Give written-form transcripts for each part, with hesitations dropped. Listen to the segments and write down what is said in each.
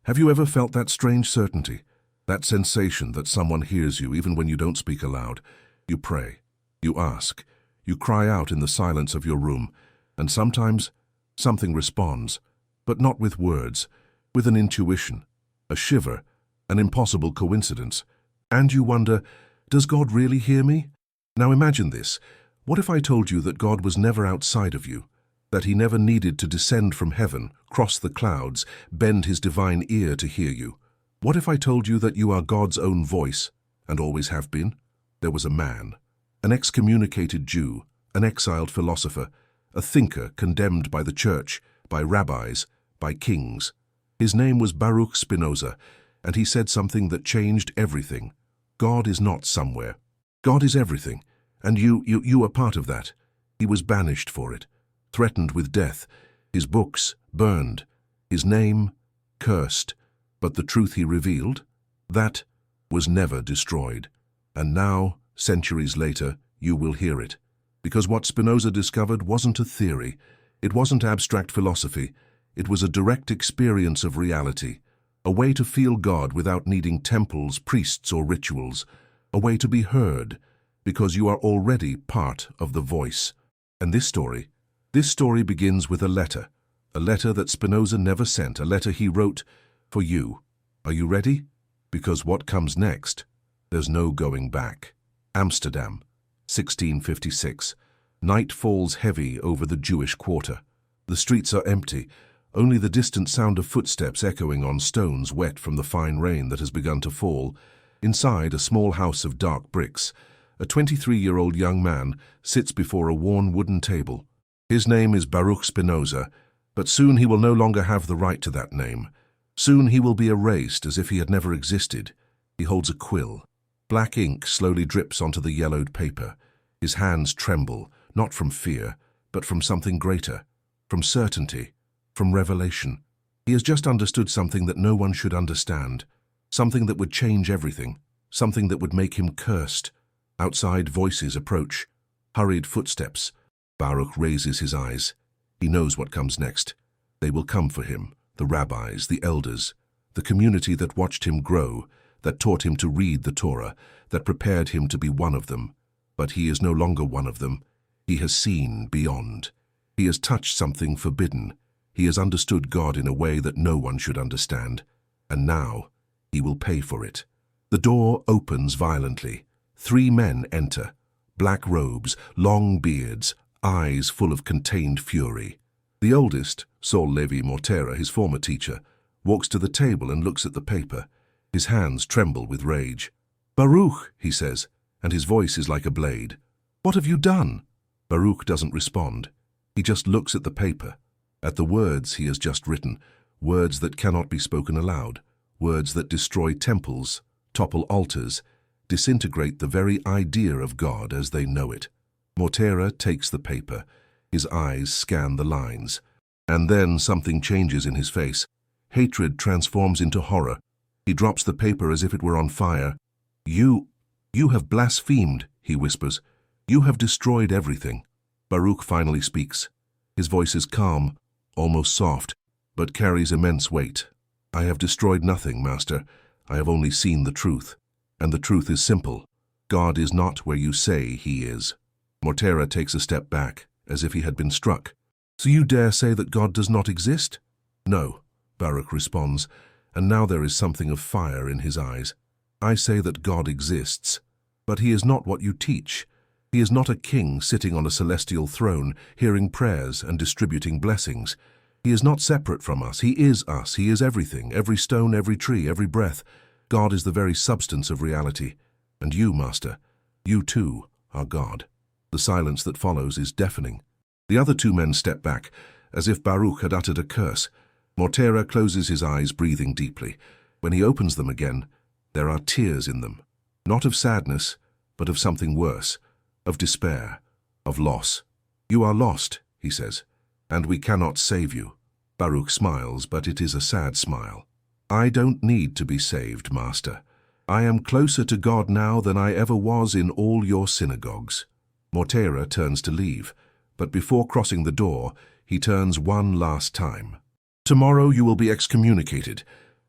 Have you ever felt that strange certainty, that sensation that someone hears you even when you don't speak aloud? You pray, you ask, you cry out in the silence of your room, and sometimes something responds, but not with words, with an intuition, a shiver, an impossible coincidence. And you wonder, does God really hear me? Now imagine this. What if I told you that God was never outside of you, that he never needed to descend from heaven, cross the clouds, bend his divine ear to hear you? What if I told you that you are God's own voice, and always have been? There was a man, an excommunicated Jew, an exiled philosopher, a thinker condemned by the church, by rabbis, by kings. His name was Baruch Spinoza, and he said something that changed everything. God is not somewhere. God is everything, and you are part of that. He was banished for it, threatened with death, his books burned, his name cursed, but the truth he revealed, that was never destroyed. And now, centuries later, you will hear it. Because what Spinoza discovered wasn't a theory, it wasn't abstract philosophy, it was a direct experience of reality, a way to feel God without needing temples, priests, or rituals, a way to be heard, because you are already part of the voice. And this story begins with a letter that Spinoza never sent, a letter he wrote for you. Are you ready? Because what comes next, there's no going back. Amsterdam, 1656. Night falls heavy over the Jewish quarter. The streets are empty, only the distant sound of footsteps echoing on stones wet from the fine rain that has begun to fall. Inside a small house of dark bricks, a 23-year-old young man sits before a worn wooden table. His name is Baruch Spinoza, but soon he will no longer have the right to that name. Soon he will be erased as if he had never existed. He holds a quill. Black ink slowly drips onto the yellowed paper. His hands tremble, not from fear, but from something greater, from certainty, from revelation. He has just understood something that no one should understand, something that would change everything, something that would make him cursed. Outside, voices approach, hurried footsteps. Baruch raises his eyes. He knows what comes next. They will come for him, the rabbis, the elders, the community that watched him grow, that taught him to read the Torah, that prepared him to be one of them. But he is no longer one of them. He has seen beyond. He has touched something forbidden. He has understood God in a way that no one should understand. And now, he will pay for it. The door opens violently. 3 men enter. Black robes, long beards, eyes full of contained fury. The oldest, Saul Levi Mortera, his former teacher, walks to the table and looks at the paper. His hands tremble with rage. "Baruch," he says, and his voice is like a blade. "What have you done?" Baruch doesn't respond. He just looks at the paper, at the words he has just written, words that cannot be spoken aloud, words that destroy temples, topple altars, disintegrate the very idea of God as they know it. Mortera takes the paper. His eyes scan the lines. And then something changes in his face. Hatred transforms into horror. He drops the paper as if it were on fire. You have blasphemed," he whispers. "You have destroyed everything." Baruch finally speaks. His voice is calm, almost soft, but carries immense weight. "I have destroyed nothing, Master. I have only seen the truth. And the truth is simple. God is not where you say he is." Mortera takes a step back, as if he had been struck. "So you dare say that God does not exist?" "No," Baruch responds, and now there is something of fire in his eyes. "I say that God exists, but he is not what you teach. He is not a king sitting on a celestial throne, hearing prayers and distributing blessings. He is not separate from us. He is us. He is everything, every stone, every tree, every breath. God is the very substance of reality. And you, Master, you too are God." The silence that follows is deafening. The other 2 men step back, as if Baruch had uttered a curse. Mortera closes his eyes, breathing deeply. When he opens them again, there are tears in them. Not of sadness, but of something worse, of despair, of loss. "You are lost," he says, "and we cannot save you." Baruch smiles, but it is a sad smile. "I don't need to be saved, Master. I am closer to God now than I ever was in all your synagogues." Mortera turns to leave, but before crossing the door, he turns one last time. "Tomorrow you will be excommunicated.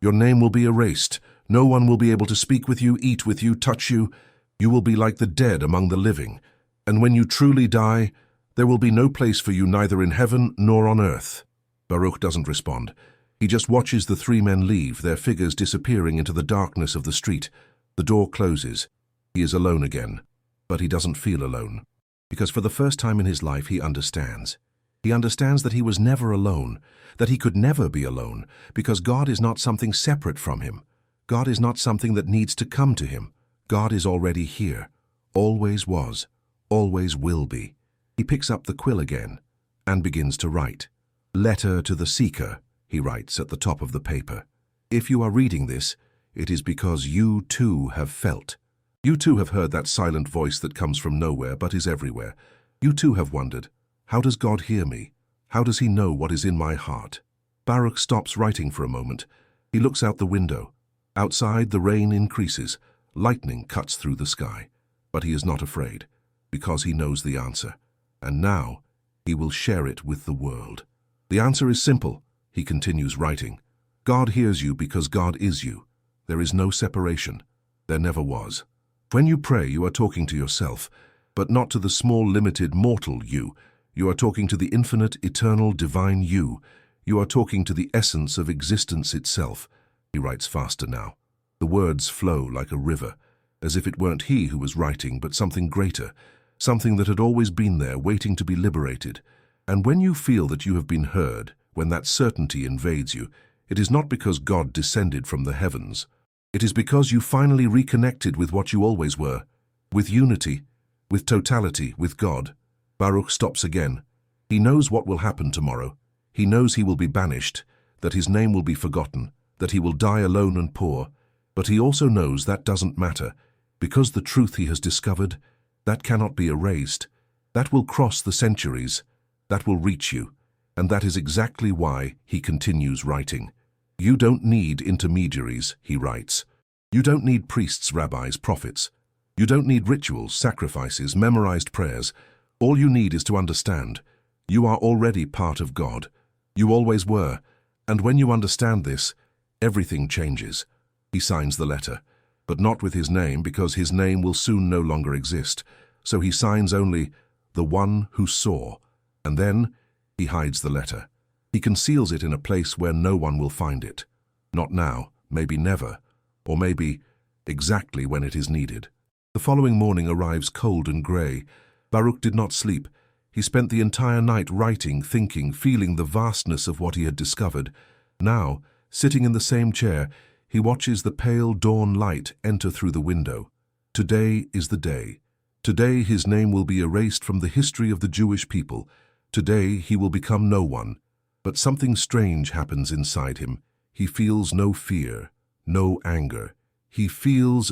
Your name will be erased. No one will be able to speak with you, eat with you, touch you. You will be like the dead among the living. And when you truly die, there will be no place for you neither in heaven nor on earth." Baruch doesn't respond. He just watches the three men leave, their figures disappearing into the darkness of the street. The door closes. He is alone again. But he doesn't feel alone. Because for the first time in his life, he understands. He understands that he was never alone, that he could never be alone, because God is not something separate from him. God is not something that needs to come to him. God is already here, always was, always will be. He picks up the quill again and begins to write. "Letter to the seeker," he writes at the top of the paper. "If you are reading this, it is because you too have felt. You too have heard that silent voice that comes from nowhere but is everywhere. You too have wondered, how does God hear me? How does he know what is in my heart?" Baruch stops writing for a moment. He looks out the window. Outside, the rain increases. Lightning cuts through the sky. But he is not afraid, because he knows the answer. And now, he will share it with the world. The answer is simple, he continues writing. God hears you because God is you. There is no separation. There never was. When you pray, you are talking to yourself, but not to the small, limited, mortal you. You are talking to the infinite, eternal, divine you. You are talking to the essence of existence itself. He writes faster now. The words flow like a river, as if it weren't he who was writing, but something greater, something that had always been there, waiting to be liberated. And when you feel that you have been heard, when that certainty invades you, it is not because God descended from the heavens. It is because you finally reconnected with what you always were, with unity, with totality, with God. Baruch stops again. He knows what will happen tomorrow. He knows he will be banished, that his name will be forgotten, that he will die alone and poor. But he also knows that doesn't matter, because the truth he has discovered, that cannot be erased. That will cross the centuries. That will reach you. And that is exactly why he continues writing. You don't need intermediaries, he writes. You don't need priests, rabbis, prophets. You don't need rituals, sacrifices, memorized prayers. All you need is to understand. You are already part of God. You always were. And when you understand this, everything changes. He signs the letter, but not with his name, because his name will soon no longer exist. So he signs only, "The One Who Saw," and then he hides the letter. He conceals it in a place where no one will find it. Not now, maybe never, or maybe exactly when it is needed. The following morning arrives cold and grey. Baruch did not sleep. He spent the entire night writing, thinking, feeling the vastness of what he had discovered. Now, sitting in the same chair, he watches the pale dawn light enter through the window. Today is the day. Today his name will be erased from the history of the Jewish people. Today he will become no one. But something strange happens inside him. He feels no fear, no anger. He feels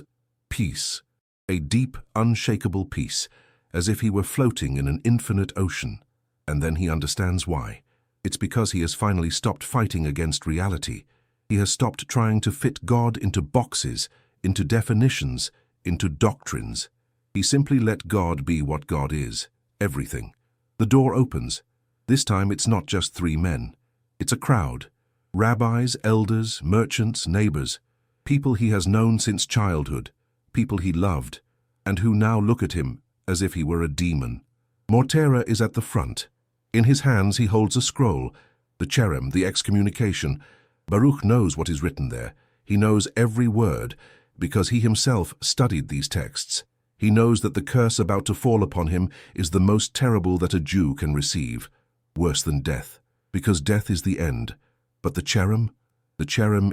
peace, a deep, unshakable peace, as if he were floating in an infinite ocean. And then he understands why. It's because he has finally stopped fighting against reality. He has stopped trying to fit God into boxes, into definitions, into doctrines. He simply let God be what God is, everything. The door opens. This time it's not just three men. It's a crowd. Rabbis, elders, merchants, neighbors. People he has known since childhood. People he loved, and who now look at him as if he were a demon. Mortera is at the front. In his hands he holds a scroll, the cherem, the excommunication. Baruch knows what is written there. He knows every word, because he himself studied these texts. He knows that the curse about to fall upon him is the most terrible that a Jew can receive, worse than death, because death is the end. But the cherem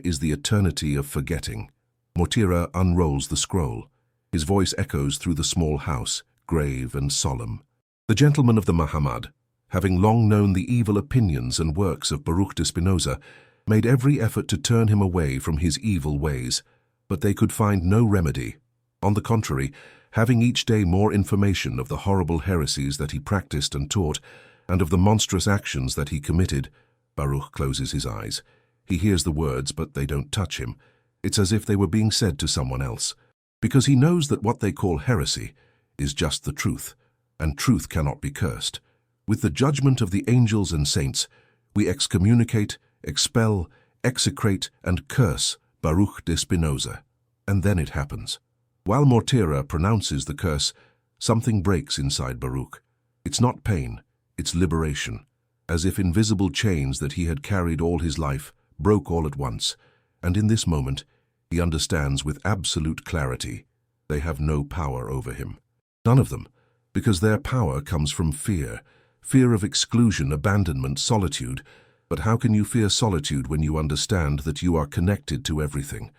is the eternity of forgetting. Mortera unrolls the scroll. His voice echoes through the small house, grave and solemn. The gentlemen of the Muhammad, having long known the evil opinions and works of Baruch Spinoza, made every effort to turn him away from his evil ways, but they could find no remedy. On the contrary, having each day more information of the horrible heresies that he practiced and taught, and of the monstrous actions that he committed, Baruch closes his eyes. He hears the words, but they don't touch him. It's as if they were being said to someone else, because he knows that what they call heresy is just the truth, and truth cannot be cursed. With the judgment of the angels and saints, we excommunicate, expel, execrate and curse Baruch Spinoza. And then it happens. While Mortera pronounces the curse, something breaks inside Baruch. It's not pain, it's liberation, as if invisible chains that he had carried all his life broke all at once, and in this moment he understands with absolute clarity they have no power over him. None of them, because their power comes from fear, fear of exclusion, abandonment, solitude. But how can you fear solitude when you understand that you are connected to everything?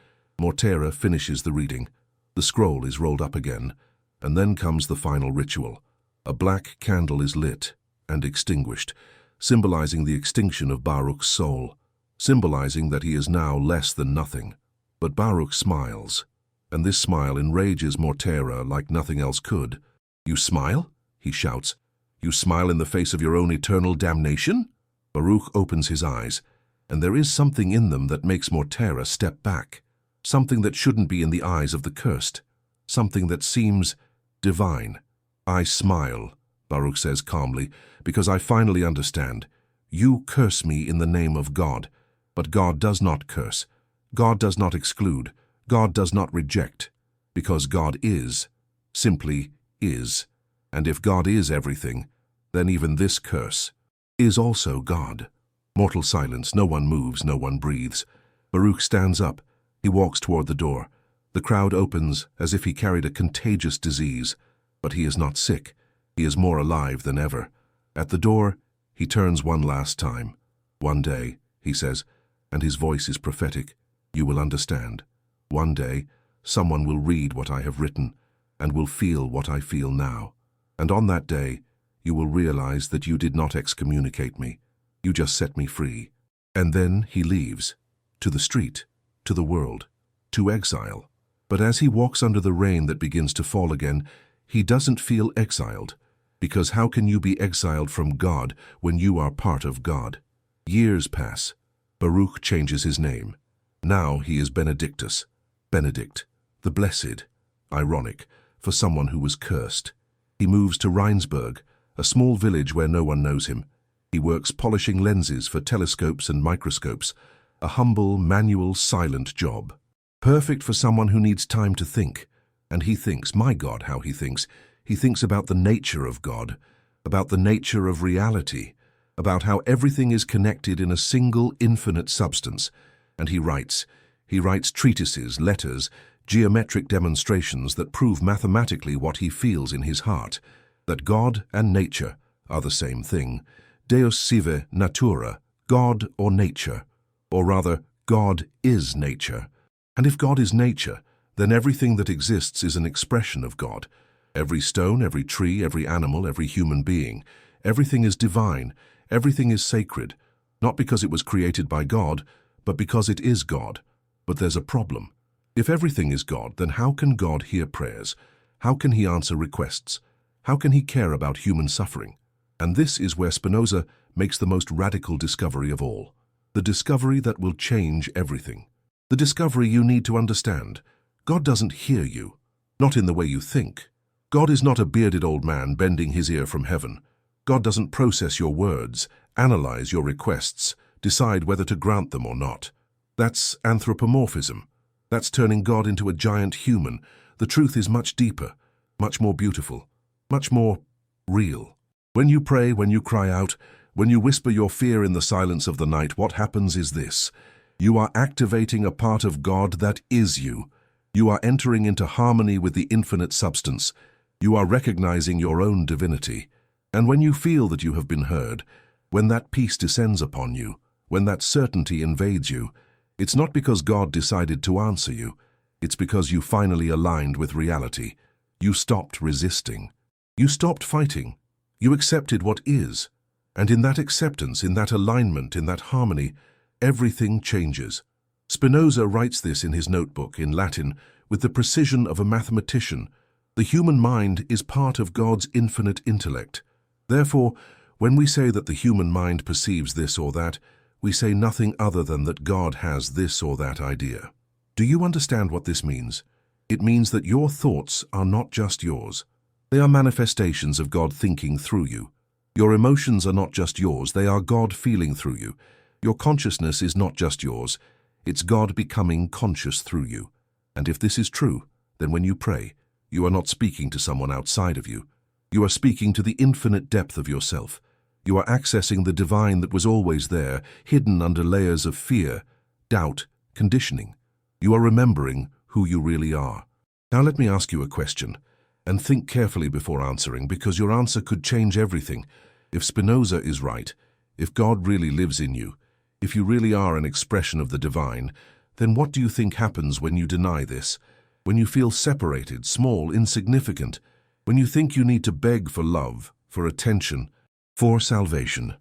Mortera finishes the reading. The scroll is rolled up again, and then comes the final ritual. A black candle is lit and extinguished, symbolizing the extinction of Baruch's soul, symbolizing that he is now less than nothing. But Baruch smiles, and this smile enrages Mortera like nothing else could. "You smile?" he shouts. "You smile in the face of your own eternal damnation?" Baruch opens his eyes, and there is something in them that makes Mortera step back, something that shouldn't be in the eyes of the cursed, something that seems divine. "I smile," Baruch says calmly, "because I finally understand. You curse me in the name of God, but God does not curse. God does not exclude. God does not reject, because God is, simply is. And if God is everything, then even this curse is also God." Mortal silence. No one moves, no one breathes. Baruch stands up. He walks toward the door. The crowd opens as if he carried a contagious disease. But he is not sick. He is more alive than ever. At the door, he turns one last time. "One day," he says, and his voice is prophetic, "you will understand. One day, someone will read what I have written and will feel what I feel now. And on that day, you will realize that you did not excommunicate me. You just set me free." And then he leaves, to the street, to the world, to exile. But as he walks under the rain that begins to fall again, he doesn't feel exiled, because how can you be exiled from God when you are part of God? Years pass. Baruch changes his name. Now he is Benedictus, Benedict, the Blessed. Ironic, for someone who was cursed. He moves to Rheinsberg, a small village where no one knows him. He works polishing lenses for telescopes and microscopes, a humble, manual, silent job. Perfect for someone who needs time to think. And he thinks, my God, how he thinks. He thinks about the nature of God, about the nature of reality, about how everything is connected in a single infinite substance. And he writes treatises, letters, geometric demonstrations that prove mathematically what he feels in his heart, that God and nature are the same thing. Deus sive natura, God or nature, or rather, God is nature. And if God is nature, then everything that exists is an expression of God. Every stone, every tree, every animal, every human being, everything is divine, everything is sacred, not because it was created by God, but because it is God. But there's a problem. If everything is God, then how can God hear prayers? How can he answer requests? How can he care about human suffering? And this is where Spinoza makes the most radical discovery of all. The discovery that will change everything. The discovery you need to understand. God doesn't hear you, not in the way you think. God is not a bearded old man bending his ear from heaven. God doesn't process your words, analyze your requests, decide whether to grant them or not. That's anthropomorphism. That's turning God into a giant human. The truth is much deeper, much more beautiful, much more real. When you pray, when you cry out, when you whisper your fear in the silence of the night, what happens is this. You are activating a part of God that is you. You are entering into harmony with the infinite substance. You are recognizing your own divinity. And when you feel that you have been heard, when that peace descends upon you, when that certainty invades you, it's not because God decided to answer you. It's because you finally aligned with reality. You stopped resisting. You stopped fighting. You accepted what is. And in that acceptance, in that alignment, in that harmony, everything changes. Spinoza writes this in his notebook in Latin with the precision of a mathematician. The human mind is part of God's infinite intellect. Therefore, when we say that the human mind perceives this or that, we say nothing other than that God has this or that idea. Do you understand what this means? It means that your thoughts are not just yours. They are manifestations of God thinking through you. Your emotions are not just yours, they are God feeling through you. Your consciousness is not just yours, it's God becoming conscious through you. And if this is true, then when you pray, you are not speaking to someone outside of you. You are speaking to the infinite depth of yourself. You are accessing the divine that was always there, hidden under layers of fear, doubt, conditioning. You are remembering who you really are. Now let me ask you a question, and think carefully before answering, because your answer could change everything. If Spinoza is right, if God really lives in you, if you really are an expression of the divine, then what do you think happens when you deny this? When you feel separated, small, insignificant, when you think you need to beg for love, for attention, for salvation?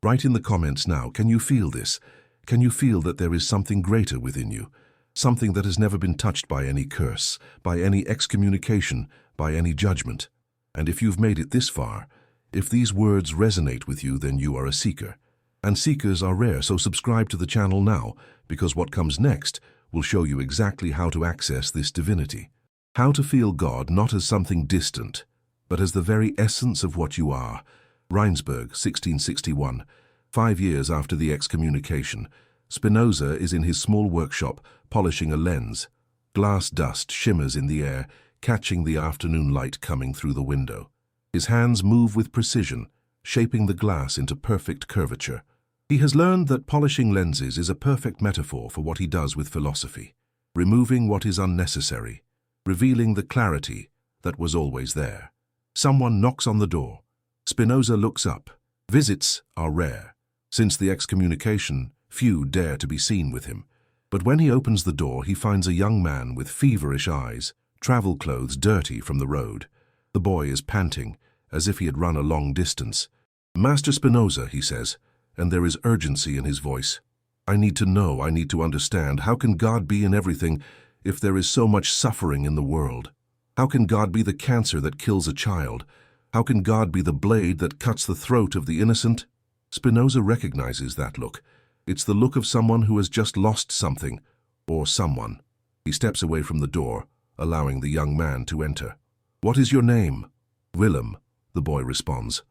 Write in the comments now, can you feel this? Can you feel that there is something greater within you? Something that has never been touched by any curse, by any excommunication, by any judgment? And if you've made it this far, if these words resonate with you, then you are a seeker. And seekers are rare, so subscribe to the channel now, because what comes next will show you exactly how to access this divinity. How to feel God not as something distant, but as the very essence of what you are. Rheinsberg, 1661. 5 years after the excommunication, Spinoza is in his small workshop polishing a lens. Glass dust shimmers in the air, catching the afternoon light coming through the window. His hands move with precision, shaping the glass into perfect curvature. He has learned that polishing lenses is a perfect metaphor for what he does with philosophy, removing what is unnecessary, revealing the clarity that was always there. Someone knocks on the door. Spinoza looks up. Visits are rare. Since the excommunication, few dare to be seen with him. But when he opens the door, he finds a young man with feverish eyes, travel clothes dirty from the road. The boy is panting, as if he had run a long distance. "Master Spinoza," he says, and there is urgency in his voice. "I need to know, I need to understand. How can God be in everything if there is so much suffering in the world? How can God be the cancer that kills a child? How can God be the blade that cuts the throat of the innocent?" Spinoza recognizes that look. It's the look of someone who has just lost something, or someone. He steps away from the door, allowing the young man to enter. "What is your name?" "Willem," the boy responds.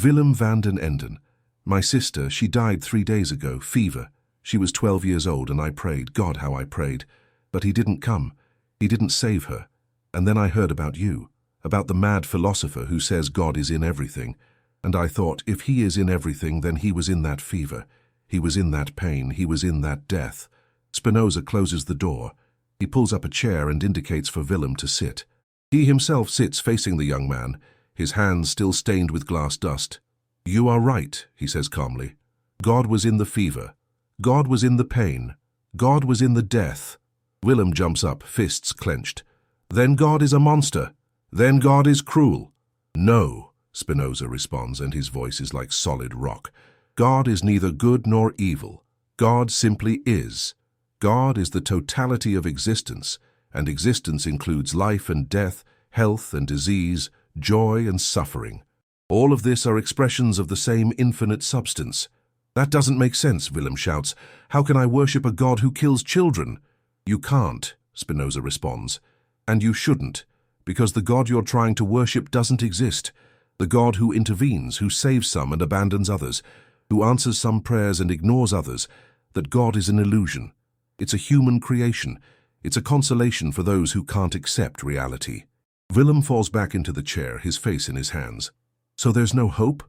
"Willem van den Enden. My sister, she died 3 days ago, fever. She was 12 years old, and I prayed, God, how I prayed. But he didn't come. He didn't save her. And then I heard about you, about the mad philosopher who says God is in everything. And I thought, if he is in everything, then he was in that fever. He was in that pain. He was in that death." Spinoza closes the door. He pulls up a chair and indicates for Willem to sit. He himself sits facing the young man, his hands still stained with glass dust. "You are right," he says calmly. "God was in the fever. God was in the pain. God was in the death." Willem jumps up, fists clenched. "Then God is a monster. Then God is cruel." "No," Spinoza responds, and his voice is like solid rock. "God is neither good nor evil. God simply is. God is the totality of existence, and existence includes life and death, health and disease, joy and suffering. All of this are expressions of the same infinite substance." "That doesn't make sense," Willem shouts. "How can I worship a God who kills children?" "You can't," Spinoza responds. "And you shouldn't, because the God you're trying to worship doesn't exist. The God who intervenes, who saves some and abandons others, who answers some prayers and ignores others, that God is an illusion. It's a human creation. It's a consolation for those who can't accept reality." Willem falls back into the chair, his face in his hands. "So there's no hope?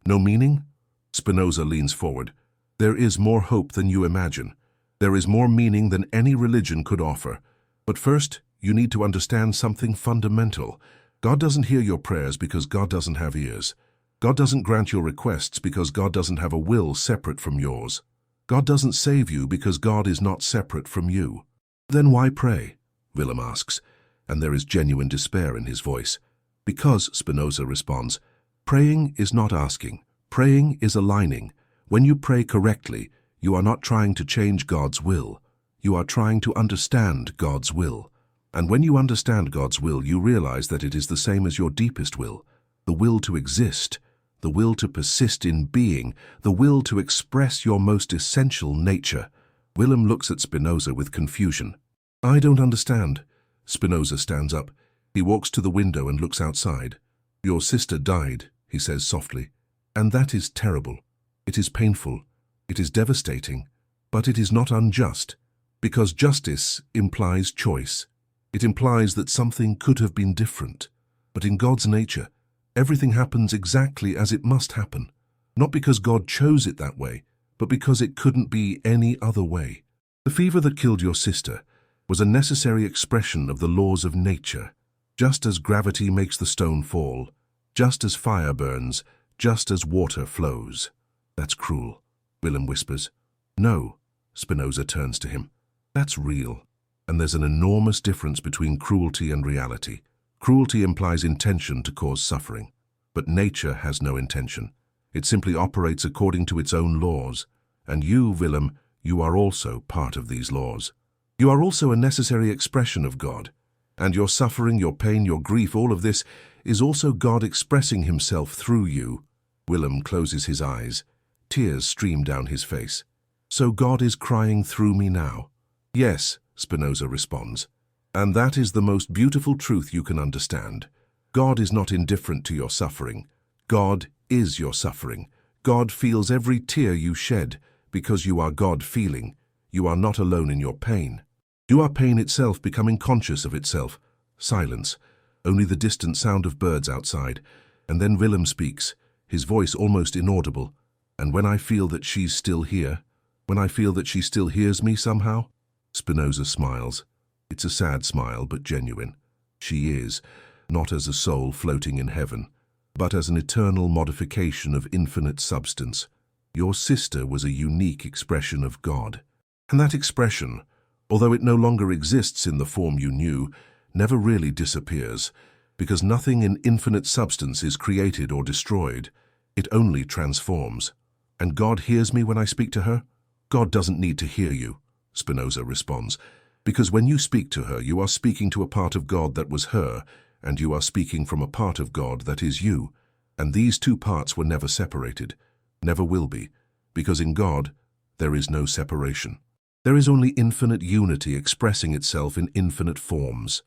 No meaning?" Spinoza leans forward. "There is more hope than you imagine. There is more meaning than any religion could offer. But first, you need to understand something fundamental. God doesn't hear your prayers because God doesn't have ears. God doesn't grant your requests because God doesn't have a will separate from yours. God doesn't save you because God is not separate from you." "Then why pray?" Willem asks, and there is genuine despair in his voice. "Because," Spinoza responds, "praying is not asking. Praying is aligning. When you pray correctly, you are not trying to change God's will. You are trying to understand God's will. And when you understand God's will, you realize that it is the same as your deepest will, the will to exist, the will to persist in being, the will to express your most essential nature." Willem looks at Spinoza with confusion. "I don't understand." Spinoza stands up. He walks to the window and looks outside. "Your sister died," he says softly. "And that is terrible. It is painful. It is devastating, but it is not unjust, because justice implies choice. It implies that something could have been different. But in God's nature, everything happens exactly as it must happen, not because God chose it that way, but because it couldn't be any other way. The fever that killed your sister was a necessary expression of the laws of nature. Just as gravity makes the stone fall, just as fire burns, just as water flows. That's cruel, Willem whispers. No, Spinoza turns to him. That's real. And there's an enormous difference between cruelty and reality. Cruelty implies intention to cause suffering, but nature has no intention. It simply operates according to its own laws. And you, Willem, you are also part of these laws. You are also a necessary expression of God. And your suffering, your pain, your grief, all of this is also God expressing himself through you. Willem closes his eyes. Tears stream down his face. So God is crying through me now? Yes, Spinoza responds. And that is the most beautiful truth you can understand. God is not indifferent to your suffering. God is your suffering. God feels every tear you shed because you are God feeling. You are not alone in your pain. You are pain itself becoming conscious of itself. Silence. Only the distant sound of birds outside. And then Willem speaks, his voice almost inaudible. And when I feel that she's still here, when I feel that she still hears me somehow, Spinoza smiles. It's a sad smile, but genuine. She is, not as a soul floating in heaven, but as an eternal modification of infinite substance. Your sister was a unique expression of God. And that expression, although it no longer exists in the form you knew, never really disappears, because nothing in infinite substance is created or destroyed. It only transforms. And God hears me when I speak to her? God doesn't need to hear you, Spinoza responds, because when you speak to her, you are speaking to a part of God that was her, and you are speaking from a part of God that is you. And these two parts were never separated, never will be, because in God there is no separation. There is only infinite unity expressing itself in infinite forms.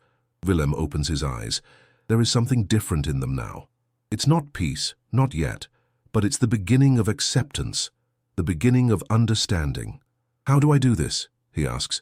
Willem opens his eyes. There is something different in them now. It's not peace, not yet, but it's the beginning of acceptance, the beginning of understanding. How do I do this? He asks.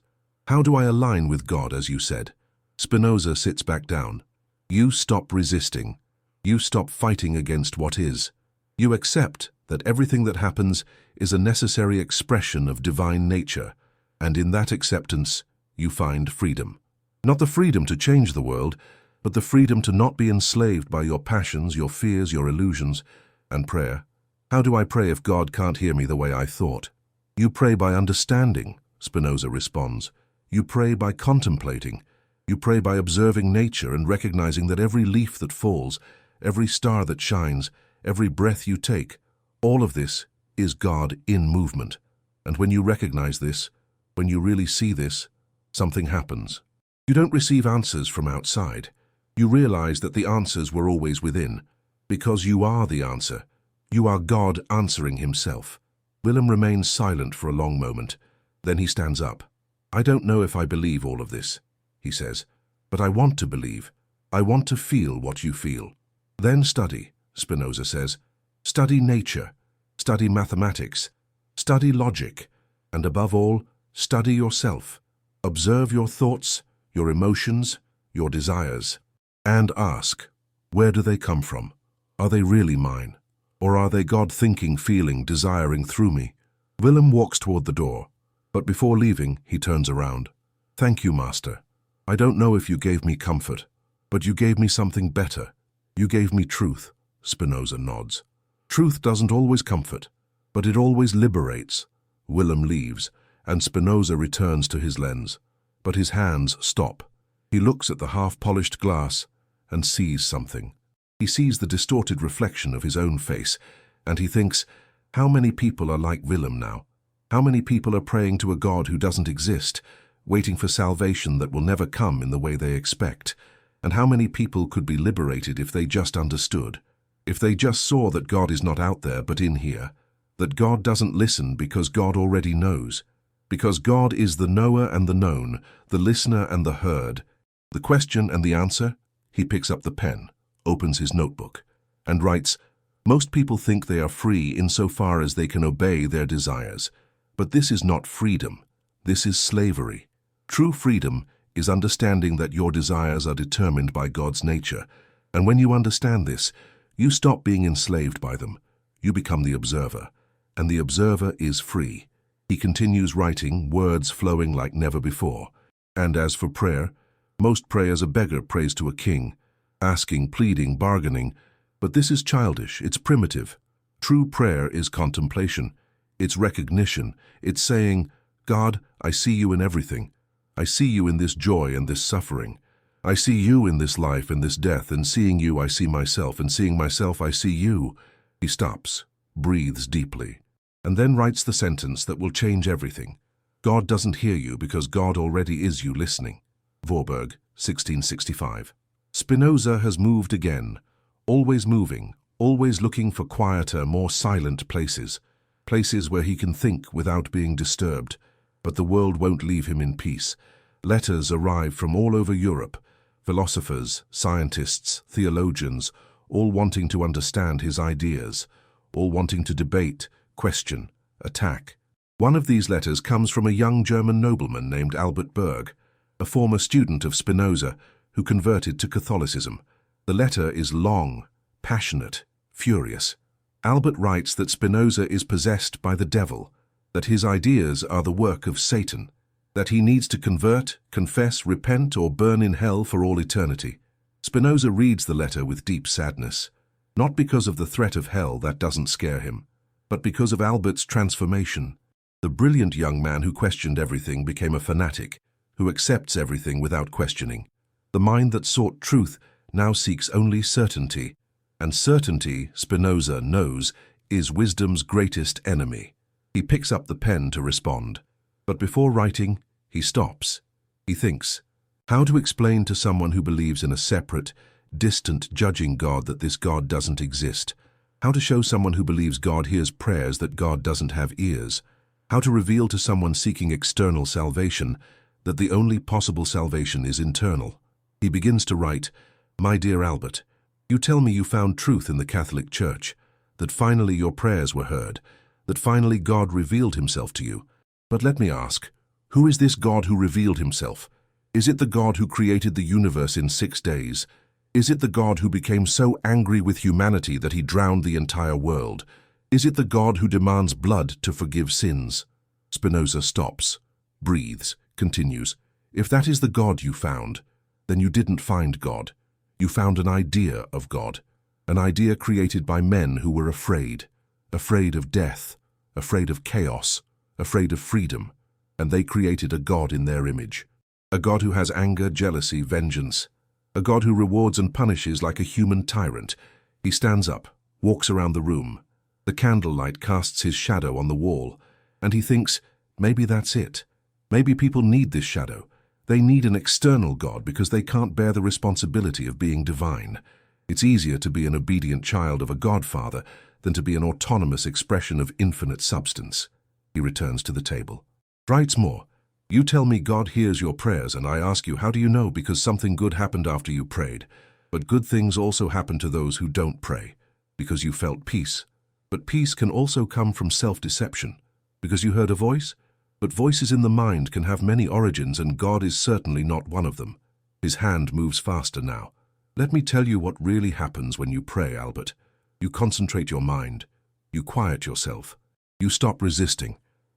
How do I align with God, as you said? Spinoza sits back down. You stop resisting. You stop fighting against what is. You accept that everything that happens is a necessary expression of divine nature, and in that acceptance, you find freedom. Not the freedom to change the world, but the freedom to not be enslaved by your passions, your fears, your illusions, and prayer. How do I pray if God can't hear me the way I thought? You pray by understanding, Spinoza responds. You pray by contemplating. You pray by observing nature and recognizing that every leaf that falls, every star that shines, every breath you take, all of this is God in movement. And when you recognize this, when you really see this, something happens. You don't receive answers from outside. You realize that the answers were always within, because you are the answer. You are God answering himself. Willem remains silent for a long moment. Then he stands up. I don't know if I believe all of this, he says, but I want to believe. I want to feel what you feel. Then study, Spinoza says. Study nature, study mathematics, study logic, and above all, study yourself. Observe your thoughts, your emotions, your desires, and ask, where do they come from? Are they really mine? Or are they God thinking, feeling, desiring through me? Willem walks toward the door, but before leaving, he turns around. Thank you, Master. I don't know if you gave me comfort, but you gave me something better. You gave me truth, Spinoza nods. Truth doesn't always comfort, but it always liberates. Willem leaves, and Spinoza returns to his lens, but his hands stop. He looks at the half-polished glass and sees something. He sees the distorted reflection of his own face, and he thinks, how many people are like Willem now? How many people are praying to a God who doesn't exist, waiting for salvation that will never come in the way they expect? And how many people could be liberated if they just understood? If they just saw that God is not out there but in here, that God doesn't listen because God already knows, because God is the knower and the known, the listener and the heard. The question and the answer? He picks up the pen, opens his notebook, and writes, Most people think they are free insofar as they can obey their desires. But this is not freedom. This is slavery. True freedom is understanding that your desires are determined by God's nature. And when you understand this, you stop being enslaved by them. You become the observer. And the observer is free. He continues writing, words flowing like never before. And as for prayer, most pray as a beggar prays to a king, asking, pleading, bargaining. But this is childish, it's primitive. True prayer is contemplation. It's recognition. It's saying, God, I see you in everything. I see you in this joy and this suffering. I see you in this life and this death, and seeing you I see myself, and seeing myself I see you. He stops, breathes deeply, and then writes the sentence that will change everything. God doesn't hear you because God already is you listening. Warburg, 1665. Spinoza has moved again, always moving, always looking for quieter, more silent places. Places where he can think without being disturbed. But the world won't leave him in peace. Letters arrive from all over Europe. Philosophers, scientists, theologians, all wanting to understand his ideas, all wanting to debate, question, attack. One of these letters comes from a young German nobleman named Albert Berg, a former student of Spinoza who converted to Catholicism. The letter is long, passionate, furious. Albert writes that Spinoza is possessed by the devil, that his ideas are the work of Satan, that he needs to convert, confess, repent, or burn in hell for all eternity. Spinoza reads the letter with deep sadness, not because of the threat of hell, that doesn't scare him, but because of Albert's transformation. The brilliant young man who questioned everything became a fanatic, who accepts everything without questioning. The mind that sought truth now seeks only certainty, and certainty, Spinoza knows, is wisdom's greatest enemy. He picks up the pen to respond, but before writing, he stops. He thinks, how to explain to someone who believes in a separate, distant, judging God that this God doesn't exist? How to show someone who believes God hears prayers that God doesn't have ears? How to reveal to someone seeking external salvation that the only possible salvation is internal? He begins to write, My dear Albert, you tell me you found truth in the Catholic Church, that finally your prayers were heard, that finally God revealed himself to you. But let me ask, who is this God who revealed himself? Is it the God who created the universe in 6 days? Is it the God who became so angry with humanity that he drowned the entire world? Is it the God who demands blood to forgive sins? Spinoza stops, breathes, continues. If that is the God you found, then you didn't find God. You found an idea of God, an idea created by men who were afraid of death, afraid of chaos, afraid of freedom, and they created a God in their image. A God who has anger, jealousy, vengeance. A God who rewards and punishes like a human tyrant. He stands up, walks around the room. The candlelight casts his shadow on the wall, and he thinks, maybe that's it. Maybe people need this shadow. They need an external God because they can't bear the responsibility of being divine. It's easier to be an obedient child of a godfather than to be an autonomous expression of infinite substance. He returns to the table. Writes more. You tell me God hears your prayers, and I ask you, how do you know? Because something good happened after you prayed. But good things also happen to those who don't pray, because you felt peace. But peace can also come from self-deception, because you heard a voice. But voices in the mind can have many origins, and God is certainly not one of them. His hand moves faster now. Let me tell you what really happens when you pray, Albert. You concentrate your mind. You quiet yourself. You stop resisting.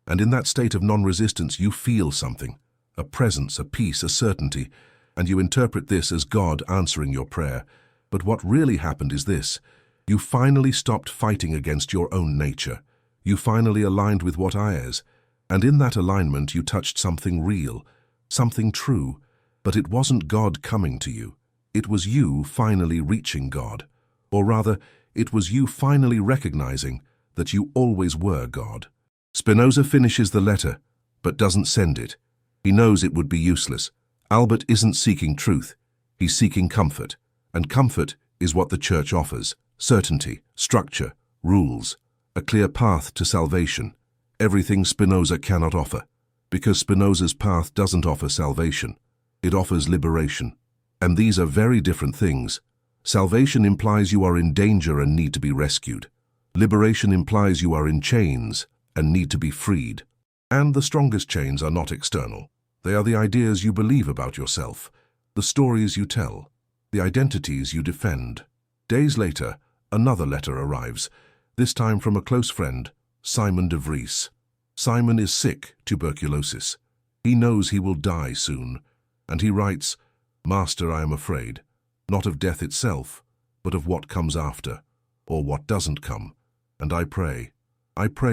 And in that state of non-resistance, you feel something, a presence, a peace, a certainty, and you interpret this as God answering your prayer. But what really happened is this. You finally stopped fighting against your own nature. You finally aligned with what I is. And in that alignment, you touched something real, something true. But it wasn't God coming to you. It was you finally reaching God. Or rather, it was you finally recognizing that you always were God. Spinoza finishes the letter, but doesn't send it. He knows it would be useless. Albert isn't seeking truth. He's seeking comfort. And comfort is what the Church offers. Certainty, structure, rules, a clear path to salvation. Everything Spinoza cannot offer. Because Spinoza's path doesn't offer salvation. It offers liberation. And these are very different things. Salvation implies you are in danger and need to be rescued. Liberation implies you are in chains and need to be freed. And the strongest chains are not external. They are the ideas you believe about yourself, the stories you tell, the identities you defend. Days later, another letter arrives, this time from a close friend, Simon de Vries. Simon is sick, tuberculosis. He knows he will die soon, and he writes, "Master, I am afraid, not of death itself, but of what comes after, or what doesn't come. And I pray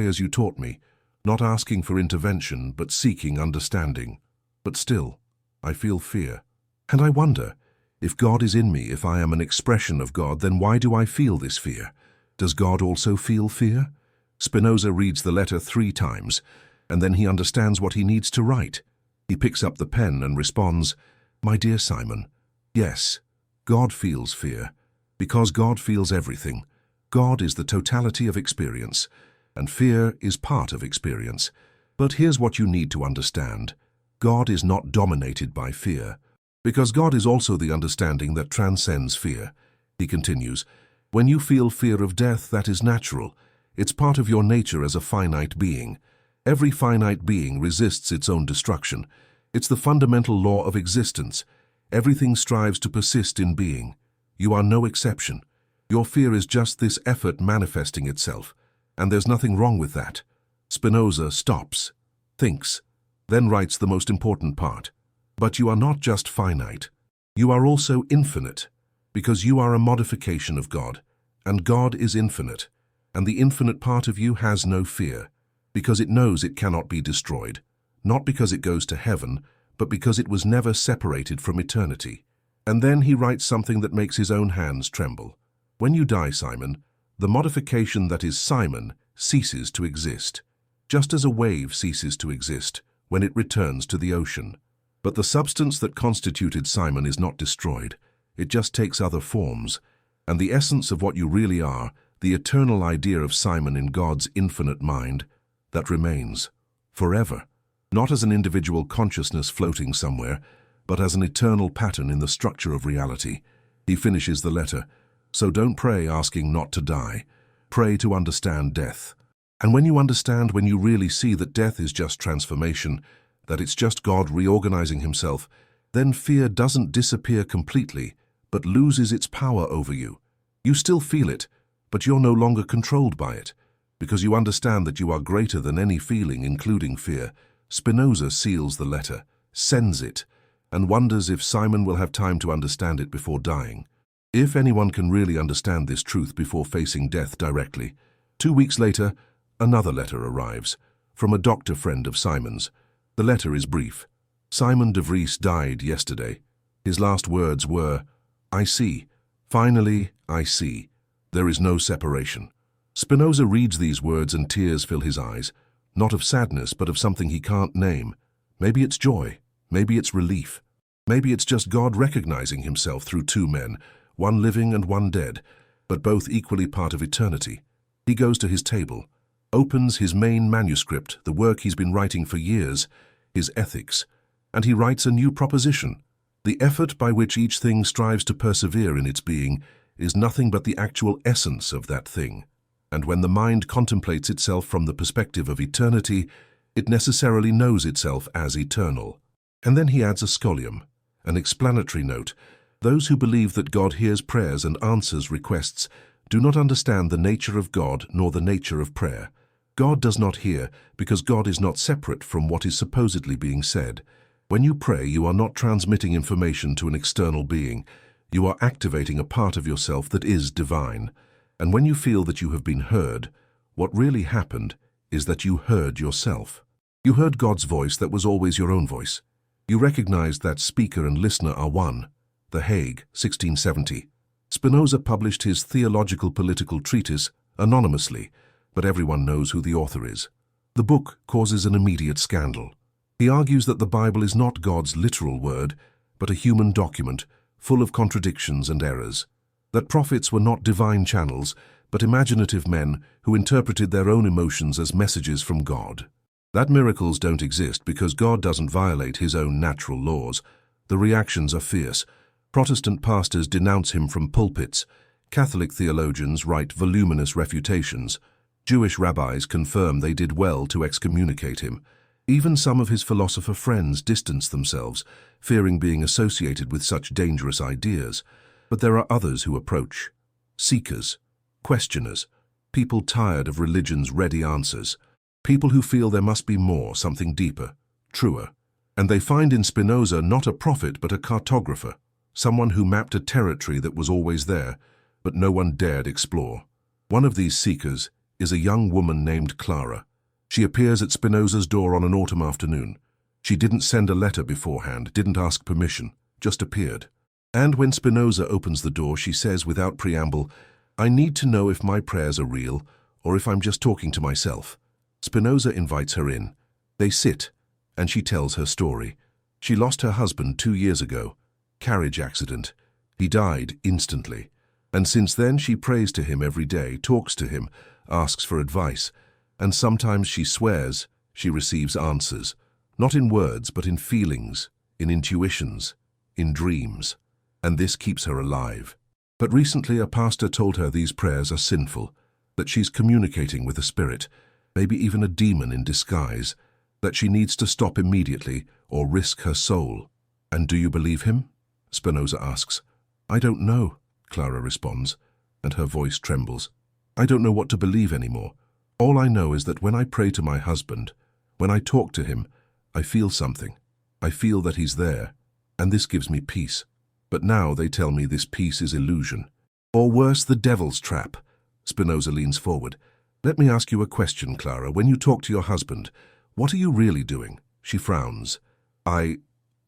as you taught me, not asking for intervention, but seeking understanding. But still, I feel fear. And I wonder, if God is in me, if I am an expression of God, then why do I feel this fear? Does God also feel fear?" Spinoza reads the letter 3 times, and then he understands what he needs to write. He picks up the pen and responds, "My dear Simon, yes, God feels fear, because God feels everything. God is the totality of experience, and fear is part of experience. But here's what you need to understand. God is not dominated by fear, because God is also the understanding that transcends fear." He continues, "When you feel fear of death, that is natural. It's part of your nature as a finite being. Every finite being resists its own destruction. It's the fundamental law of existence. Everything strives to persist in being. You are no exception. Your fear is just this effort manifesting itself, and there's nothing wrong with that." Spinoza stops, thinks, then writes the most important part. "But you are not just finite. You are also infinite, because you are a modification of God, and God is infinite, and the infinite part of you has no fear, because it knows it cannot be destroyed, not because it goes to heaven, but because it was never separated from eternity." And then he writes something that makes his own hands tremble. "When you die, Simon, the modification that is Simon ceases to exist, just as a wave ceases to exist when it returns to the ocean. But the substance that constituted Simon is not destroyed. It just takes other forms, and the essence of what you really are, the eternal idea of Simon in God's infinite mind, that remains forever, not as an individual consciousness floating somewhere, but as an eternal pattern in the structure of reality." He finishes the letter, "So don't pray asking not to die. Pray to understand death. And when you understand, when you really see that death is just transformation, that it's just God reorganizing himself, then fear doesn't disappear completely, but loses its power over you. You still feel it, but you're no longer controlled by it, because you understand that you are greater than any feeling, including fear." Spinoza seals the letter, sends it, and wonders if Simon will have time to understand it before dying. If anyone can really understand this truth before facing death directly. 2 weeks later, another letter arrives, from a doctor friend of Simon's. The letter is brief. Simon de Vries died yesterday. His last words were, "I see. Finally, I see. There is no separation." Spinoza reads these words and tears fill his eyes, not of sadness, but of something he can't name. Maybe it's joy. Maybe it's relief. Maybe it's just God recognizing himself through 2 men, one living and one dead, but both equally part of eternity. He goes to his table, opens his main manuscript, the work he's been writing for years, his Ethics, and he writes a new proposition. The effort by which each thing strives to persevere in its being is nothing but the actual essence of that thing. And when the mind contemplates itself from the perspective of eternity, it necessarily knows itself as eternal. And then he adds a scholium, an explanatory note. Those who believe that God hears prayers and answers requests do not understand the nature of God nor the nature of prayer. God does not hear because God is not separate from what is supposedly being said. When you pray, you are not transmitting information to an external being. You are activating a part of yourself that is divine. And when you feel that you have been heard, what really happened is that you heard yourself. You heard God's voice that was always your own voice. You recognized that speaker and listener are one. The Hague, 1670. Spinoza published his theological political treatise anonymously, but everyone knows who the author is. The book causes an immediate scandal. He argues that the Bible is not God's literal word, but a human document full of contradictions and errors. That prophets were not divine channels, but imaginative men who interpreted their own emotions as messages from God. That miracles don't exist because God doesn't violate his own natural laws. The reactions are fierce. Protestant pastors denounce him from pulpits. Catholic theologians write voluminous refutations. Jewish rabbis confirm they did well to excommunicate him. Even some of his philosopher friends distance themselves, fearing being associated with such dangerous ideas. But there are others who approach. Seekers, questioners, people tired of religion's ready answers, people who feel there must be more, something deeper, truer. And they find in Spinoza not a prophet but a cartographer, someone who mapped a territory that was always there, but no one dared explore. One of these seekers is a young woman named Clara. She appears at Spinoza's door on an autumn afternoon. She didn't send a letter beforehand, didn't ask permission, just appeared. And when Spinoza opens the door, she says without preamble, "I need to know if my prayers are real or if I'm just talking to myself." Spinoza invites her in. They sit, and she tells her story. She lost her husband 2 years ago. Carriage accident. He died instantly. And since then she prays to him every day, talks to him, asks for advice. And sometimes she swears she receives answers, not in words but in feelings, in intuitions, in dreams. And this keeps her alive. But recently a pastor told her these prayers are sinful, that she's communicating with a spirit, maybe even a demon in disguise, that she needs to stop immediately or risk her soul. "And do you believe him?" Spinoza asks. "I don't know," Clara responds, and her voice trembles. "I don't know what to believe anymore. All I know is that when I pray to my husband, when I talk to him, I feel something. I feel that he's there, and this gives me peace. But now they tell me this peace is illusion. Or worse, the devil's trap." Spinoza leans forward. "Let me ask you a question, Clara. When you talk to your husband, what are you really doing?" She frowns. I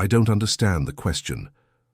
don't understand the question.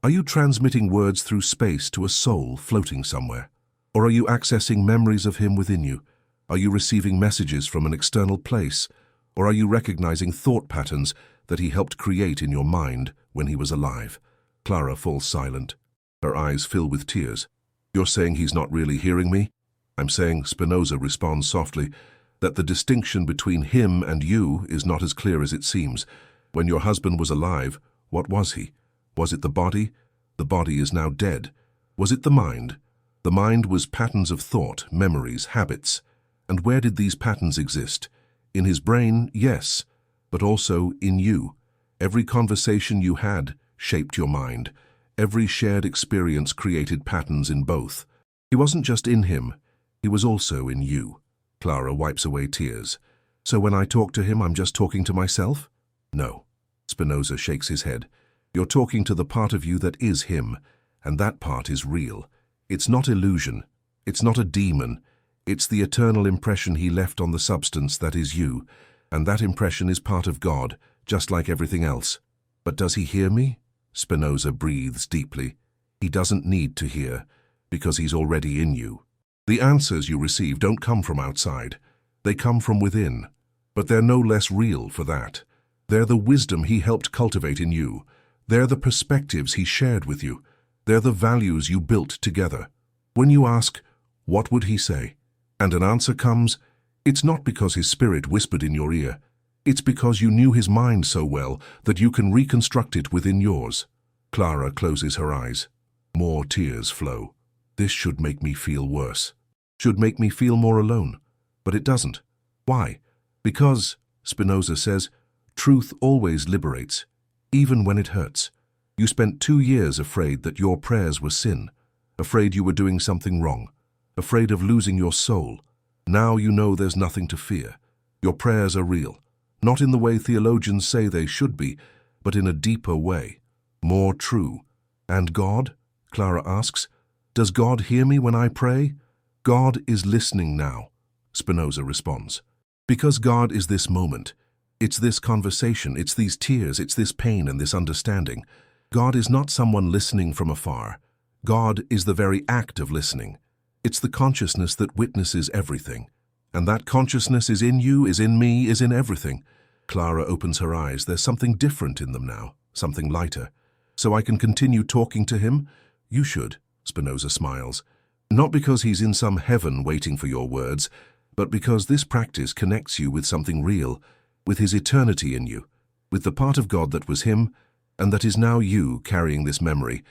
Are you transmitting words through space to a soul floating somewhere? Or are you accessing memories of him within you? Are you receiving messages from an external place? Or are you recognizing thought patterns that he helped create in your mind when he was alive?" Clara falls silent. Her eyes fill with tears. "You're saying he's not really hearing me?" "I'm saying," Spinoza responds softly, "that the distinction between him and you is not as clear as it seems. When your husband was alive, what was he? Was it the body? The body is now dead. Was it the mind? The mind was patterns of thought, memories, habits. And where did these patterns exist? In his brain, yes, but also in you. Every conversation you had shaped your mind. Every shared experience created patterns in both. He wasn't just in him, he was also in you." Clara wipes away tears. "So when I talk to him, I'm just talking to myself?" "No." Spinoza shakes his head. "You're talking to the part of you that is him, and that part is real. It's not illusion. It's not a demon. It's the eternal impression he left on the substance that is you, and that impression is part of God, just like everything else." "But does he hear me?" Spinoza breathes deeply. "He doesn't need to hear, because he's already in you. The answers you receive don't come from outside. They come from within. But they're no less real for that. They're the wisdom he helped cultivate in you. They're the perspectives he shared with you. They're the values you built together. When you ask, what would he say? And an answer comes, it's not because his spirit whispered in your ear. It's because you knew his mind so well that you can reconstruct it within yours." Clara closes her eyes. More tears flow. "This should make me feel worse. Should make me feel more alone. But it doesn't. Why? Because," Spinoza says, "truth always liberates, even when it hurts. You spent 2 years afraid that your prayers were sin, afraid you were doing something wrong, afraid of losing your soul. Now you know there's nothing to fear. Your prayers are real, not in the way theologians say they should be, but in a deeper way, more true. And God?" Clara asks. "Does God hear me when I pray?" "God is listening now," Spinoza responds. "Because God is this moment. It's this conversation, it's these tears, it's this pain and this understanding. God is not someone listening from afar. God is the very act of listening. It's the consciousness that witnesses everything. And that consciousness is in you, is in me, is in everything." Clara opens her eyes. There's something different in them now, something lighter. "So I can continue talking to him?" "You should," Spinoza smiles. "Not because he's in some heaven waiting for your words, but because this practice connects you with something real, with his eternity in you, with the part of God that was him and that is now you carrying this memory.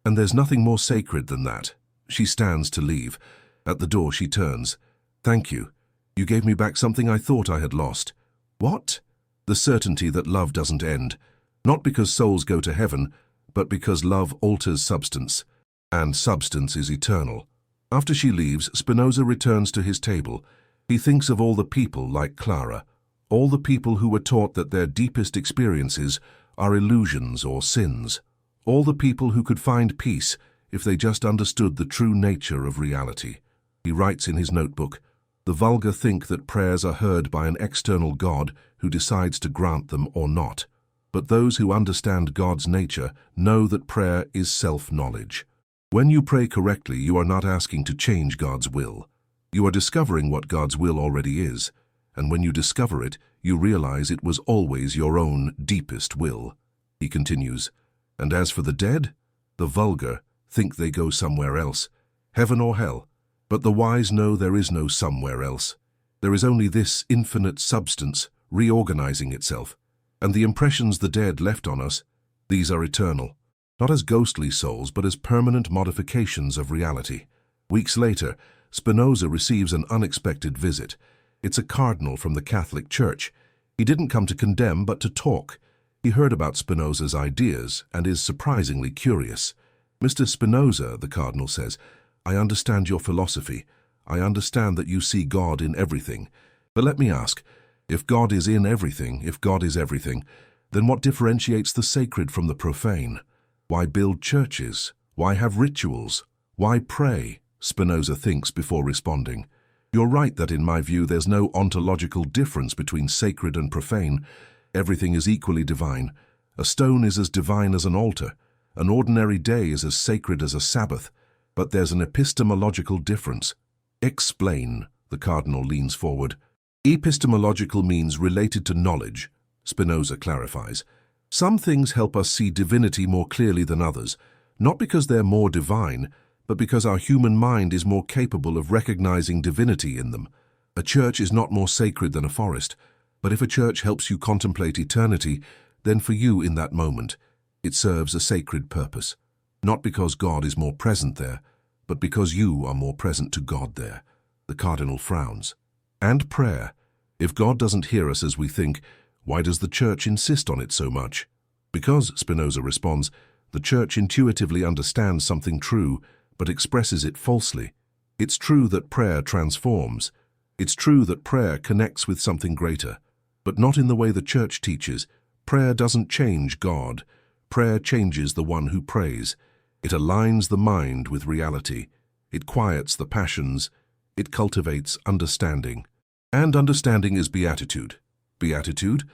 And there's nothing more sacred than that. She stands to leave. At the door she turns. Thank you. You gave me back something I thought I had lost. What? The certainty that love doesn't end. Not because souls go to heaven, but because love alters substance. And substance is eternal. After she leaves, Spinoza returns to his table. He thinks of all the people like Clara, all the people who were taught that their deepest experiences are illusions or sins, all the people who could find peace if they just understood the true nature of reality. He writes in his notebook, "The vulgar think that prayers are heard by an external God who decides to grant them or not. But those who understand God's nature know that prayer is self-knowledge. When you pray correctly, you are not asking to change God's will. You are discovering what God's will already is, and when you discover it, you realize it was always your own deepest will." He continues, "And as for the dead, the vulgar think they go somewhere else, heaven or hell, but the wise know there is no somewhere else. There is only this infinite substance reorganizing itself, and the impressions the dead left on us, these are eternal, not as ghostly souls, but as permanent modifications of reality." Weeks later, Spinoza receives an unexpected visit. It's a cardinal from the Catholic Church. He didn't come to condemn, but to talk. He heard about Spinoza's ideas and is surprisingly curious. "Mr. Spinoza," the cardinal says, "I understand your philosophy. I understand that you see God in everything. But let me ask, if God is in everything, if God is everything, then what differentiates the sacred from the profane? Why build churches? Why have rituals? Why pray?" Spinoza thinks before responding. "You're right that in my view there's no ontological difference between sacred and profane. Everything is equally divine. A stone is as divine as an altar. An ordinary day is as sacred as a Sabbath. But there's an epistemological difference." "Explain," the cardinal leans forward. "Epistemological means related to knowledge," Spinoza clarifies. "Some things help us see divinity more clearly than others, not because they're more divine, but because our human mind is more capable of recognizing divinity in them. A church is not more sacred than a forest, but if a church helps you contemplate eternity, then for you in that moment, it serves a sacred purpose. Not because God is more present there, but because you are more present to God there." The cardinal frowns. "And prayer. If God doesn't hear us as we think, why does the church insist on it so much?" "Because," Spinoza responds, "the church intuitively understands something true, but expresses it falsely. It's true that prayer transforms. It's true that prayer connects with something greater, but not in the way the church teaches. Prayer doesn't change God. Prayer changes the one who prays. It aligns the mind with reality. It quiets the passions. It cultivates understanding. And understanding is beatitude. Beatitude?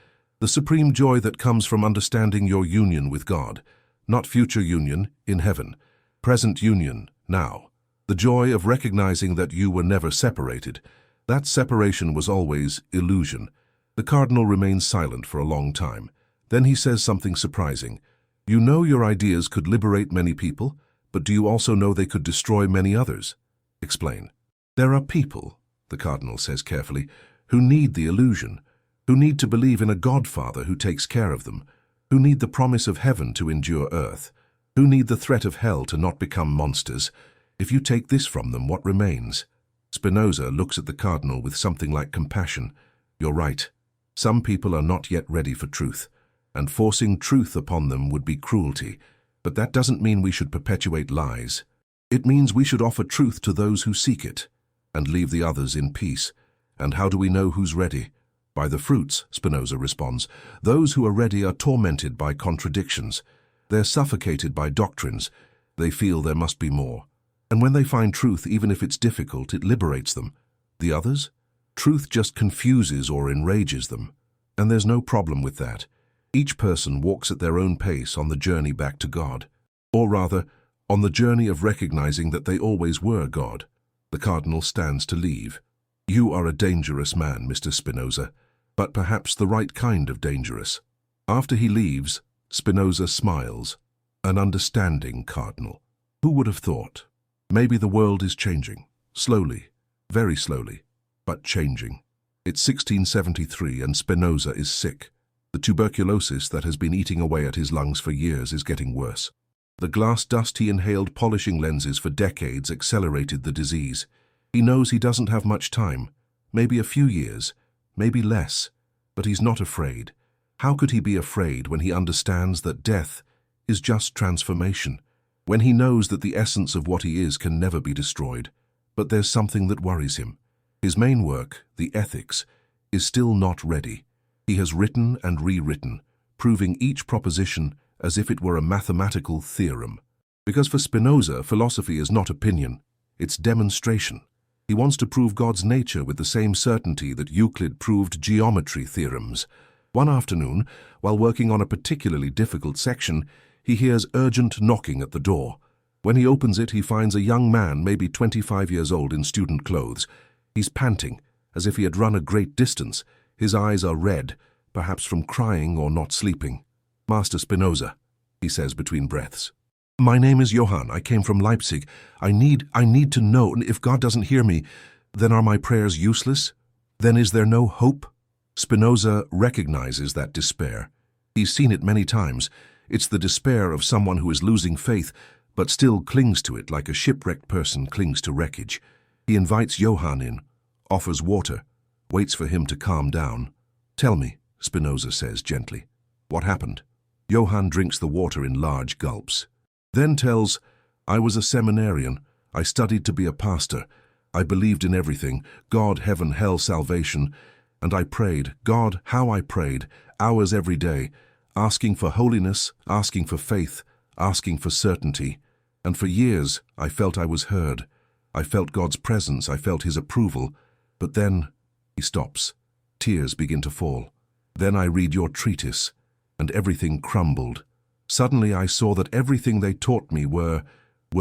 The supreme joy that comes from understanding your union with God. Not future union, in heaven. Present union, now. The joy of recognizing that you were never separated. That separation was always illusion." The cardinal remains silent for a long time. Then he says something surprising. "You know your ideas could liberate many people, but do you also know they could destroy many others?" "Explain." "There are people," the cardinal says carefully, "who need the illusion, who need to believe in a Godfather who takes care of them, who need the promise of heaven to endure earth, who need the threat of hell to not become monsters. If you take this from them, what remains?" Spinoza looks at the cardinal with something like compassion. "You're right. Some people are not yet ready for truth, and forcing truth upon them would be cruelty. But that doesn't mean we should perpetuate lies. It means we should offer truth to those who seek it, and leave the others in peace. And how do we know who's ready? By the fruits," Spinoza responds. "Those who are ready are tormented by contradictions. They're suffocated by doctrines. They feel there must be more. And when they find truth, even if it's difficult, it liberates them. The others? Truth just confuses or enrages them. And there's no problem with that. Each person walks at their own pace on the journey back to God. Or rather, on the journey of recognizing that they always were God." The cardinal stands to leave. "You are a dangerous man, Mr. Spinoza, but perhaps the right kind of dangerous." After he leaves, Spinoza smiles. An understanding cardinal. Who would have thought? Maybe the world is changing. Slowly, very slowly, but changing. It's 1673 and Spinoza is sick. The tuberculosis that has been eating away at his lungs for years is getting worse. The glass dust he inhaled polishing lenses for decades accelerated the disease. He knows he doesn't have much time, maybe a few years, maybe less, but he's not afraid. How could he be afraid when he understands that death is just transformation, when he knows that the essence of what he is can never be destroyed? But there's something that worries him. His main work, the Ethics, is still not ready. He has written and rewritten, proving each proposition as if it were a mathematical theorem. Because for Spinoza, philosophy is not opinion, it's demonstration. He wants to prove God's nature with the same certainty that Euclid proved geometry theorems. One afternoon, while working on a particularly difficult section, he hears urgent knocking at the door. When he opens it, he finds a young man, maybe 25 years old, in student clothes. He's panting, as if he had run a great distance. His eyes are red, perhaps from crying or not sleeping. "Master Spinoza," he says between breaths. "My name is Johann. I came from Leipzig. I need to know, if God doesn't hear me, then are my prayers useless? Then is there no hope?" Spinoza recognizes that despair. He's seen it many times. It's the despair of someone who is losing faith, but still clings to it like a shipwrecked person clings to wreckage. He invites Johann in, offers water, waits for him to calm down. "Tell me," Spinoza says gently, "what happened?" Johann drinks the water in large gulps. Then tells, "I was a seminarian. I studied to be a pastor. I believed in everything, God, heaven, hell, salvation. And I prayed, God, how I prayed, hours every day, asking for holiness, asking for faith, asking for certainty. And for years I felt I was heard. I felt God's presence, I felt His approval. But then," he stops. Tears begin to fall. "Then I read your treatise, and everything crumbled. Suddenly I saw that everything they taught me were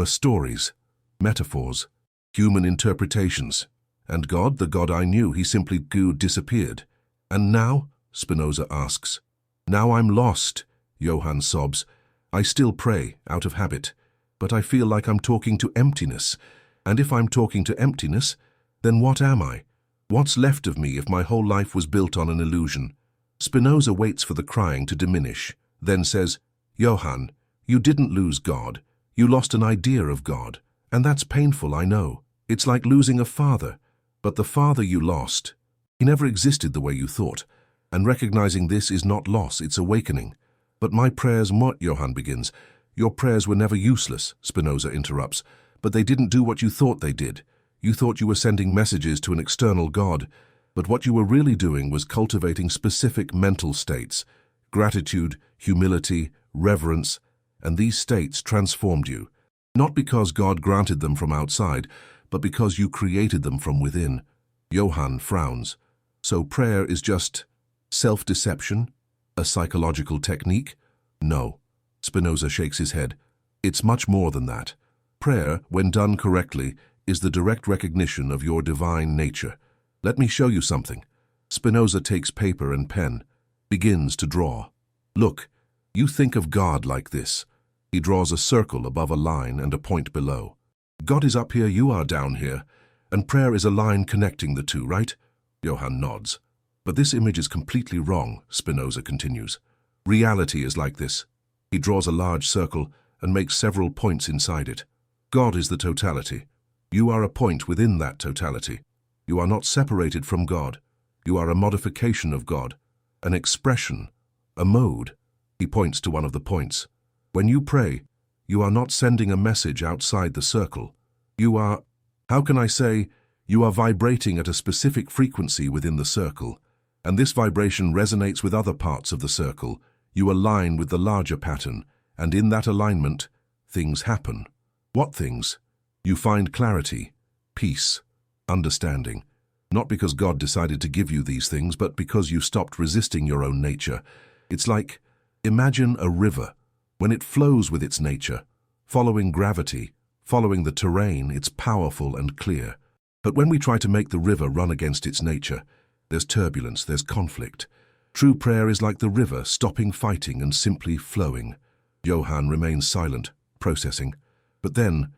stories, metaphors, human interpretations. And God, the God I knew, He simply disappeared. And now?" Spinoza asks. "Now I'm lost," Johann sobs. "I still pray, out of habit, but I feel like I'm talking to emptiness. And if I'm talking to emptiness, then what am I? What's left of me if my whole life was built on an illusion?" Spinoza waits for the crying to diminish, then says, "Johann, you didn't lose God. You lost an idea of God. And that's painful, I know. It's like losing a father. But the father you lost, he never existed the way you thought. And recognizing this is not loss, it's awakening. But my prayers," Johann begins. "Your prayers were never useless," Spinoza interrupts. "But they didn't do what you thought they did. You thought you were sending messages to an external God. But what you were really doing was cultivating specific mental states, gratitude, humility, reverence, and these states transformed you. Not because God granted them from outside, but because you created them from within." Johann frowns. "So prayer is just self-deception? A psychological technique?" "No." Spinoza shakes his head. "It's much more than that. Prayer, when done correctly, is the direct recognition of your divine nature. Let me show you something." Spinoza takes paper and pen, begins to draw. "Look, you think of God like this." He draws a circle above a line and a point below. "God is up here, you are down here, and prayer is a line connecting the two, right?" Johann nods. "But this image is completely wrong," Spinoza continues. "Reality is like this." He draws a large circle and makes several points inside it. God is the totality. You are a point within that totality. You are not separated from God. You are a modification of God, an expression, a mode. He points to one of the points. When you pray, you are not sending a message outside the circle. You are, how can I say, you are vibrating at a specific frequency within the circle, and this vibration resonates with other parts of the circle. You align with the larger pattern, and in that alignment, things happen. What things? You find clarity, peace, understanding. Not because God decided to give you these things, but because you stopped resisting your own nature. It's like, imagine a river. When it flows with its nature, following gravity, following the terrain, it's powerful and clear. But when we try to make the river run against its nature, there's turbulence, there's conflict. True prayer is like the river, stopping fighting and simply flowing. Johann remains silent, processing. But then,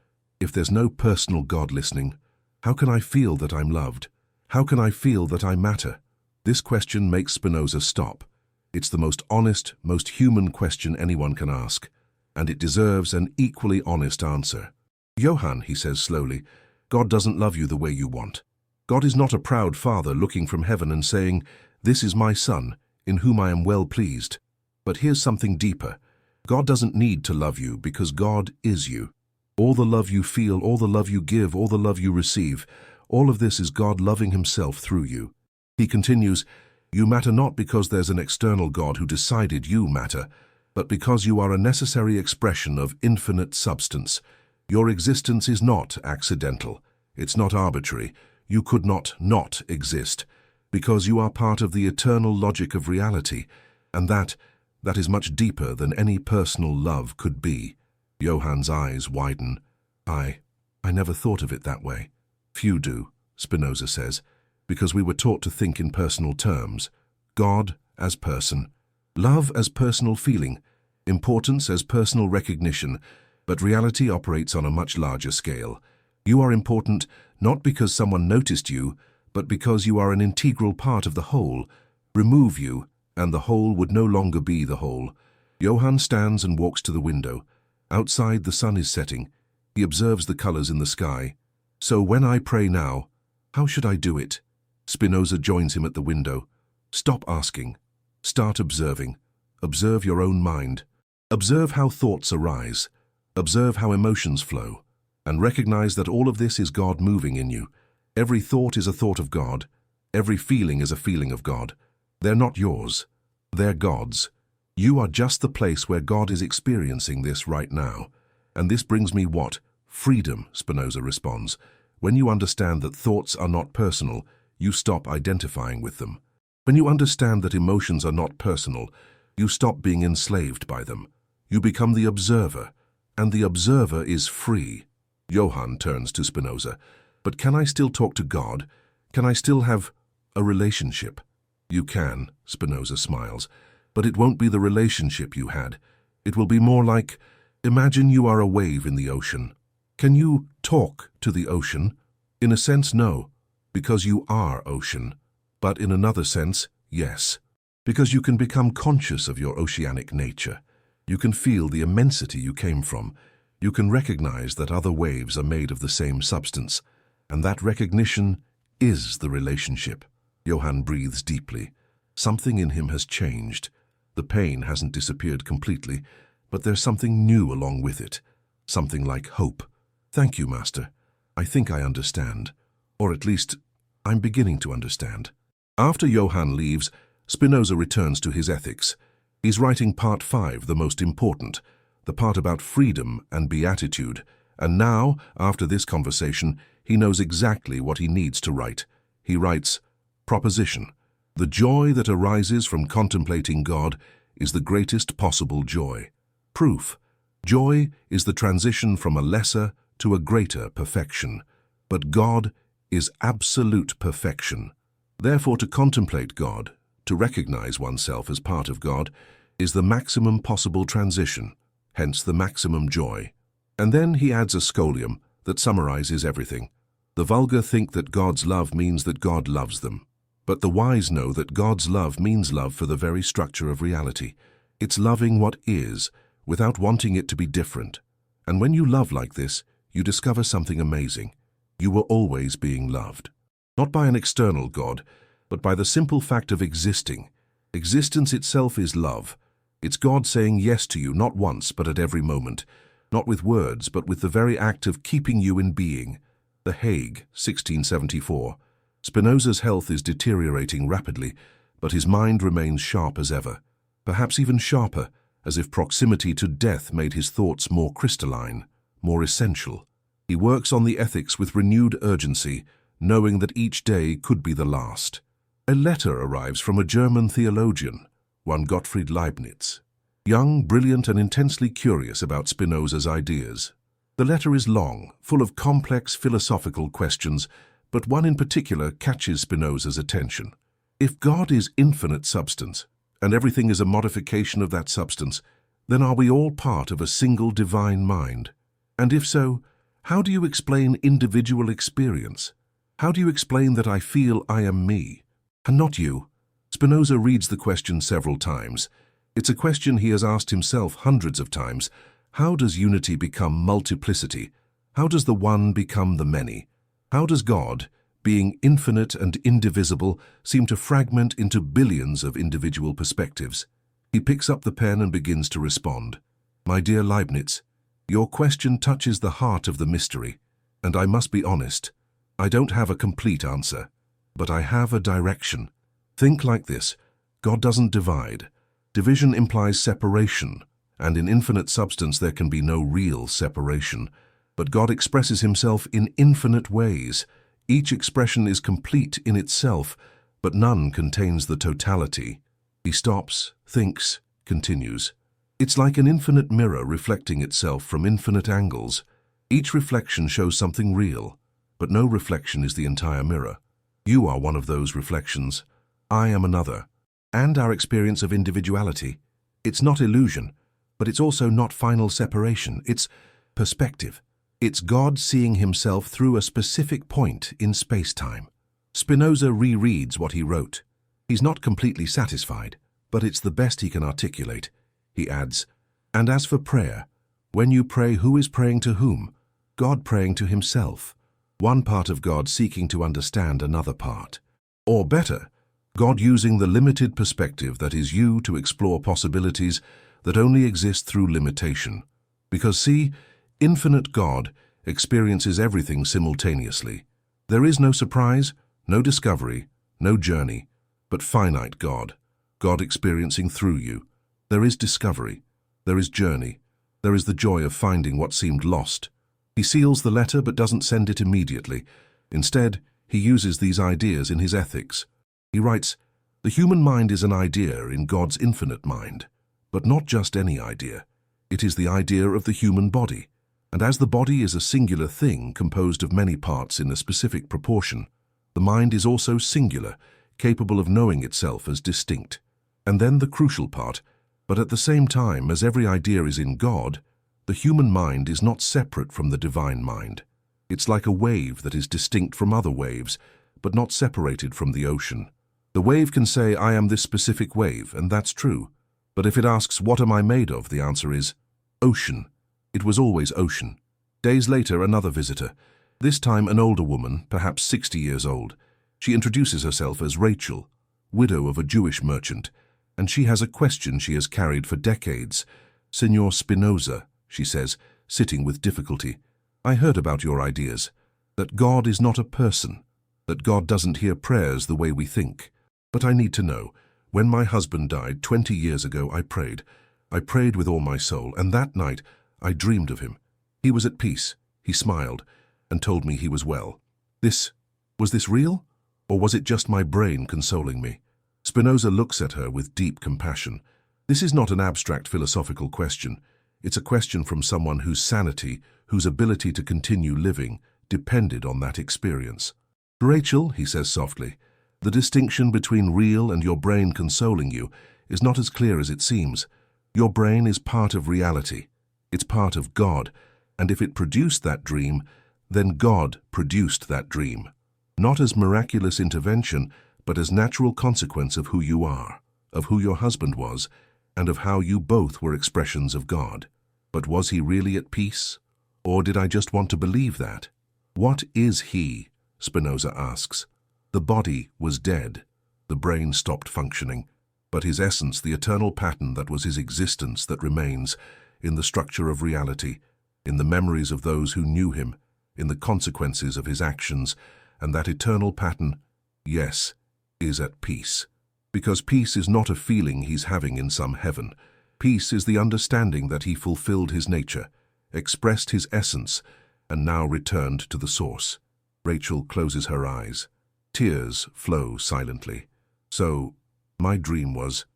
if there's no personal God listening, how can I feel that I'm loved? How can I feel that I matter? This question makes Spinoza stop. It's the most honest, most human question anyone can ask. and it deserves an equally honest answer. Johann, he says slowly, God doesn't love you the way you want. God is not a proud father looking from heaven and saying, "This is my son, in whom I am well pleased." But here's something deeper. God doesn't need to love you because God is you. All the love you feel, all the love you give, all the love you receive, all of this is God loving himself through you. He continues, "You matter not because there's an external God who decided you matter, but because you are a necessary expression of infinite substance. Your existence is not accidental. It's not arbitrary. You could not exist, because you are part of the eternal logic of reality, and that is much deeper than any personal love could be." Johann's eyes widen. I never thought of it that way. Few do, Spinoza says, because we were taught to think in personal terms. God as person, love as personal feeling, importance as personal recognition, but reality operates on a much larger scale. You are important not because someone noticed you, but because you are an integral part of the whole. Remove you, and the whole would no longer be the whole. Johann stands and walks to the window. Outside the sun is setting. He observes the colors in the sky. "So when I pray now, how should I do it?" Spinoza joins him at the window. "Stop asking. Start observing. Observe your own mind. Observe how thoughts arise. Observe how emotions flow. And recognize that all of this is God moving in you. Every thought is a thought of God. Every feeling is a feeling of God. They're not yours. They're God's. You are just the place where God is experiencing this right now. And this brings me what? Freedom, Spinoza responds. When you understand that thoughts are not personal, you stop identifying with them. When you understand that emotions are not personal, you stop being enslaved by them. You become the observer, and the observer is free. Johann turns to Spinoza. "But can I still talk to God? Can I still have a relationship?" "You can," Spinoza smiles, "but it won't be the relationship you had. It will be more like, imagine you are a wave in the ocean. Can you talk to the ocean? In a sense, no, because you are ocean. But in another sense, yes, because you can become conscious of your oceanic nature. You can feel the immensity you came from. You can recognize that other waves are made of the same substance, and that recognition is the relationship." Johann breathes deeply. Something in him has changed. The pain hasn't disappeared completely, but there's something new along with it. Something like hope. "Thank you, Master. I think I understand. Or at least, I'm beginning to understand." After Johann leaves, Spinoza returns to his ethics. He's writing part 5, the most important, the part about freedom and beatitude. And now, after this conversation, he knows exactly what he needs to write. He writes, "Proposition. The joy that arises from contemplating God is the greatest possible joy. Proof. Joy is the transition from a lesser to a greater perfection. But God is absolute perfection. Therefore, to contemplate God, to recognize oneself as part of God, is the maximum possible transition, hence the maximum joy." And then he adds a scholium that summarizes everything. "The vulgar think that God's love means that God loves them. But the wise know that God's love means love for the very structure of reality. It's loving what is, without wanting it to be different. And when you love like this, you discover something amazing. You were always being loved. Not by an external God, but by the simple fact of existing. Existence itself is love. It's God saying yes to you not once, but at every moment. Not with words, but with the very act of keeping you in being." The Hague, 1674. Spinoza's health is deteriorating rapidly, but his mind remains sharp as ever. Perhaps even sharper, as if proximity to death made his thoughts more crystalline, more essential. He works on the ethics with renewed urgency, knowing that each day could be the last. A letter arrives from a German theologian, one Gottfried Leibniz. Young, brilliant, and intensely curious about Spinoza's ideas. The letter is long, full of complex philosophical questions, but one in particular catches Spinoza's attention. If God is infinite substance, and everything is a modification of that substance, then are we all part of a single divine mind? And if so, how do you explain individual experience? How do you explain that I feel I am me, and not you? Spinoza reads the question several times. It's a question he has asked himself hundreds of times. How does unity become multiplicity? How does the one become the many? How does God, being infinite and indivisible, seem to fragment into billions of individual perspectives? He picks up the pen and begins to respond. My dear Leibniz, your question touches the heart of the mystery, and I must be honest, I don't have a complete answer, but I have a direction. Think like this: God doesn't divide. Division implies separation, and in infinite substance there can be no real separation. But God expresses himself in infinite ways. Each expression is complete in itself, but none contains the totality. He stops, thinks, continues. It's like an infinite mirror reflecting itself from infinite angles. Each reflection shows something real, but no reflection is the entire mirror. You are one of those reflections. I am another. And our experience of individuality. It's not illusion, but it's also not final separation. It's perspective. It's God seeing himself through a specific point in space-time. Spinoza rereads what he wrote. He's not completely satisfied, but it's the best he can articulate. He adds, and as for prayer, when you pray, who is praying to whom? God praying to himself. One part of God seeking to understand another part. Or better, God using the limited perspective that is you to explore possibilities that only exist through limitation. Because see, infinite God experiences everything simultaneously. There is no surprise, no discovery, no journey, but finite God. God experiencing through you. There is discovery, there is journey, there is the joy of finding what seemed lost. He seals the letter but doesn't send it immediately. Instead, he uses these ideas in his ethics. He writes, the human mind is an idea in God's infinite mind, but not just any idea. It is the idea of the human body, and as the body is a singular thing composed of many parts in a specific proportion, the mind is also singular, capable of knowing itself as distinct. And then the crucial part, but at the same time as every idea is in God, the human mind is not separate from the divine mind. It's like a wave that is distinct from other waves, but not separated from the ocean. The wave can say, I am this specific wave, and that's true. But if it asks, what am I made of? The answer is, ocean. It was always ocean. Days later, another visitor, this time an older woman, perhaps 60 years old. She introduces herself as Rachel, widow of a Jewish merchant, and she has a question she has carried for decades. Senor Spinoza, she says, sitting with difficulty, I heard about your ideas, that God is not a person, that God doesn't hear prayers the way we think. But I need to know, when my husband died 20 years ago, I prayed with all my soul, and that night I dreamed of him. He was at peace, he smiled, and told me he was well. Was this real? Or was it just my brain consoling me? Spinoza looks at her with deep compassion. This is not an abstract philosophical question. It's a question from someone whose sanity, whose ability to continue living, depended on that experience. Rachel, he says softly, the distinction between real and your brain consoling you is not as clear as it seems. Your brain is part of reality. It's part of God, and if it produced that dream, then God produced that dream. Not as miraculous intervention, but as natural consequence of who you are, of who your husband was, and of how you both were expressions of God. But was he really at peace? Or did I just want to believe that? What is he? Spinoza asks. The body was dead. The brain stopped functioning. But his essence, the eternal pattern that was his existence that remains, in the structure of reality, in the memories of those who knew him, in the consequences of his actions, and that eternal pattern, yes, is at peace. Because peace is not a feeling he's having in some heaven. Peace is the understanding that he fulfilled his nature, expressed his essence, and now returned to the source. Rachel closes her eyes. Tears flow silently. So, my dream was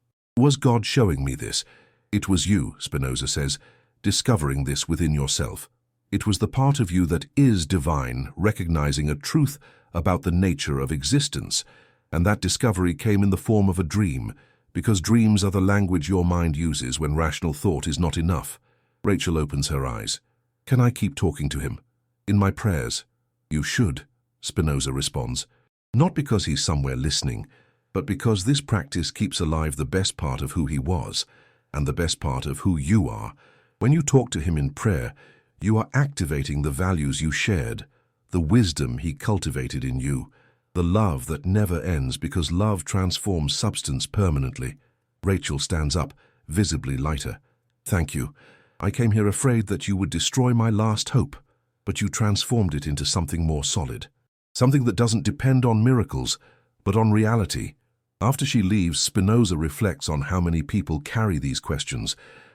God showing me this? It was you, Spinoza says, discovering this within yourself. It was the part of you that is divine, recognizing a truth about the nature of existence, and that discovery came in the form of a dream, because dreams are the language your mind uses when rational thought is not enough. Rachel opens her eyes. Can I keep talking to him? In my prayers? You should, Spinoza responds. Not because he's somewhere listening, but because this practice keeps alive the best part of who he was, and the best part of who you are. When you talk to him in prayer, you are activating the values you shared, the wisdom he cultivated in you, the love that never ends because love transforms substance permanently. Rachel stands up, visibly lighter. Thank you. I came here afraid that you would destroy my last hope, but you transformed it into something more solid. Something that doesn't depend on miracles, but on reality. After she leaves, Spinoza reflects on how many people carry these questions,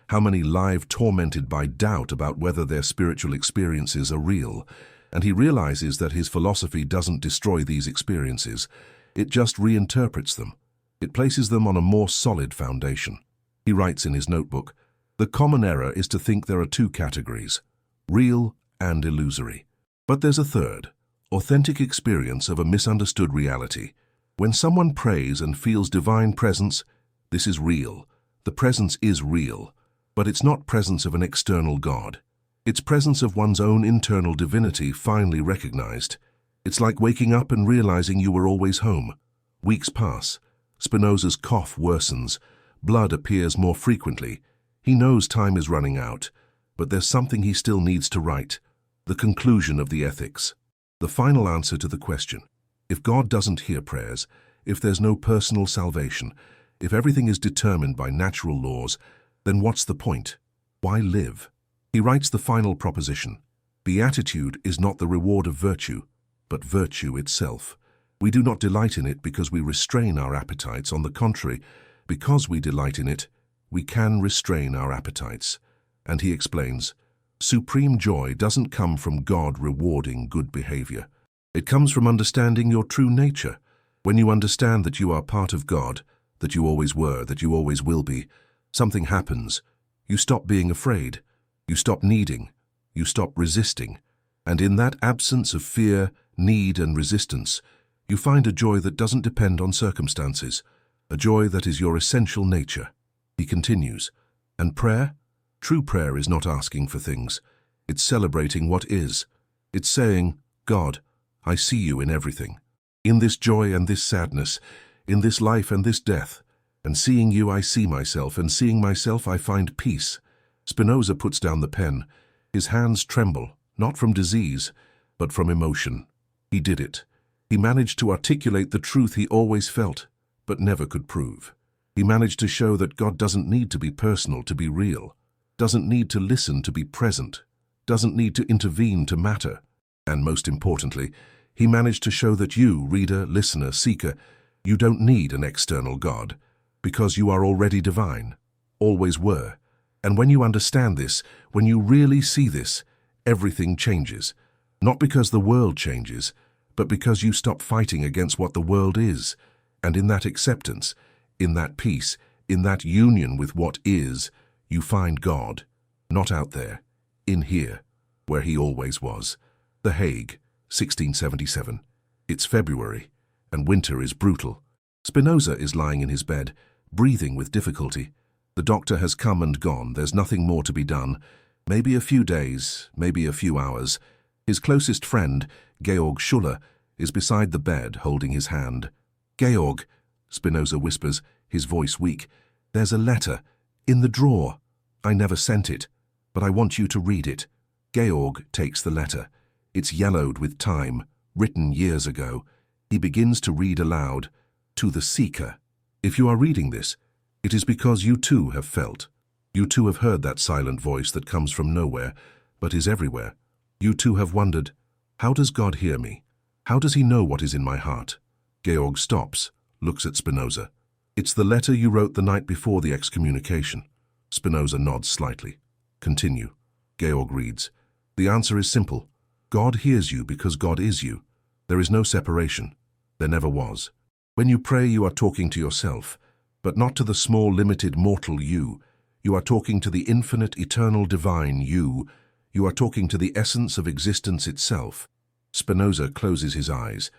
how many lie tormented by doubt about whether their spiritual experiences are real. And he realizes that his philosophy doesn't destroy these experiences, it just reinterprets them. It places them on a more solid foundation. He writes in his notebook, "The common error is to think there are two categories, real and illusory. But there's a third, authentic experience of a misunderstood reality. When someone prays and feels divine presence, this is real. The presence is real, but it's not presence of an external God. It's presence of one's own internal divinity finally recognized. It's like waking up and realizing you were always home." Weeks pass. Spinoza's cough worsens. Blood appears more frequently. He knows time is running out, but there's something he still needs to write. The conclusion of the ethics. The final answer to the question. If God doesn't hear prayers, if there's no personal salvation, if everything is determined by natural laws, then what's the point? Why live? He writes the final proposition. Beatitude is not the reward of virtue, but virtue itself. We do not delight in it because we restrain our appetites. On the contrary, because we delight in it, we can restrain our appetites. And he explains, supreme joy doesn't come from God rewarding good behavior. It comes from understanding your true nature. When you understand that you are part of God, that you always were, that you always will be, something happens. You stop being afraid. You stop needing. You stop resisting. And in that absence of fear, need, and resistance, you find a joy that doesn't depend on circumstances, a joy that is your essential nature. He continues, and prayer? True prayer is not asking for things. It's celebrating what is. It's saying, God, I see you in everything. In this joy and this sadness, in this life and this death. And seeing you I see myself, and seeing myself I find peace. Spinoza puts down the pen. His hands tremble, not from disease, but from emotion. He did it. He managed to articulate the truth he always felt, but never could prove. He managed to show that God doesn't need to be personal to be real, doesn't need to listen to be present, doesn't need to intervene to matter. And most importantly, he managed to show that you, reader, listener, seeker, you don't need an external God, because you are already divine, always were. And when you understand this, when you really see this, everything changes. Not because the world changes, but because you stop fighting against what the world is. And in that acceptance, in that peace, in that union with what is, you find God, not out there, in here, where he always was. The Hague, 1677. It's February, and winter is brutal. Spinoza is lying in his bed, breathing with difficulty. The doctor has come and gone. There's nothing more to be done. Maybe a few days, maybe a few hours. His closest friend, Georg Schuller, is beside the bed, holding his hand. Georg, Spinoza whispers, his voice weak, there's a letter, in the drawer. I never sent it, but I want you to read it. Georg takes the letter. It's yellowed with time, written years ago. He begins to read aloud, to the seeker. If you are reading this, it is because you too have felt. You too have heard that silent voice that comes from nowhere, but is everywhere. You too have wondered, how does God hear me? How does he know what is in my heart? Georg stops, looks at Spinoza. It's the letter you wrote the night before the excommunication. Spinoza nods slightly. Continue. Georg reads, the answer is simple. God hears you because God is you. There is no separation. There never was. When you pray, you are talking to yourself, but not to the small, limited, mortal you. You are talking to the infinite, eternal, divine you. You are talking to the essence of existence itself. Spinoza closes his eyes.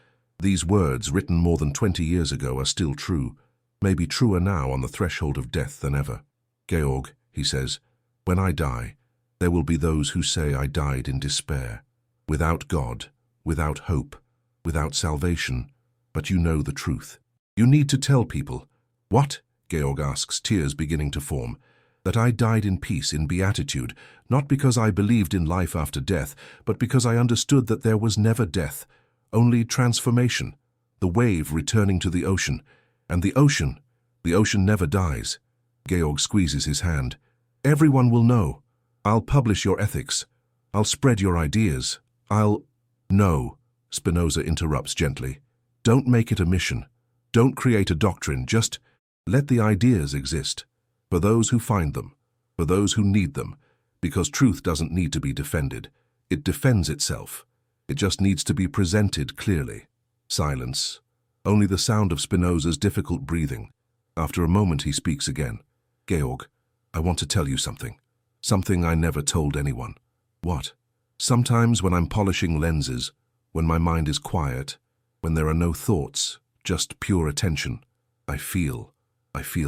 These words, written more than 20 years ago, are still true, maybe truer now on the threshold of death than ever. Georg, he says, when I die, there will be those who say I died in despair, without God, without hope, without salvation, but you know the truth. You need to tell people. What? Georg asks, tears beginning to form. that I died in peace, in beatitude, not because I believed in life after death, but because I understood that there was never death, only transformation, the wave returning to the ocean. And the ocean never dies. Georg squeezes his hand. Everyone will know. I'll publish your ethics. I'll spread your ideas. No, Spinoza interrupts gently. Don't make it a mission. Don't create a doctrine. Just let the ideas exist. For those who find them. For those who need them. Because truth doesn't need to be defended. It defends itself. It just needs to be presented clearly. Silence. Only the sound of Spinoza's difficult breathing. After a moment he speaks again. Georg, I want to tell you something. Something I never told anyone. What? Sometimes when I'm polishing lenses, when my mind is quiet, when there are no thoughts, just pure attention, I feel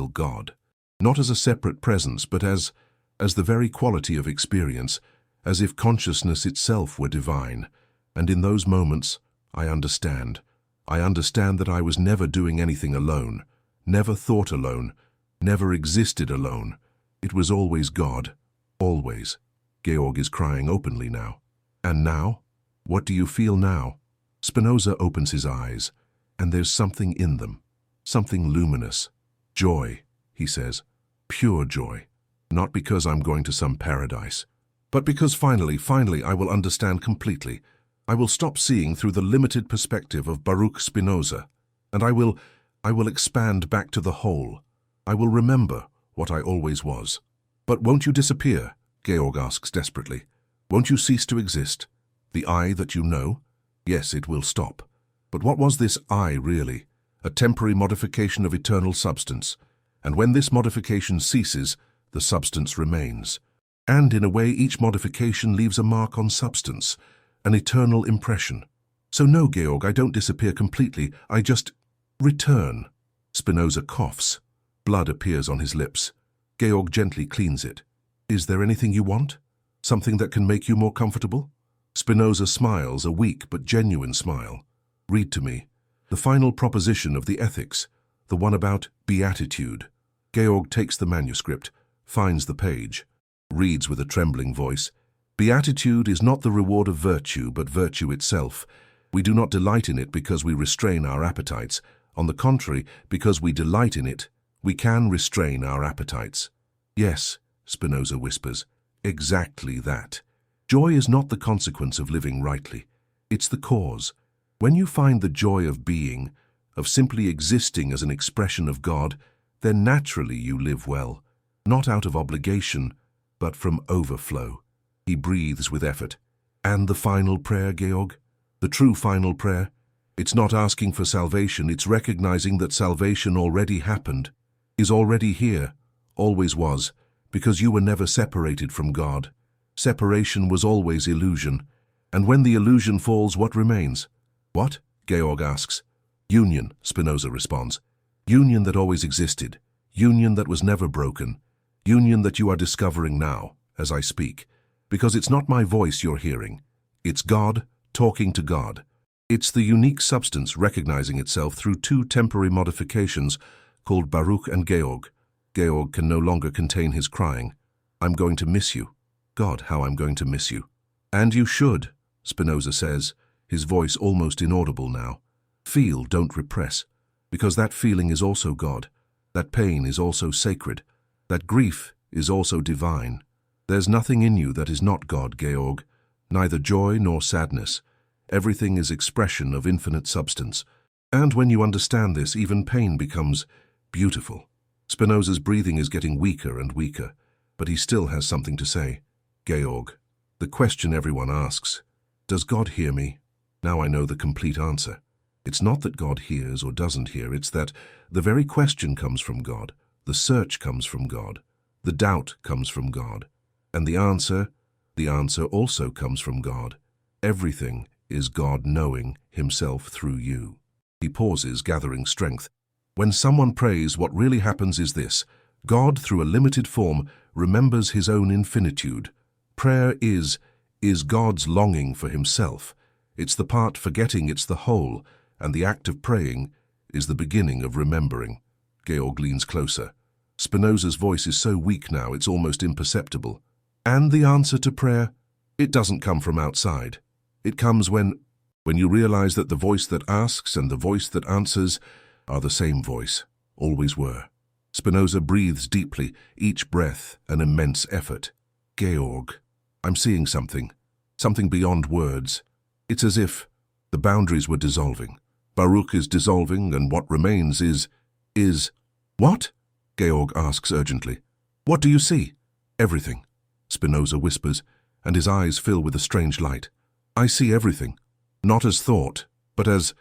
God. Not as a separate presence, but as the very quality of experience, as if consciousness itself were divine. And in those moments, I understand. I understand that I was never doing anything alone, never thought alone, never existed alone. It was always God. Always. Georg is crying openly now. And now? What do you feel now? Spinoza opens his eyes, and there's something in them, something luminous. Joy, he says, pure joy. Not because I'm going to some paradise, but because finally I will understand completely. I will stop seeing through the limited perspective of Baruch Spinoza, and I will expand back to the whole. I will remember what I always was. But won't you disappear? Georg asks desperately. Won't you cease to exist? The I that you know? Yes, it will stop. But what was this I really? A temporary modification of eternal substance. And when this modification ceases, the substance remains. And in a way, each modification leaves a mark on substance, an eternal impression. So no, Georg, I don't disappear completely. I just return. Spinoza coughs. Blood appears on his lips. Georg gently cleans it. Is there anything you want? Something that can make you more comfortable? Spinoza smiles, a weak but genuine smile. Read to me. The final proposition of the ethics, the one about beatitude. Georg takes the manuscript, finds the page, reads with a trembling voice. Beatitude is not the reward of virtue, but virtue itself. We do not delight in it because we restrain our appetites. On the contrary, because we delight in it, we can restrain our appetites. Yes, Spinoza whispers, exactly that. Joy is not the consequence of living rightly. It's the cause. When you find the joy of being, of simply existing as an expression of God, then naturally you live well, not out of obligation, but from overflow. He breathes with effort. And the final prayer, Georg? The true final prayer? It's not asking for salvation, it's recognizing that salvation already happened, is already here, always was, because you were never separated from God. Separation was always illusion. And when the illusion falls, what remains? What? Georg asks. Union, Spinoza responds. Union that always existed. Union that was never broken. Union that you are discovering now, as I speak. Because it's not my voice you're hearing. It's God talking to God. It's the unique substance recognizing itself through two temporary modifications called Baruch and Georg. Georg can no longer contain his crying. I'm going to miss you. God, how I'm going to miss you. And you should, Spinoza says, his voice almost inaudible now. Feel, don't repress, because that feeling is also God. That pain is also sacred. That grief is also divine. There's nothing in you that is not God, Georg, neither joy nor sadness. Everything is expression of infinite substance. And when you understand this, even pain becomes beautiful. Spinoza's breathing is getting weaker and weaker, but he still has something to say. Georg, the question everyone asks, does God hear me? Now I know the complete answer. It's not that God hears or doesn't hear, it's that the very question comes from God, the search comes from God, the doubt comes from God, and the answer also comes from God. Everything is God knowing himself through you. He pauses, gathering strength. When someone prays, what really happens is this. God, through a limited form, remembers his own infinitude. Prayer is God's longing for himself. It's the part forgetting it's the whole, and the act of praying is the beginning of remembering. Georg leans closer. Spinoza's voice is so weak now it's almost imperceptible. And the answer to prayer? It doesn't come from outside. It comes when you realize that the voice that asks and the voice that answers are the same voice, always were. Spinoza breathes deeply, each breath an immense effort. Georg, I'm seeing something beyond words. It's as if the boundaries were dissolving. Baruch is dissolving, and what remains is... What? Georg asks urgently. What do you see? Everything, Spinoza whispers, and his eyes fill with a strange light. I see everything, not as thought, but as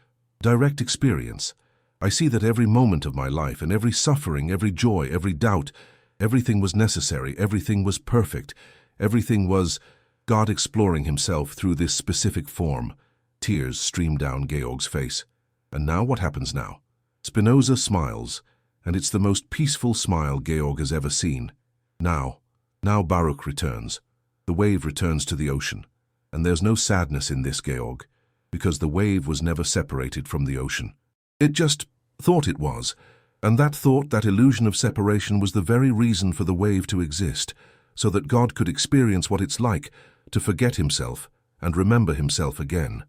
direct experience. I see that every moment of my life and every suffering, every joy, every doubt, everything was necessary, everything was perfect, everything was God exploring himself through this specific form. Tears stream down Georg's face. And now what happens now? Spinoza smiles, and it's the most peaceful smile Georg has ever seen. Now Baruch returns. The wave returns to the ocean. And there's no sadness in this, Georg, because the wave was never separated from the ocean. It just thought it was, and that thought, that illusion of separation, was the very reason for the wave to exist, so that God could experience what it's like to forget himself and remember himself again.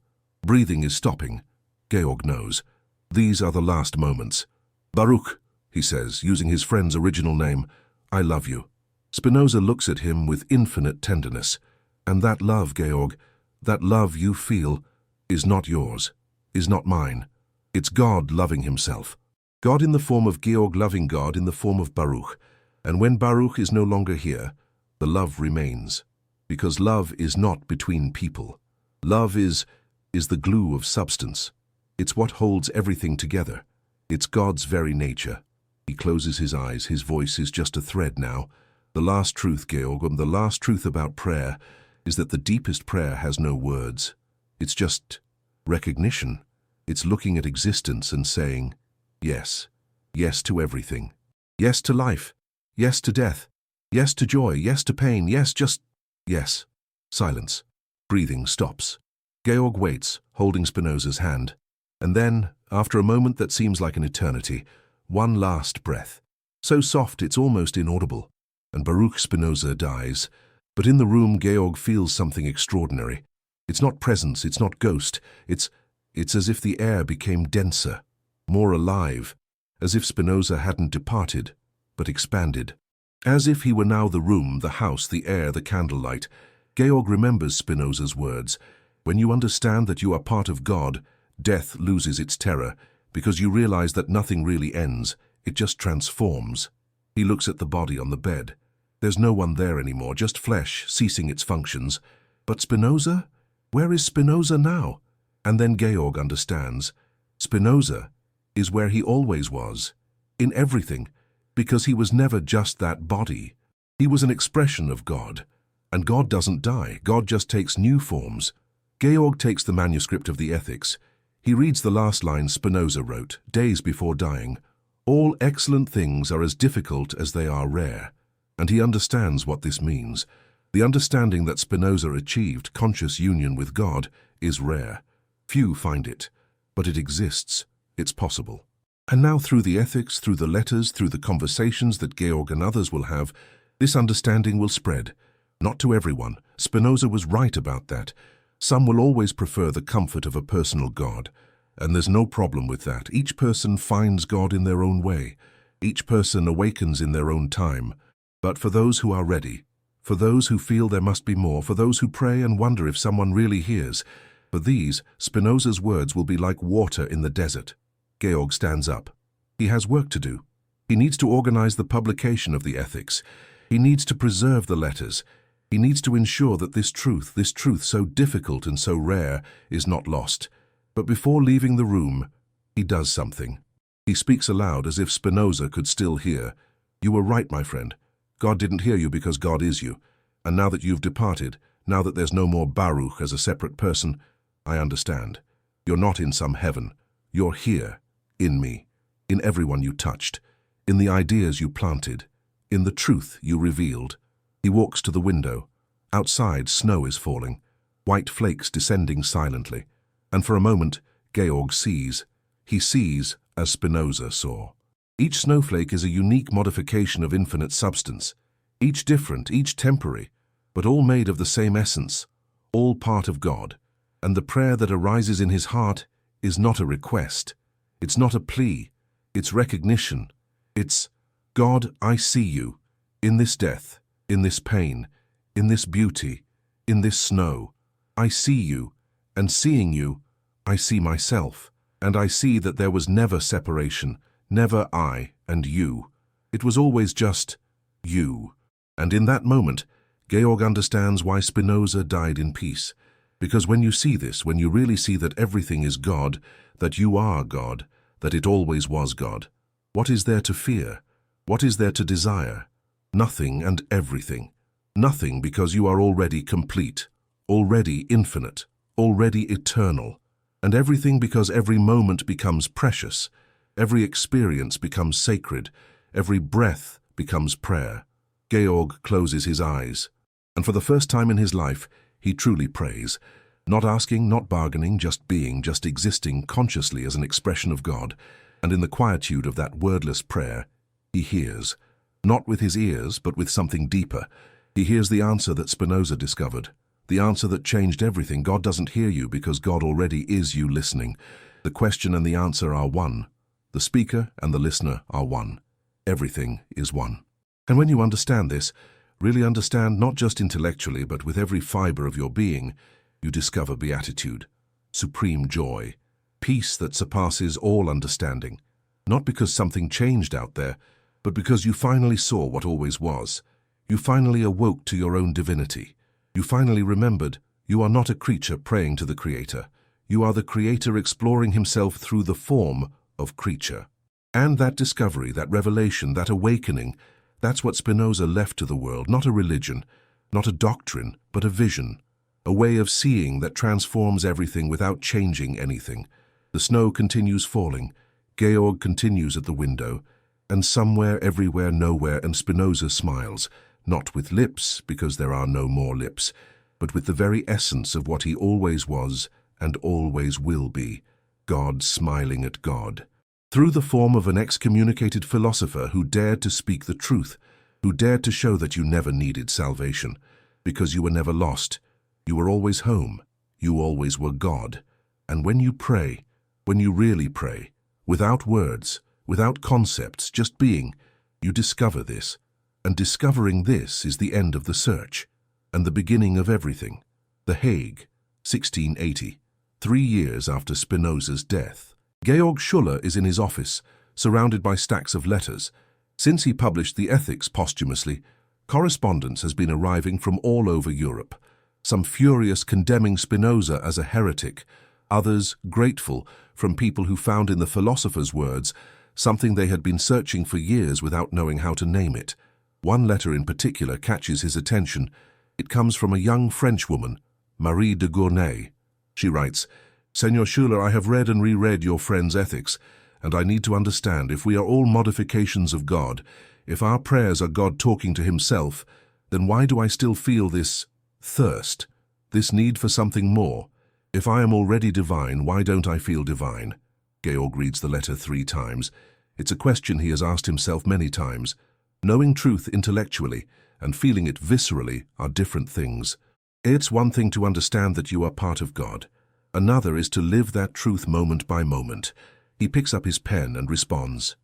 Breathing is stopping. Georg knows. These are the last moments. Baruch, he says, using his friend's original name, I love you. Spinoza looks at him with infinite tenderness. And that love, Georg, that love you feel, is not yours, is not mine. It's God loving himself. God in the form of Georg loving God in the form of Baruch. And when Baruch is no longer here, the love remains. Because love is not between people. Love is the glue of substance. It's what holds everything together. It's God's very nature. He closes his eyes. His voice is just a thread now. The last truth, Georg, and the last truth about prayer is that the deepest prayer has no words. It's just recognition. It's looking at existence and saying, yes, yes to everything. Yes to life. Yes to death. Yes to joy. Yes to pain. Yes, just yes. Silence. Breathing stops. Georg waits, holding Spinoza's hand. And then, after a moment that seems like an eternity, one last breath. So soft it's almost inaudible. And Baruch Spinoza dies. But in the room, Georg feels something extraordinary. It's not presence, it's not ghost. It's as if the air became denser, more alive, as if Spinoza hadn't departed, but expanded. As if he were now the room, the house, the air, the candlelight. Georg remembers Spinoza's words. When you understand that you are part of God, death loses its terror, because you realize that nothing really ends, it just transforms. He looks at the body on the bed. There's no one there anymore, just flesh ceasing its functions. But Spinoza? Where is Spinoza now? And then Georg understands. Spinoza is where he always was, in everything, because he was never just that body. He was an expression of God. And God doesn't die, God just takes new forms. Georg takes the manuscript of the Ethics. He reads the last line Spinoza wrote, days before dying. All excellent things are as difficult as they are rare. And he understands what this means. The understanding that Spinoza achieved, conscious union with God, is rare. Few find it, but it exists. It's possible. And now through the Ethics, through the letters, through the conversations that Georg and others will have, this understanding will spread. Not to everyone. Spinoza was right about that. Some will always prefer the comfort of a personal God. And there's no problem with that. Each person finds God in their own way. Each person awakens in their own time. But for those who are ready, for those who feel there must be more, for those who pray and wonder if someone really hears, for these, Spinoza's words will be like water in the desert. Georg stands up. He has work to do. He needs to organize the publication of the Ethics. He needs to preserve the letters. He needs to ensure that this truth so difficult and so rare, is not lost. But before leaving the room, he does something. He speaks aloud as if Spinoza could still hear. You were right, my friend. God didn't hear you because God is you. And now that you've departed, now that there's no more Baruch as a separate person, I understand. You're not in some heaven. You're here, in me, in everyone you touched, in the ideas you planted, in the truth you revealed. He walks to the window. Outside, snow is falling, white flakes descending silently. And for a moment, Georg sees. He sees as Spinoza saw. Each snowflake is a unique modification of infinite substance, each different, each temporary, but all made of the same essence, all part of God. And the prayer that arises in his heart is not a request. It's not a plea. It's recognition. It's, God, I see you, in this death, in this pain, in this beauty, in this snow. I see you, and seeing you, I see myself, and I see that there was never separation, never I and you. It was always just you. And in that moment, Georg understands why Spinoza died in peace. Because when you see this, when you really see that everything is God, that you are God, that it always was God, what is there to fear? What is there to desire? Nothing and everything. Nothing, because you are already complete, already infinite, already eternal. And everything, because every moment becomes precious, every experience becomes sacred, every breath becomes prayer. Georg closes his eyes, and for the first time in his life, he truly prays, not asking, not bargaining, just being, just existing consciously as an expression of God. And in the quietude of that wordless prayer, he hears, not with his ears, but with something deeper. He hears the answer that Spinoza discovered, the answer that changed everything. God doesn't hear you because God already is you listening. The question and the answer are one. The speaker and the listener are one. Everything is one. And when you understand this, really understand not just intellectually, but with every fiber of your being, you discover beatitude, supreme joy, peace that surpasses all understanding. Not because something changed out there, but because you finally saw what always was. You finally awoke to your own divinity. You finally remembered you are not a creature praying to the Creator. You are the Creator exploring himself through the form of creature. And that discovery, that revelation, that awakening, that's what Spinoza left to the world, not a religion, not a doctrine, but a vision, a way of seeing that transforms everything without changing anything. The snow continues falling. Georg continues at the window, and somewhere, everywhere, nowhere, and Spinoza smiles, not with lips, because there are no more lips, but with the very essence of what he always was and always will be, God smiling at God. Through the form of an excommunicated philosopher who dared to speak the truth, who dared to show that you never needed salvation, because you were never lost, you were always home, you always were God. And when you pray, when you really pray, without words, without concepts, just being, you discover this. And discovering this is the end of the search, and the beginning of everything. The Hague, 1680, 3 years after Spinoza's death. Georg Schuller is in his office, surrounded by stacks of letters. Since he published the Ethics posthumously, correspondence has been arriving from all over Europe, some furious condemning Spinoza as a heretic, others grateful from people who found in the philosopher's words something they had been searching for years without knowing how to name it. One letter in particular catches his attention. It comes from a young French woman, Marie de Gournay. She writes, "Senor Schuller, I have read and reread your friend's Ethics, and I need to understand if we are all modifications of God, if our prayers are God talking to himself, then why do I still feel this thirst, this need for something more? If I am already divine, why don't I feel divine?" Georg reads the letter 3 times. It's a question he has asked himself many times. Knowing truth intellectually and feeling it viscerally are different things. It's one thing to understand that you are part of God. Another is to live that truth moment by moment. He picks up his pen and responds,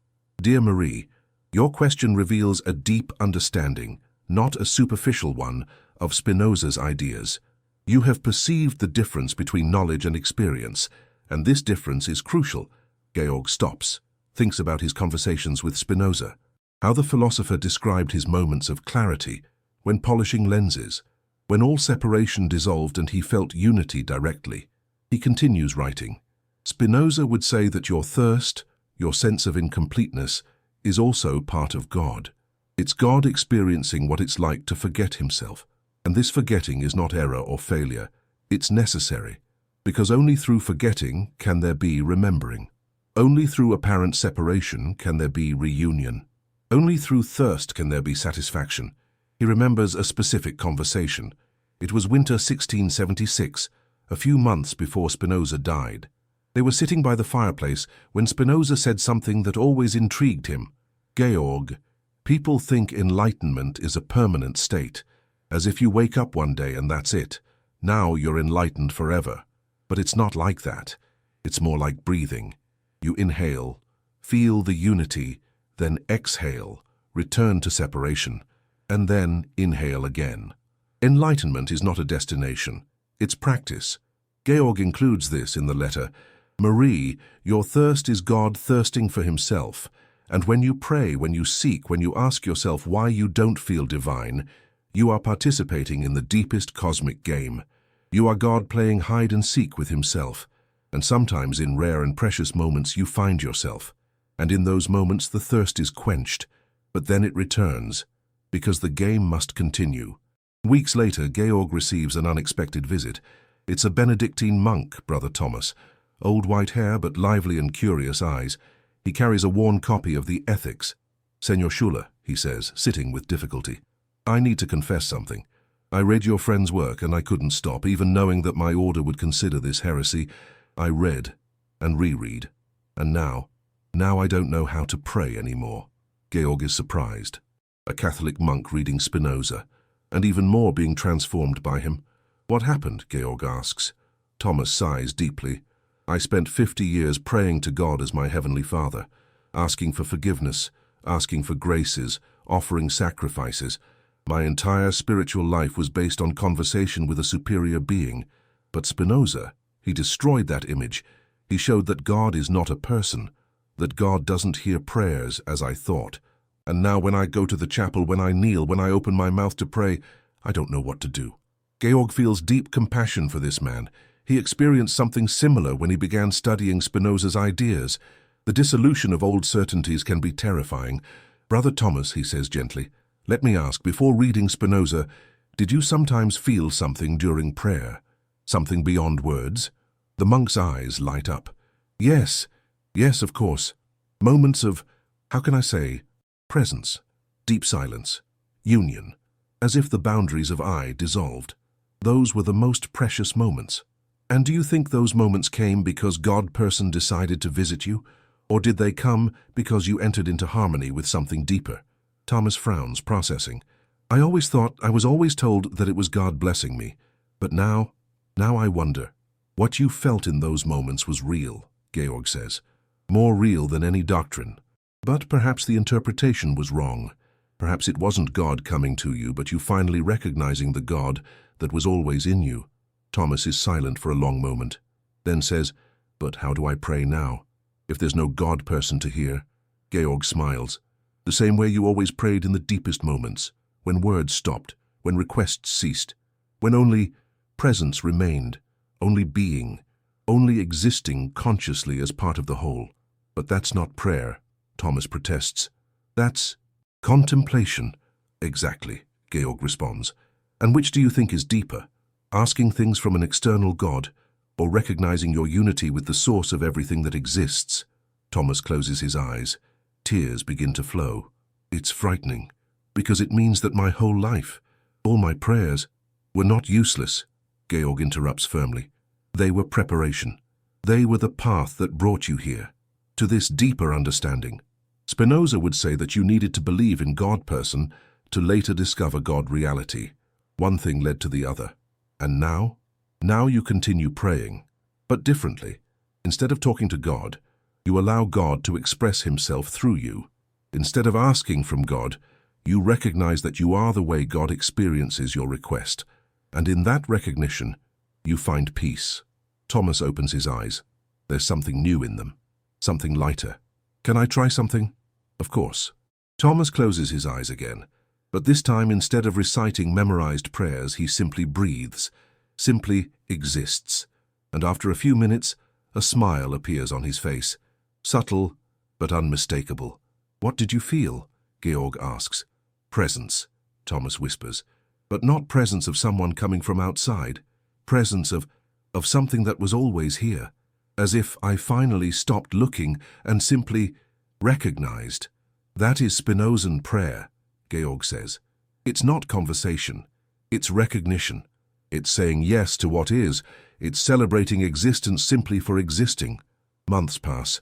"Dear Marie, your question reveals a deep understanding, not a superficial one, of Spinoza's ideas. You have perceived the difference between knowledge and experience, and this difference is crucial." Georg stops, thinks about his conversations with Spinoza, how the philosopher described his moments of clarity when polishing lenses, when all separation dissolved and he felt unity directly. He continues writing, "Spinoza would say that your thirst, your sense of incompleteness, is also part of God. It's God experiencing what it's like to forget himself. And this forgetting is not error or failure. It's necessary, because only through forgetting can there be remembering. Only through apparent separation can there be reunion. Only through thirst can there be satisfaction." He remembers a specific conversation. It was winter 1676, a few months before Spinoza died. They were sitting by the fireplace when Spinoza said something that always intrigued him. "Georg, people think enlightenment is a permanent state, as if you wake up one day and that's it. Now you're enlightened forever. But it's not like that. It's more like breathing. You inhale, feel the unity, then exhale, return to separation, and then inhale again. Enlightenment is not a destination, it's practice." Georg includes this in the letter. "Marie, your thirst is God thirsting for himself, and when you pray, when you seek, when you ask yourself why you don't feel divine, you are participating in the deepest cosmic game. You are God playing hide and seek with himself, and sometimes in rare and precious moments you find yourself, and in those moments the thirst is quenched, but then it returns, because the game must continue." Weeks later, Georg receives an unexpected visit. It's a Benedictine monk, Brother Thomas. Old white hair, but lively and curious eyes. He carries a worn copy of the Ethics. "Senor Schuller," he says, sitting with difficulty, "I need to confess something. I read your friend's work and I couldn't stop, even knowing that my order would consider this heresy. I read and reread, and now I don't know how to pray anymore." Georg is surprised. A Catholic monk reading Spinoza, and even more being transformed by him. "What happened?" Georg asks. Thomas sighs deeply. "I spent 50 years praying to God as my Heavenly Father, asking for forgiveness, asking for graces, offering sacrifices. My entire spiritual life was based on conversation with a superior being. But Spinoza, he destroyed that image. He showed that God is not a person, that God doesn't hear prayers as I thought. And now when I go to the chapel, when I kneel, when I open my mouth to pray, I don't know what to do." Georg feels deep compassion for this man. He experienced something similar when he began studying Spinoza's ideas. The dissolution of old certainties can be terrifying. "Brother Thomas," he says gently, "let me ask, before reading Spinoza, did you sometimes feel something during prayer? Something beyond words?" The monk's eyes light up. Yes, of course. Moments of, how can I say, presence, deep silence, union, as if the boundaries of I dissolved. Those were the most precious moments. And do you think those moments came because God-person decided to visit you? Or did they come because you entered into harmony with something deeper? Thomas frowns, processing. I was always told that it was God blessing me. But now I wonder. What you felt in those moments was real, Georg says. More real than any doctrine. But perhaps the interpretation was wrong. Perhaps it wasn't God coming to you, but you finally recognizing the God that was always in you. Thomas is silent for a long moment, then says, "But how do I pray now, if there's no God person to hear?" Georg smiles. "The same way you always prayed in the deepest moments, when words stopped, when requests ceased, when only presence remained, only being, only existing consciously as part of the whole. But that's not prayer," Thomas protests. "That's contemplation." "Exactly," Georg responds. "And which do you think is deeper? Asking things from an external God, or recognizing your unity with the source of everything that exists?" Thomas closes his eyes. Tears begin to flow. "It's frightening, because it means that my whole life, all my prayers, were not useless," Georg interrupts firmly. "They were preparation. They were the path that brought you here, to this deeper understanding. Spinoza would say that you needed to believe in God person to later discover God reality. One thing led to the other. And now? Now you continue praying, but differently. Instead of talking to God, you allow God to express himself through you. Instead of asking from God, you recognize that you are the way God experiences your request. And in that recognition, you find peace." Thomas opens his eyes. There's something new in them, something lighter. "Can I try something?" "Of course." Thomas closes his eyes again, but this time instead of reciting memorized prayers, he simply breathes, simply exists. And after a few minutes, a smile appears on his face, subtle but unmistakable. "What did you feel?" Georg asks. "Presence," Thomas whispers, "but not presence of someone coming from outside. Presence of something that was always here, as if I finally stopped looking and simply recognized." "That is Spinozan prayer," Georg says. "It's not conversation, it's recognition. It's saying yes to what is. It's celebrating existence simply for existing. Months pass.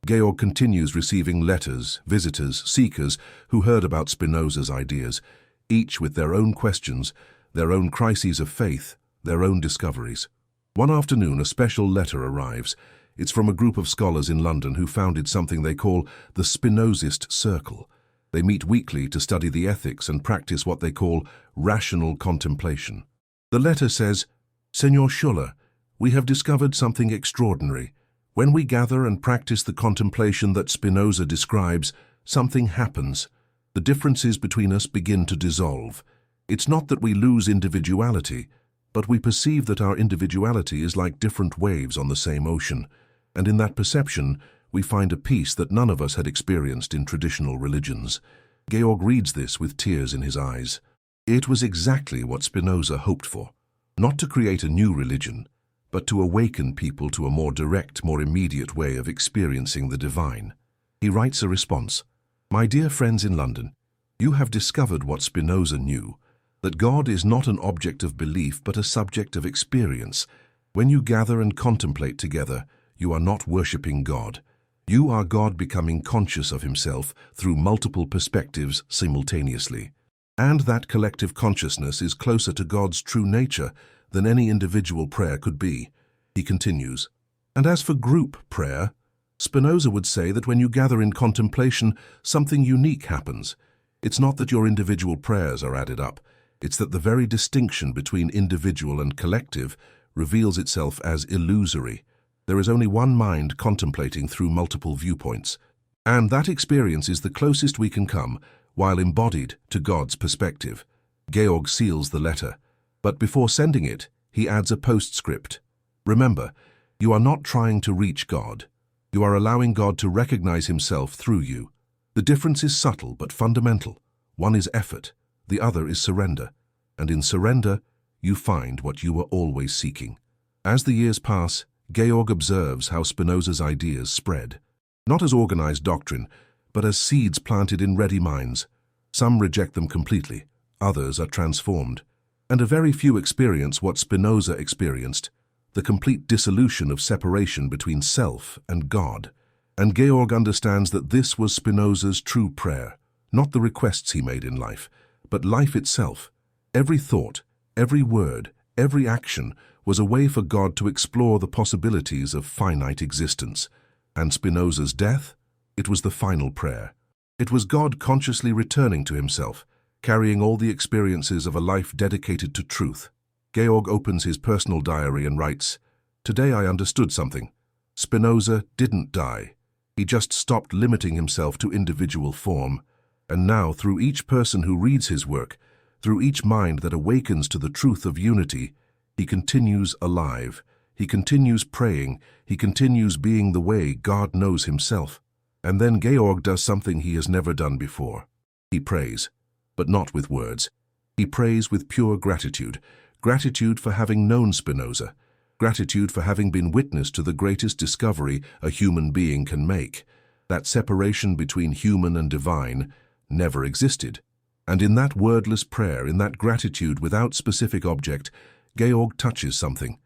Georg continues receiving letters, visitors, seekers who heard about Spinoza's ideas, each with their own questions, their own crises of faith, their own discoveries. One afternoon, a special letter arrives. It's from a group of scholars in London who founded something they call the Spinozist Circle. They meet weekly to study the ethics and practice what they call rational contemplation. The letter says, "Senor Schuller, we have discovered something extraordinary. When we gather and practice the contemplation that Spinoza describes, something happens. The differences between us begin to dissolve. It's not that we lose individuality, but we perceive that our individuality is like different waves on the same ocean, and in that perception, we find a peace that none of us had experienced in traditional religions." Georg reads this with tears in his eyes. It was exactly what Spinoza hoped for, not to create a new religion, but to awaken people to a more direct, more immediate way of experiencing the divine. He writes a response. "My dear friends in London, you have discovered what Spinoza knew, that God is not an object of belief but a subject of experience. When you gather and contemplate together, you are not worshipping God. You are God becoming conscious of himself through multiple perspectives simultaneously. And that collective consciousness is closer to God's true nature than any individual prayer could be." He continues, "And as for group prayer, Spinoza would say that when you gather in contemplation, something unique happens. It's not that your individual prayers are added up, it's that the very distinction between individual and collective reveals itself as illusory. There is only one mind contemplating through multiple viewpoints. And that experience is the closest we can come, while embodied, to God's perspective." Georg seals the letter, but before sending it, he adds a postscript. "Remember, you are not trying to reach God. You are allowing God to recognize himself through you. The difference is subtle but fundamental. One is effort, the other is surrender. And in surrender, you find what you were always seeking." As the years pass, Georg observes how Spinoza's ideas spread, not as organized doctrine, but as seeds planted in ready minds. Some reject them completely, others are transformed, and a very few experience what Spinoza experienced, the complete dissolution of separation between self and God. And Georg understands that this was Spinoza's true prayer, not the requests he made in life, but life itself. Every thought, every word, every action was a way for God to explore the possibilities of finite existence. And Spinoza's death? It was the final prayer. It was God consciously returning to himself, carrying all the experiences of a life dedicated to truth. Georg opens his personal diary and writes, "Today I understood something. Spinoza didn't die. He just stopped limiting himself to individual form. And now, through each person who reads his work, through each mind that awakens to the truth of unity, he continues alive. He continues praying. He continues being the way God knows himself." And then Georg does something he has never done before. He prays, but not with words. He prays with pure gratitude. Gratitude for having known Spinoza. Gratitude for having been witness to the greatest discovery a human being can make. That separation between human and divine never existed. And in that wordless prayer, in that gratitude without specific object, Georg touches something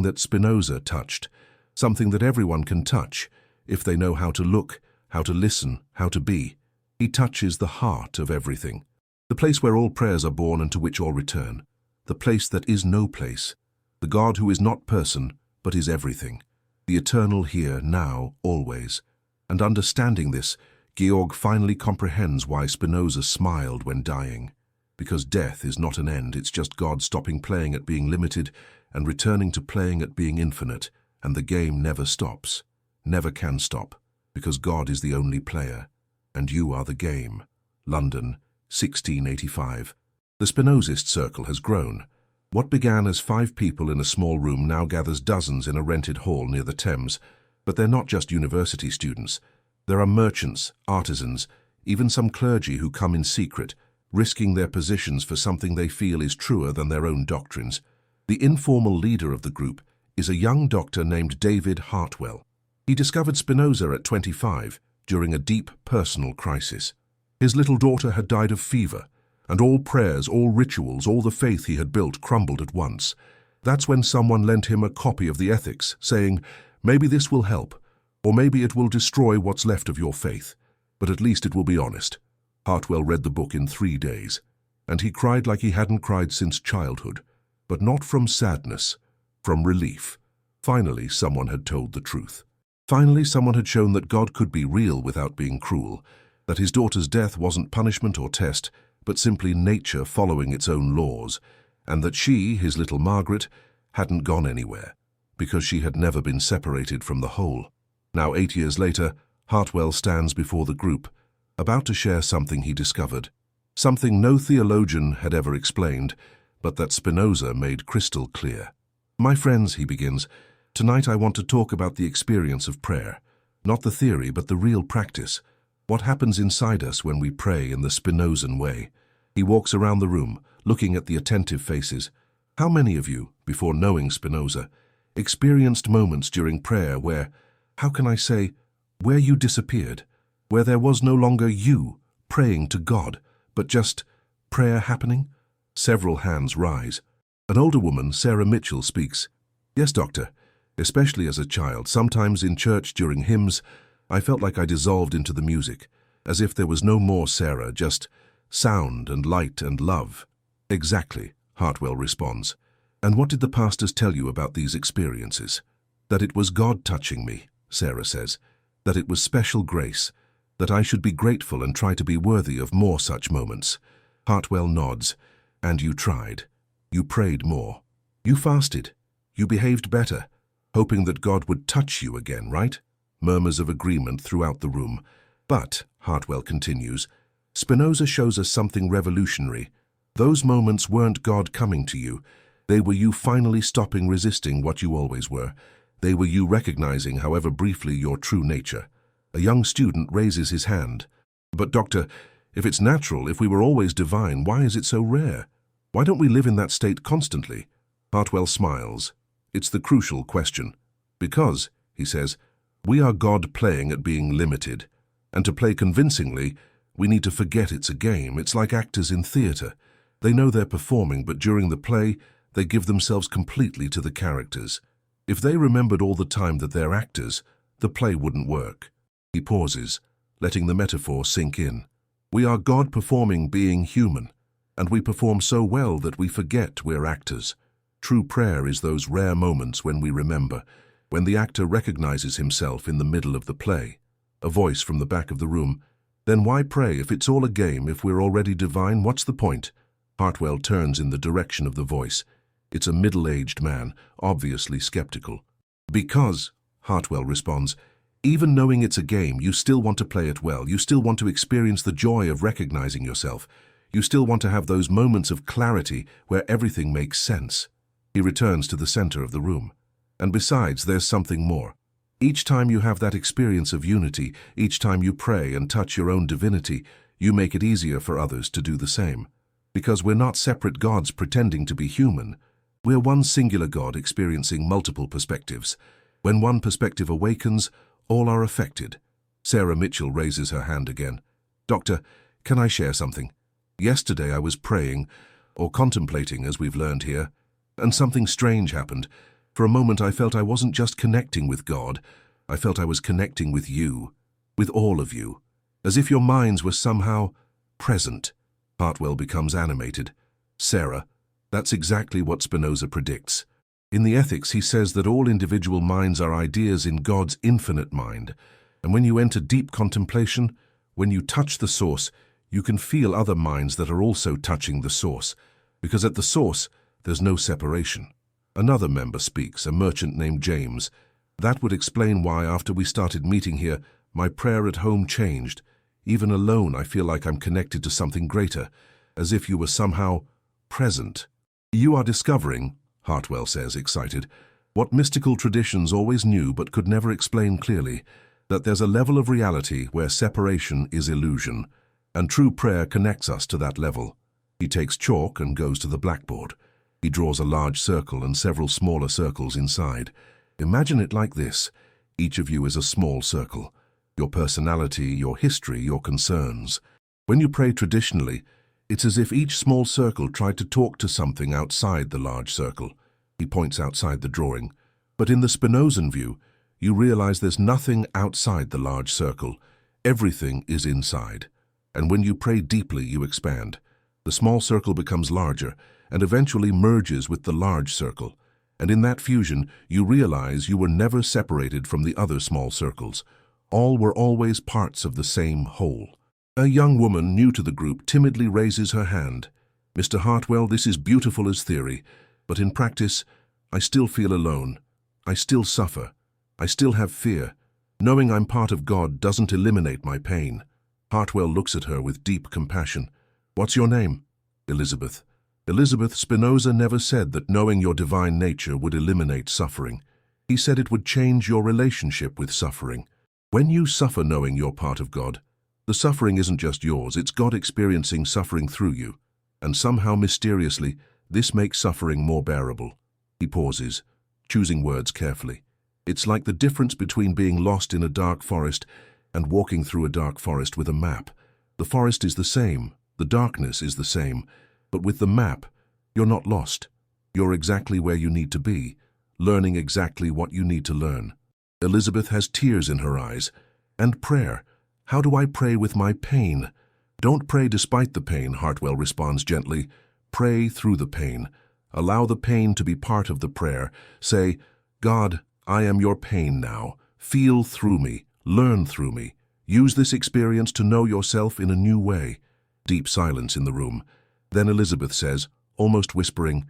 that Spinoza touched, something that everyone can touch, if they know how to look, how to listen, how to be. He touches the heart of everything, the place where all prayers are born and to which all return, the place that is no place, the God who is not person, but is everything, the eternal here, now, always. And understanding this, Georg finally comprehends why Spinoza smiled when dying. Because death is not an end, it's just God stopping playing at being limited and returning to playing at being infinite, and the game never stops, never can stop, because God is the only player, and you are the game. London, 1685. The Spinozist circle has grown. What began as 5 people in a small room now gathers dozens in a rented hall near the Thames. But they're not just university students. There are merchants, artisans, even some clergy who come in secret, risking their positions for something they feel is truer than their own doctrines. The informal leader of the group is a young doctor named David Hartwell. He discovered Spinoza at 25 during a deep personal crisis. His little daughter had died of fever. and all prayers, all rituals, all the faith he had built crumbled at once. That's when someone lent him a copy of the Ethics, saying, "Maybe this will help, or maybe it will destroy what's left of your faith, but at least it will be honest." Hartwell read the book in 3 days, and he cried like he hadn't cried since childhood, but not from sadness, from relief. Finally, someone had told the truth. Finally, someone had shown that God could be real without being cruel, that his daughter's death wasn't punishment or test, but simply nature following its own laws, and that she, his little Margaret, hadn't gone anywhere, because she had never been separated from the whole. Now, 8 years later, Hartwell stands before the group, about to share something he discovered, something no theologian had ever explained, but that Spinoza made crystal clear. "My friends," he begins, "tonight I want to talk about the experience of prayer, not the theory, but the real practice. What happens inside us when we pray in the Spinozan way?" He walks around the room, looking at the attentive faces. How many of you, before knowing Spinoza, experienced moments during prayer where, how can I say, where you disappeared, where there was no longer you praying to God, but just prayer happening? Several hands rise. An older woman, Sarah Mitchell, speaks. "Yes, doctor. Especially as a child, sometimes in church during hymns, I felt like I dissolved into the music, as if there was no more Sarah, just sound and light and love." "Exactly," Hartwell responds. "And what did the pastors tell you about these experiences?" "That it was God touching me," Sarah says. "That it was special grace. That I should be grateful and try to be worthy of more such moments." Hartwell nods. "And you tried. You prayed more. You fasted. You behaved better, hoping that God would touch you again, right?" Murmurs of agreement throughout the room. "But," Hartwell continues, "Spinoza shows us something revolutionary. Those moments weren't God coming to you. They were you finally stopping resisting what you always were. They were you recognizing, however briefly, your true nature." A young student raises his hand. "But doctor, if it's natural, if we were always divine, why is it so rare? Why don't we live in that state constantly?" Hartwell smiles. "It's the crucial question. Because," he says, "we are God playing at being limited. And to play convincingly, we need to forget it's a game. It's like actors in theater. They know they're performing, but during the play, they give themselves completely to the characters. If they remembered all the time that they're actors, the play wouldn't work." He pauses, letting the metaphor sink in. "We are God performing being human, and we perform so well that we forget we're actors. True prayer is those rare moments when we remember, when the actor recognizes himself in the middle of the play." A voice from the back of the room. "Then why pray if it's all a game, if we're already divine? What's the point?" Hartwell turns in the direction of the voice. It's a middle-aged man, obviously skeptical. "Because," Hartwell responds, "even knowing it's a game, you still want to play it well. You still want to experience the joy of recognizing yourself. You still want to have those moments of clarity where everything makes sense." He returns to the center of the room. "And besides, there's something more. Each time you have that experience of unity, each time you pray and touch your own divinity, you make it easier for others to do the same. Because we're not separate gods pretending to be human. We're one singular God experiencing multiple perspectives. When one perspective awakens, all are affected." Sarah Mitchell raises her hand again. "Doctor, can I share something? Yesterday I was praying, or contemplating as we've learned here, and something strange happened. For a moment I felt I wasn't just connecting with God, I felt I was connecting with you, with all of you, as if your minds were somehow present." Hartwell becomes animated. "Sarah, that's exactly what Spinoza predicts. In the Ethics he says that all individual minds are ideas in God's infinite mind, and when you enter deep contemplation, when you touch the source, you can feel other minds that are also touching the source, because at the source there's no separation." Another member speaks, a merchant named James. "That would explain why, after we started meeting here, my prayer at home changed. Even alone, I feel like I'm connected to something greater, as if you were somehow present." "You are discovering," Hartwell says, excited, "what mystical traditions always knew but could never explain clearly, that there's a level of reality where separation is illusion, and true prayer connects us to that level." He takes chalk and goes to the blackboard. He draws a large circle and several smaller circles inside. "Imagine it like this. Each of you is a small circle. Your personality, your history, your concerns. When you pray traditionally, It's as if each small circle tried to talk to something outside the large circle. He points outside the drawing. But in the Spinozan view, you realize there's nothing outside the large circle. Everything is inside. And when you pray deeply, you expand. The small circle becomes larger and eventually merges with the large circle. And in that fusion, you realize you were never separated from the other small circles. All were always parts of the same whole. A young woman new to the group timidly raises her hand. "Mr. Hartwell, this is beautiful as theory, but in practice, I still feel alone. I still suffer. I still have fear. Knowing I'm part of God doesn't eliminate my pain." Hartwell looks at her with deep compassion. "What's your name?" "Elizabeth." Elizabeth, Spinoza never said that knowing your divine nature would eliminate suffering. He said it would change your relationship with suffering. When you suffer knowing you're part of God, the suffering isn't just yours, it's God experiencing suffering through you. And somehow, mysteriously, this makes suffering more bearable. He pauses, choosing words carefully. It's like the difference between being lost in a dark forest and walking through a dark forest with a map. The forest is the same, the darkness is the same, but with the map, you're not lost. You're exactly where you need to be, learning exactly what you need to learn. Elizabeth has tears in her eyes. And prayer. How do I pray with my pain? Don't pray despite the pain, Hartwell responds gently. Pray through the pain. Allow the pain to be part of the prayer. Say, "God, I am your pain now. Feel through me. Learn through me. Use this experience to know yourself in a new way." Deep silence in the room. Then Elizabeth says, almost whispering,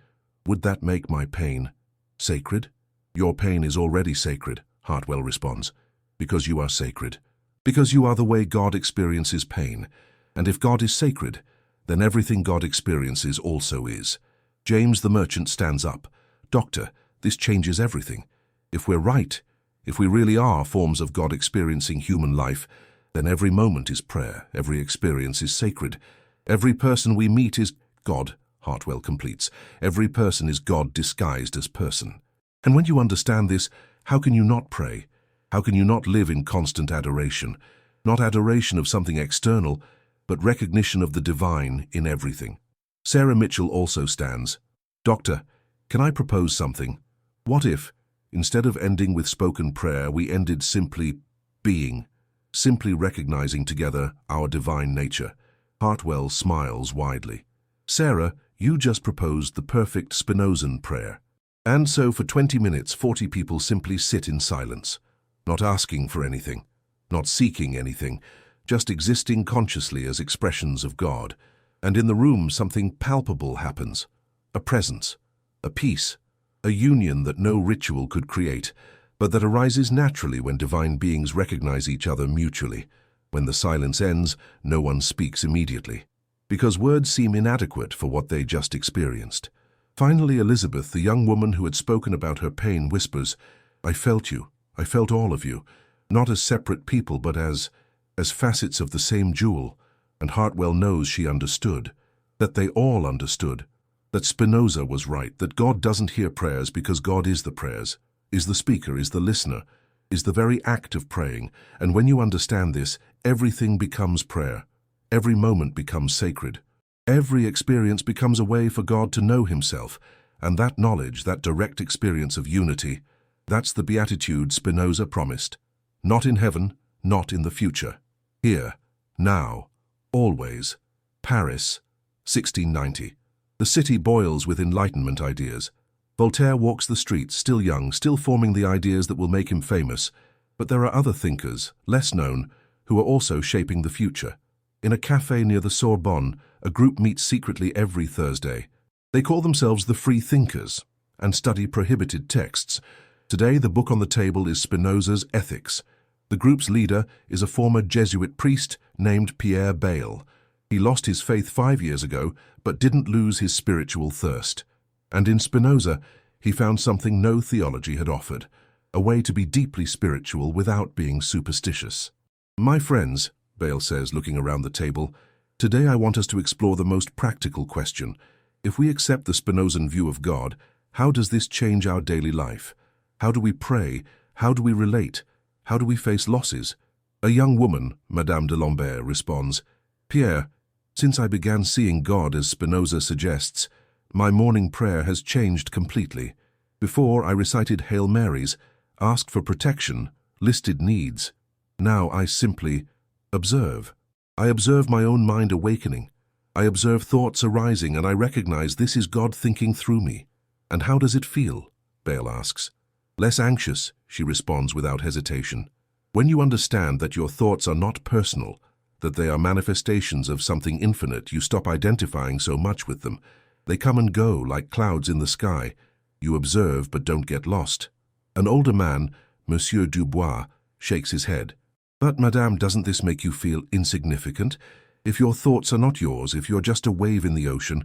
"Would that make my pain sacred?" "Your pain is already sacred," Hartwell responds, "because you are sacred. Because you are the way God experiences pain. And if God is sacred, then everything God experiences also is." James the merchant stands up. "Doctor, this changes everything. If we're right, if we really are forms of God experiencing human life, then every moment is prayer, every experience is sacred. Every person we meet is God," Hartwell completes. "Every person is God disguised as person." And when you understand this, how can you not pray? How can you not live in constant adoration? Not adoration of something external, but recognition of the divine in everything. Sarah Mitchell also stands. "Doctor, can I propose something? What if, instead of ending with spoken prayer, we ended simply being, simply recognizing together our divine nature?" Hartwell smiles widely. "Sarah, you just proposed the perfect Spinozan prayer." And so for 20 minutes, 40 people simply sit in silence, not asking for anything, not seeking anything, just existing consciously as expressions of God. And in the room, something palpable happens. A presence, a peace, a union that no ritual could create, but that arises naturally when divine beings recognize each other mutually. When the silence ends, no one speaks immediately, because words seem inadequate for what they just experienced. Finally, Elizabeth, the young woman who had spoken about her pain, whispers, "I felt you. I felt all of you, not as separate people, but as facets of the same jewel." And Hartwell knows she understood, that they all understood, that Spinoza was right, that God doesn't hear prayers because God is the prayers, is the speaker, is the listener, is the very act of praying. And when you understand this, everything becomes prayer. Every moment becomes sacred. Every experience becomes a way for God to know himself. And that knowledge, that direct experience of unity, that's the beatitude Spinoza promised. Not in heaven, not in the future. Here, now, always. Paris, 1690. The city boils with Enlightenment ideas. Voltaire walks the streets, still young, still forming the ideas that will make him famous. But there are other thinkers, less known, who are also shaping the future. In a cafe near the Sorbonne, a group meets secretly every Thursday. They call themselves the Free Thinkers and study prohibited texts. Today, the book on the table is Spinoza's Ethics. The group's leader is a former Jesuit priest named Pierre Bayle. He lost his faith 5 years ago, but didn't lose his spiritual thirst. And in Spinoza, he found something no theology had offered, a way to be deeply spiritual without being superstitious. "My friends," Bayle says, looking around the table, "today I want us to explore the most practical question. If we accept the Spinozan view of God, how does this change our daily life? How do we pray? How do we relate? How do we face losses?" A young woman, Madame de Lambert, responds, "Pierre, Since I began seeing God as Spinoza suggests, my morning prayer has changed completely. Before, I recited Hail Marys, asked for protection, listed needs. Now I simply observe. I observe my own mind awakening. I observe thoughts arising, and I recognize this is God thinking through me. And how does it feel? Bale asks. Less anxious, she responds without hesitation. When you understand that your thoughts are not personal, that they are manifestations of something infinite, you stop identifying so much with them. They come and go like clouds in the sky. You observe but don't get lost. An older man, Monsieur Dubois, shakes his head. But, Madame, doesn't this make you feel insignificant? If your thoughts are not yours, if you're just a wave in the ocean,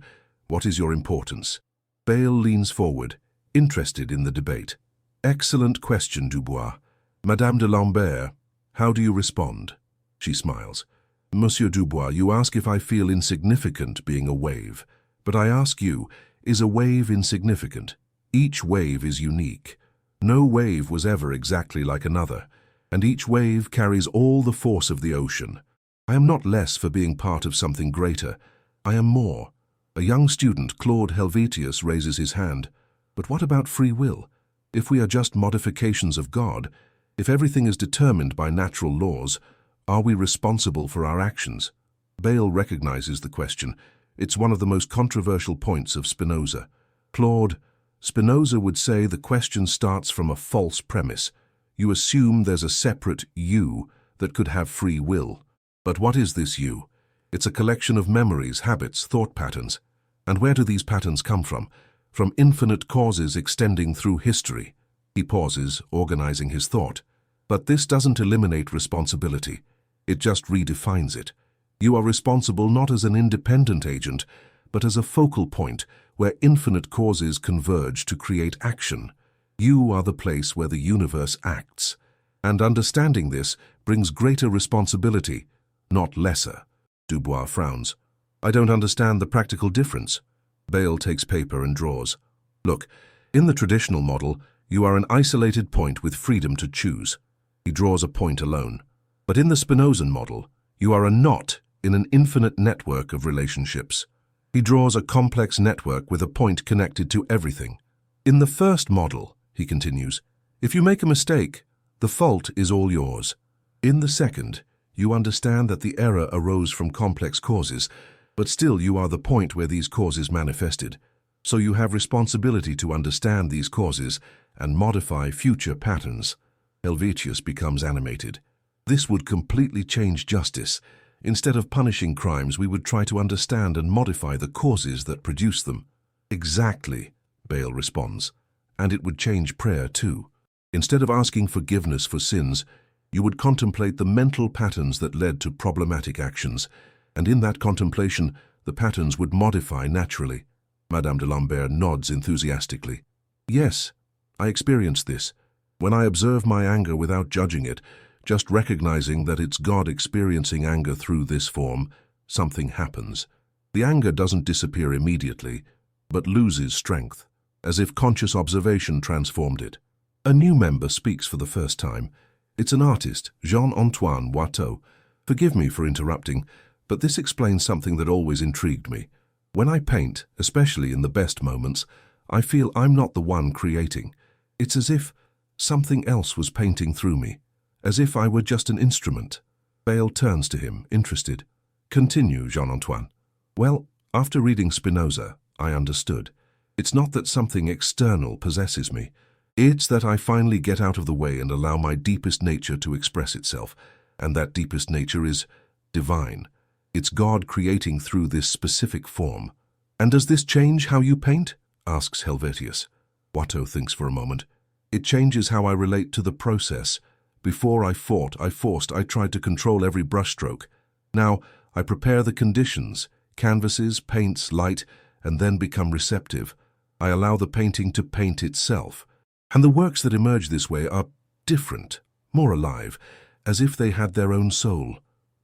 what is your importance? Bale leans forward, interested in the debate. Excellent question, Dubois. Madame de Lambert, how do you respond? She smiles. Monsieur Dubois, you ask if I feel insignificant being a wave. But I ask you, is a wave insignificant? Each wave is unique. No wave was ever exactly like another, and each wave carries all the force of the ocean. I am not less for being part of something greater. I am more. A young student, Claude Helvetius, raises his hand. But what about free will? If we are just modifications of God, if everything is determined by natural laws, are we responsible for our actions? Bale recognizes the question. It's one of the most controversial points of Spinoza. Claude, Spinoza would say the question starts from a false premise. You assume there's a separate you that could have free will. But what is this you? It's a collection of memories, habits, thought patterns. And where do these patterns come from? From infinite causes extending through history. He pauses, organizing his thought. But this doesn't eliminate responsibility. It just redefines it. You are responsible not as an independent agent, but as a focal point where infinite causes converge to create action. You are the place where the universe acts. And understanding this brings greater responsibility, not lesser. Dubois frowns. I don't understand the practical difference. Bale takes paper and draws. Look, in the traditional model, you are an isolated point with freedom to choose. He draws a point alone. But in the Spinozan model, you are a knot in an infinite network of relationships. He draws a complex network with a point connected to everything. In the first model, he continues, if you make a mistake, the fault is all yours. In the second, you understand that the error arose from complex causes, but still you are the point where these causes manifested. So you have responsibility to understand these causes and modify future patterns. Helvetius becomes animated. This would completely change justice. Instead of punishing crimes, we would try to understand and modify the causes that produce them. Exactly, Bale responds. And it would change prayer too. Instead of asking forgiveness for sins, you would contemplate the mental patterns that led to problematic actions, and in that contemplation, the patterns would modify naturally. Madame de Lambert nods enthusiastically. Yes, I experienced this. When I observe my anger without judging it, just recognizing that it's God experiencing anger through this form, something happens. The anger doesn't disappear immediately, but loses strength, as if conscious observation transformed it. A new member speaks for the first time. It's an artist, Jean-Antoine Watteau. Forgive me for interrupting, but this explains something that always intrigued me. When I paint, especially in the best moments, I feel I'm not the one creating. It's as if something else was painting through me, as if I were just an instrument. Bale turns to him, interested. Continue, Jean-Antoine. Well, after reading Spinoza, I understood. It's not that something external possesses me. It's that I finally get out of the way and allow my deepest nature to express itself, and that deepest nature is divine. It's God creating through this specific form. And does this change how you paint? Asks Helvetius. Watteau thinks for a moment. It changes how I relate to the process. Before I forced, I tried to control every brushstroke. Now, I prepare the conditions, canvases, paints, light, and then become receptive. I allow the painting to paint itself. And the works that emerge this way are different, more alive, as if they had their own soul.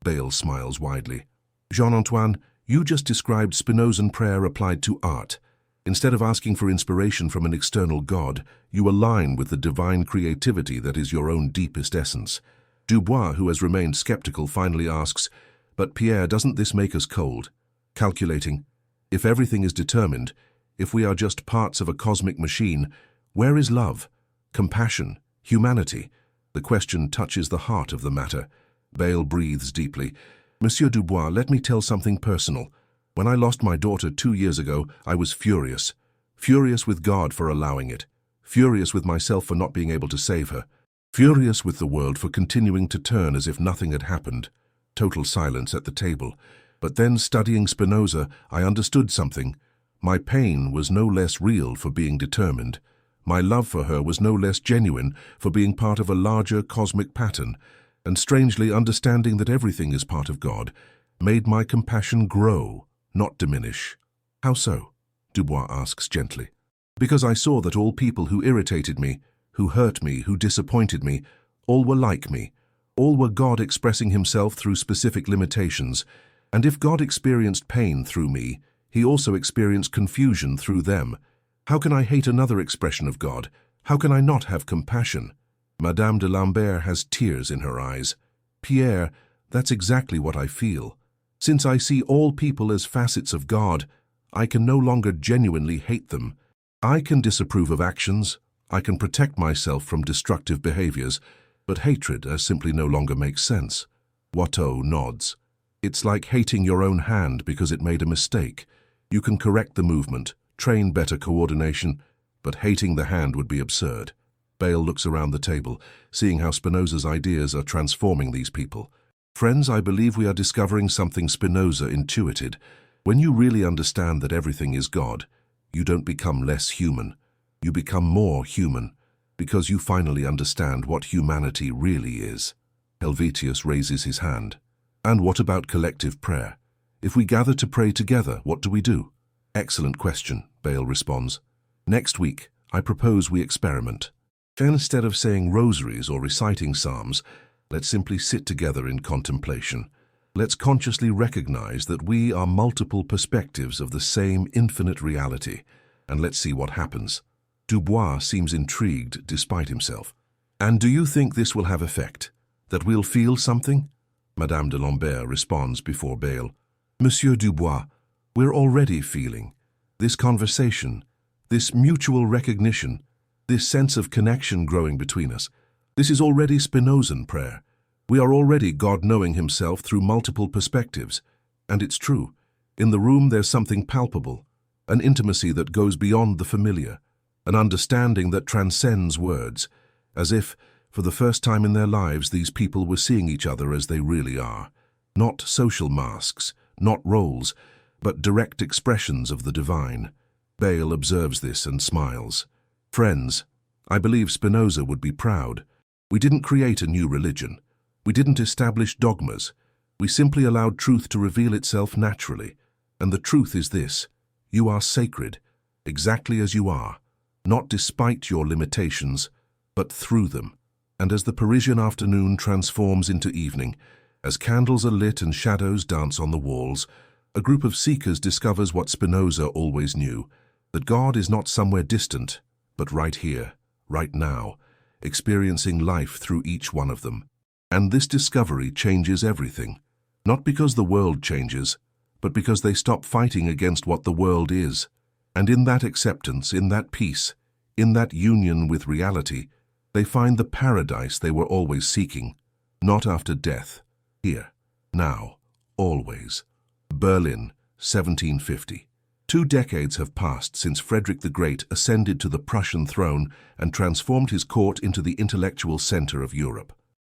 Bale smiles widely. Jean-Antoine, you just described Spinozan prayer applied to art. Instead of asking for inspiration from an external God, you align with the divine creativity that is your own deepest essence. Dubois, who has remained skeptical, finally asks, but Pierre, doesn't this make us cold? calculating. If everything is determined, if we are just parts of a cosmic machine, where is love, compassion, humanity? The question touches the heart of the matter. Bayle breathes deeply. Monsieur Dubois, let me tell something personal. When I lost my daughter 2 years ago, I was furious. Furious with God for allowing it. Furious with myself for not being able to save her. Furious with the world for continuing to turn as if nothing had happened. Total silence at the table. But then, studying Spinoza, I understood something. My pain was no less real for being determined. My love for her was no less genuine for being part of a larger cosmic pattern. And strangely, understanding that everything is part of God made my compassion grow, not diminish. How so? Dubois asks gently. Because I saw that all people who irritated me, who hurt me, who disappointed me, all were like me. All were God expressing himself through specific limitations. And if God experienced pain through me, he also experienced confusion through them. How can I hate another expression of God? How can I not have compassion? Madame de Lambert has tears in her eyes. Pierre, that's exactly what I feel. Since I see all people as facets of God, I can no longer genuinely hate them. I can disapprove of actions, I can protect myself from destructive behaviors, but hatred simply no longer makes sense. Watteau nods. It's like hating your own hand because it made a mistake. You can correct the movement, train better coordination, but hating the hand would be absurd. Bayle looks around the table, seeing how Spinoza's ideas are transforming these people. Friends, I believe we are discovering something Spinoza intuited. When you really understand that everything is God, you don't become less human. You become more human, because you finally understand what humanity really is. Helvetius raises his hand. And what about collective prayer? If we gather to pray together, what do we do? Excellent question, Bayle responds. Next week, I propose we experiment. Instead of saying rosaries or reciting psalms, let's simply sit together in contemplation. Let's consciously recognize that we are multiple perspectives of the same infinite reality, and let's see what happens. Dubois seems intrigued despite himself. And do you think this will have effect? That we'll feel something? Madame de Lambert responds before Bayle. Monsieur Dubois, we're already feeling. This conversation, this mutual recognition, this sense of connection growing between us, this is already Spinozan prayer. We are already God knowing himself through multiple perspectives. And it's true. In the room there's something palpable, an intimacy that goes beyond the familiar, an understanding that transcends words, as if, for the first time in their lives, these people were seeing each other as they really are. Not social masks, not roles, but direct expressions of the divine. Bayle observes this and smiles. Friends, I believe Spinoza would be proud. We didn't create a new religion. We didn't establish dogmas. We simply allowed truth to reveal itself naturally. And the truth is this: you are sacred, exactly as you are, not despite your limitations, but through them. And as the Parisian afternoon transforms into evening, as candles are lit and shadows dance on the walls, a group of seekers discovers what Spinoza always knew, that God is not somewhere distant, but right here, right now, experiencing life through each one of them. And this discovery changes everything, not because the world changes, but because they stop fighting against what the world is. And in that acceptance, in that peace, in that union with reality, they find the paradise they were always seeking, not after death, here, now, always. Berlin, 1750. 2 decades have passed since Frederick the Great ascended to the Prussian throne and transformed his court into the intellectual center of Europe.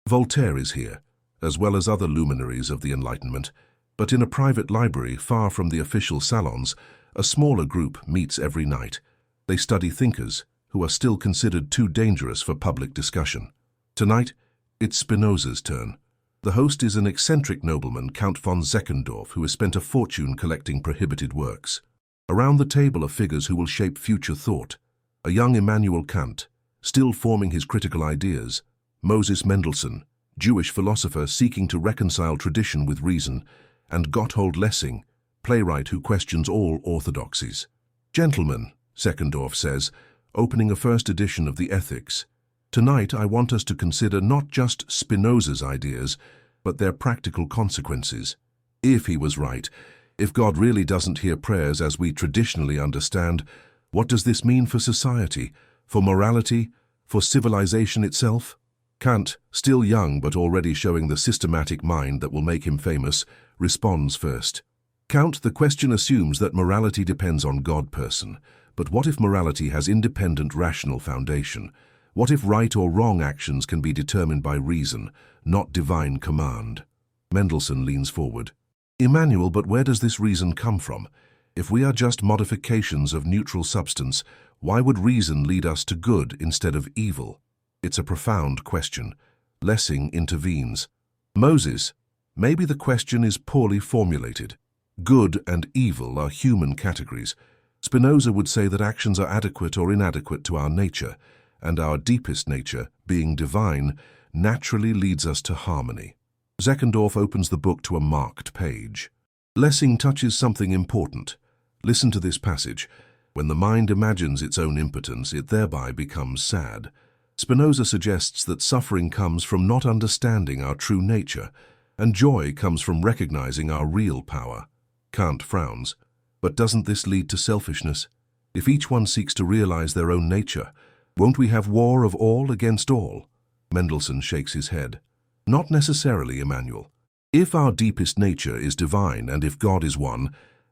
Voltaire is here, as well as other luminaries of the Enlightenment, but in a private library far from the official salons, a smaller group meets every night. They study thinkers who are still considered too dangerous for public discussion. Tonight, it's Spinoza's turn. The host is an eccentric nobleman, Count von Zeckendorf, who has spent a fortune collecting prohibited works. Around the table are figures who will shape future thought. A young Immanuel Kant, still forming his critical ideas. Moses Mendelssohn, Jewish philosopher seeking to reconcile tradition with reason. And Gotthold Lessing, playwright who questions all orthodoxies. Gentlemen, Zeckendorf says, opening a first edition of the Ethics, tonight I want us to consider not just Spinoza's ideas, but their practical consequences. If he was right, If God really doesn't hear prayers as we traditionally understand, what does this mean for society, for morality, for civilization itself? Kant, still young but already showing the systematic mind that will make him famous, responds first. Kant, the question assumes that morality depends on God person. But what if morality has independent rational foundation? What if right or wrong actions can be determined by reason, not divine command? Mendelssohn leans forward. Emmanuel, but where does this reason come from? If we are just modifications of neutral substance, why would reason lead us to good instead of evil? It's a profound question. Lessing intervenes. Moses, maybe the question is poorly formulated. Good and evil are human categories. Spinoza would say that actions are adequate or inadequate to our nature, and our deepest nature, being divine, naturally leads us to harmony. Zeckendorf opens the book to a marked page. Lessing touches something important. Listen to this passage. When the mind imagines its own impotence, it thereby becomes sad. Spinoza suggests that suffering comes from not understanding our true nature, and joy comes from recognizing our real power. Kant frowns. But doesn't this lead to selfishness? If each one seeks to realize their own nature, won't we have war of all against all? Mendelssohn shakes his head. Not necessarily, Emmanuel. If our deepest nature is divine and if God is one,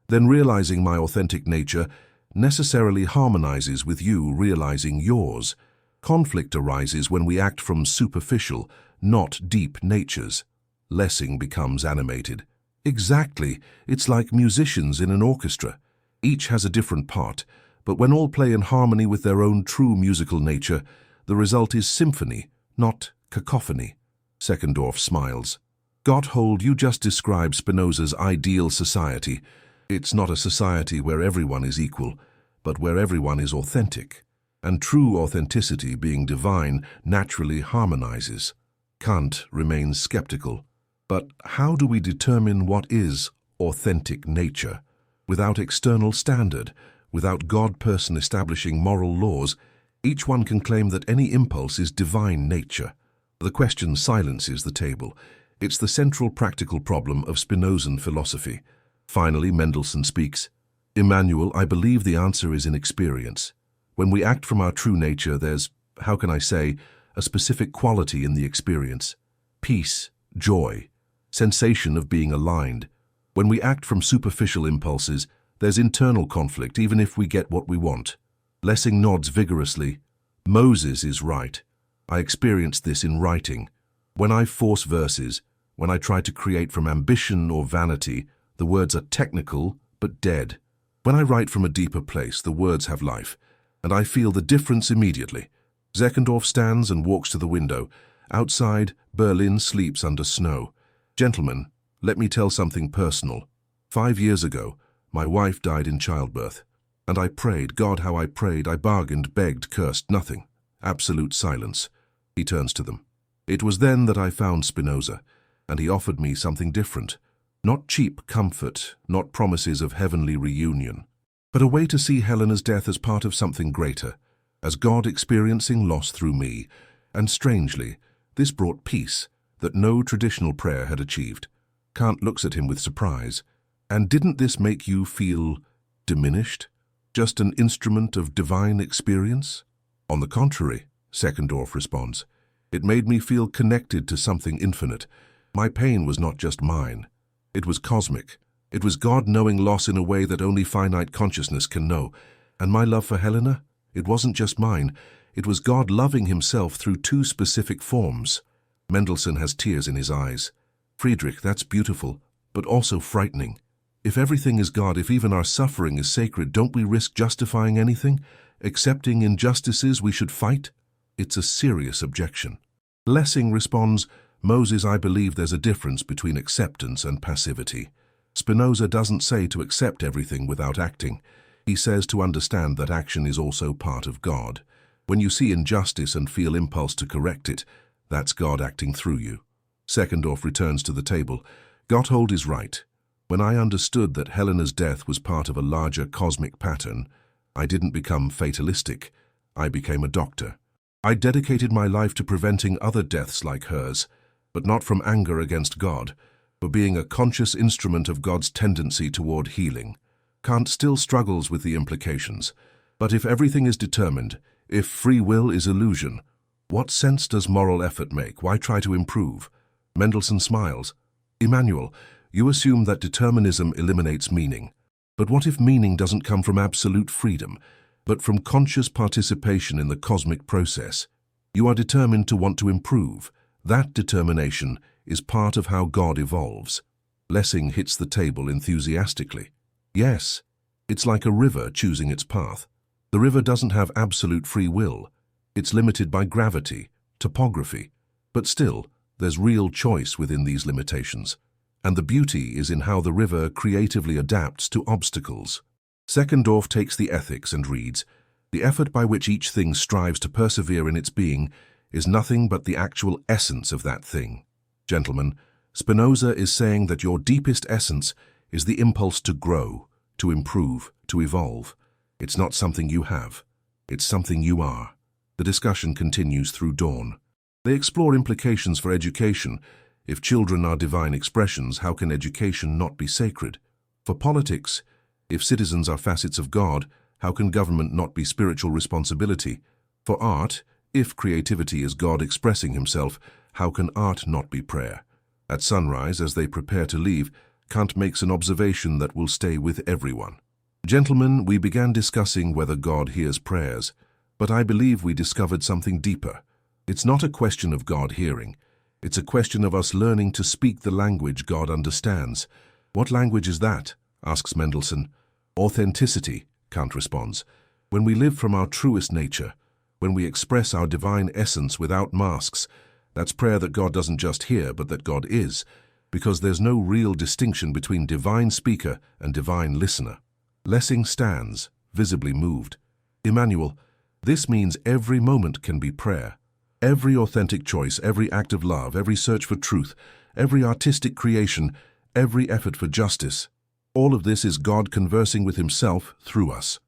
then realizing my authentic nature necessarily harmonizes with you realizing yours. Conflict arises when we act from superficial, not deep natures. Lessing becomes animated. Exactly. It's like musicians in an orchestra. Each has a different part, but when all play in harmony with their own true musical nature, the result is symphony, not cacophony. Zeckendorf smiles. Gotthold, you just described Spinoza's ideal society. It's not a society where everyone is equal, but where everyone is authentic. And true authenticity, being divine, naturally harmonizes. Kant remains skeptical. But how do we determine what is authentic nature? Without external standard, without God person establishing moral laws, each one can claim that any impulse is divine nature. The question silences the table. It's the central practical problem of Spinozan philosophy. Finally, Mendelssohn speaks. Emmanuel, I believe the answer is in experience. When we act from our true nature, there's, how can I say, a specific quality in the experience. Peace, joy, sensation of being aligned. When we act from superficial impulses, there's internal conflict even if we get what we want. Lessing nods vigorously. Moses is right. I experienced this in writing. When I force verses, when I try to create from ambition or vanity, the words are technical but dead. When I write from a deeper place, the words have life, and I feel the difference immediately. Zeckendorf stands and walks to the window. Outside, Berlin sleeps under snow. Gentlemen, let me tell something personal. 5 years ago, my wife died in childbirth. And I prayed, God, how I prayed, I bargained, begged, cursed, nothing. Absolute silence. He turns to them. It was then that I found Spinoza, and he offered me something different. Not cheap comfort, not promises of heavenly reunion, but a way to see Helena's death as part of something greater, as God experiencing loss through me. And strangely, this brought peace that no traditional prayer had achieved. Kant looks at him with surprise. And didn't this make you feel diminished? Just an instrument of divine experience? On the contrary, Zeckendorf responds, it made me feel connected to something infinite. My pain was not just mine. It was cosmic. It was God knowing loss in a way that only finite consciousness can know. And my love for Helena? It wasn't just mine. It was God loving himself through two specific forms. Mendelssohn has tears in his eyes. Friedrich, that's beautiful, but also frightening. If everything is God, if even our suffering is sacred, don't we risk justifying anything? Accepting injustices we should fight? It's a serious objection. Lessing responds, Moses, I believe there's a difference between acceptance and passivity. Spinoza doesn't say to accept everything without acting. He says to understand that action is also part of God. When you see injustice and feel impulse to correct it, that's God acting through you. Zeckendorf returns to the table. Gotthold is right. When I understood that Helena's death was part of a larger cosmic pattern, I didn't become fatalistic. I became a doctor. I dedicated my life to preventing other deaths like hers, but not from anger against God, for being a conscious instrument of God's tendency toward healing. Kant still struggles with the implications. But if everything is determined, if free will is illusion, what sense does moral effort make? Why try to improve? Mendelssohn smiles. Emmanuel, you assume that determinism eliminates meaning. But what if meaning doesn't come from absolute freedom, but from conscious participation in the cosmic process? You are determined to want to improve. That determination is part of how God evolves. Lessing hits the table enthusiastically. Yes, it's like a river choosing its path. The river doesn't have absolute free will. It's limited by gravity, topography. But still, there's real choice within these limitations. And the beauty is in how the river creatively adapts to obstacles. Seckendorf takes the ethics and reads, "The effort by which each thing strives to persevere in its being is nothing but the actual essence of that thing." Gentlemen, Spinoza is saying that your deepest essence is the impulse to grow, to improve, to evolve. It's not something you have. It's something you are. The discussion continues through dawn. They explore implications for education. If children are divine expressions, how can education not be sacred? For politics, if citizens are facets of God, how can government not be spiritual responsibility? For art, if creativity is God expressing himself, how can art not be prayer? At sunrise, as they prepare to leave, Kant makes an observation that will stay with everyone. Gentlemen, we began discussing whether God hears prayers, but I believe we discovered something deeper. It's not a question of God hearing. It's a question of us learning to speak the language God understands. What language is that? Asks Mendelssohn. Authenticity, Kant responds. When we live from our truest nature, when we express our divine essence without masks, that's prayer that God doesn't just hear, but that God is, because there's no real distinction between divine speaker and divine listener. Lessing stands, visibly moved. Emmanuel, this means every moment can be prayer. Every authentic choice, every act of love, every search for truth, every artistic creation, every effort for justice. All of this is God conversing with himself through us.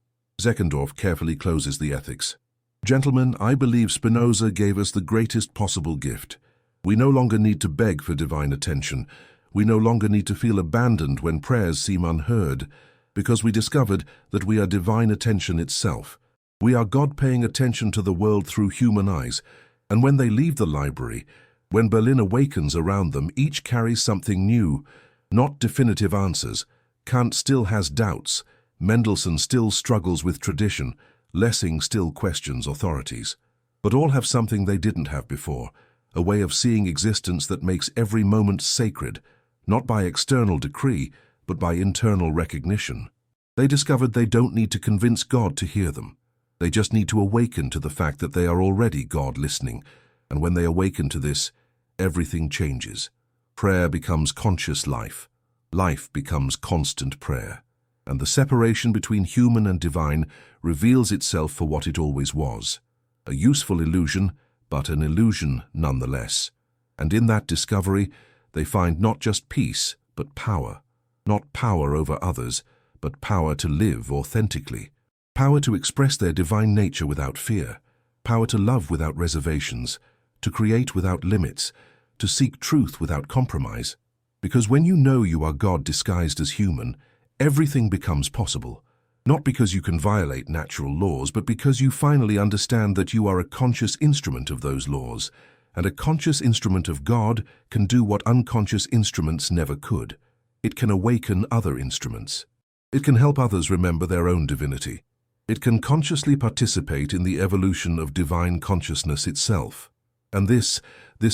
Seckendorf carefully closes the ethics. Gentlemen, I believe Spinoza gave us the greatest possible gift. We no longer need to beg for divine attention. We no longer need to feel abandoned when prayers seem unheard, because we discovered that we are divine attention itself. We are God paying attention to the world through human eyes. And when they leave the library, when Berlin awakens around them, each carries something new, not definitive answers. Kant still has doubts. Mendelssohn still struggles with tradition. Lessing still questions authorities. But all have something they didn't have before, a way of seeing existence that makes every moment sacred, not by external decree, but by internal recognition. They discovered they don't need to convince God to hear them. They just need to awaken to the fact that they are already God listening, and when they awaken to this, everything changes. Prayer becomes conscious life. Life becomes constant prayer. And the separation between human and divine reveals itself for what it always was. A useful illusion, but an illusion nonetheless. And in that discovery, they find not just peace, but power. Not power over others, but power to live authentically. Power to express their divine nature without fear. Power to love without reservations. To create without limits. To seek truth without compromise. Because when you know you are God disguised as human, everything becomes possible. Not because you can violate natural laws, but because you finally understand that you are a conscious instrument of those laws. And a conscious instrument of God can do what unconscious instruments never could. It can awaken other instruments. It can help others remember their own divinity. It can consciously participate in the evolution of divine consciousness itself. And this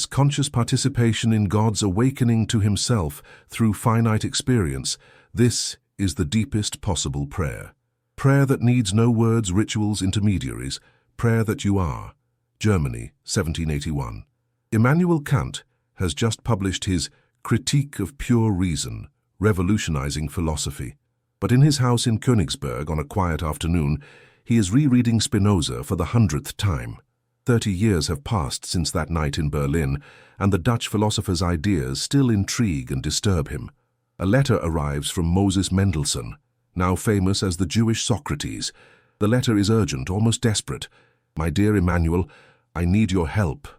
conscious participation in God's awakening to himself through finite experience, this is the deepest possible prayer. Prayer that needs no words, rituals, intermediaries. Prayer that you are. Germany, 1781. Immanuel Kant has just published his Critique of Pure Reason, revolutionizing philosophy. But in his house in Königsberg on a quiet afternoon, he is rereading Spinoza for the 100th time. 30 years have passed since that night in Berlin, and the Dutch philosopher's ideas still intrigue and disturb him. A letter arrives from Moses Mendelssohn, now famous as the Jewish Socrates. The letter is urgent, almost desperate. "My dear Emmanuel, I need your help.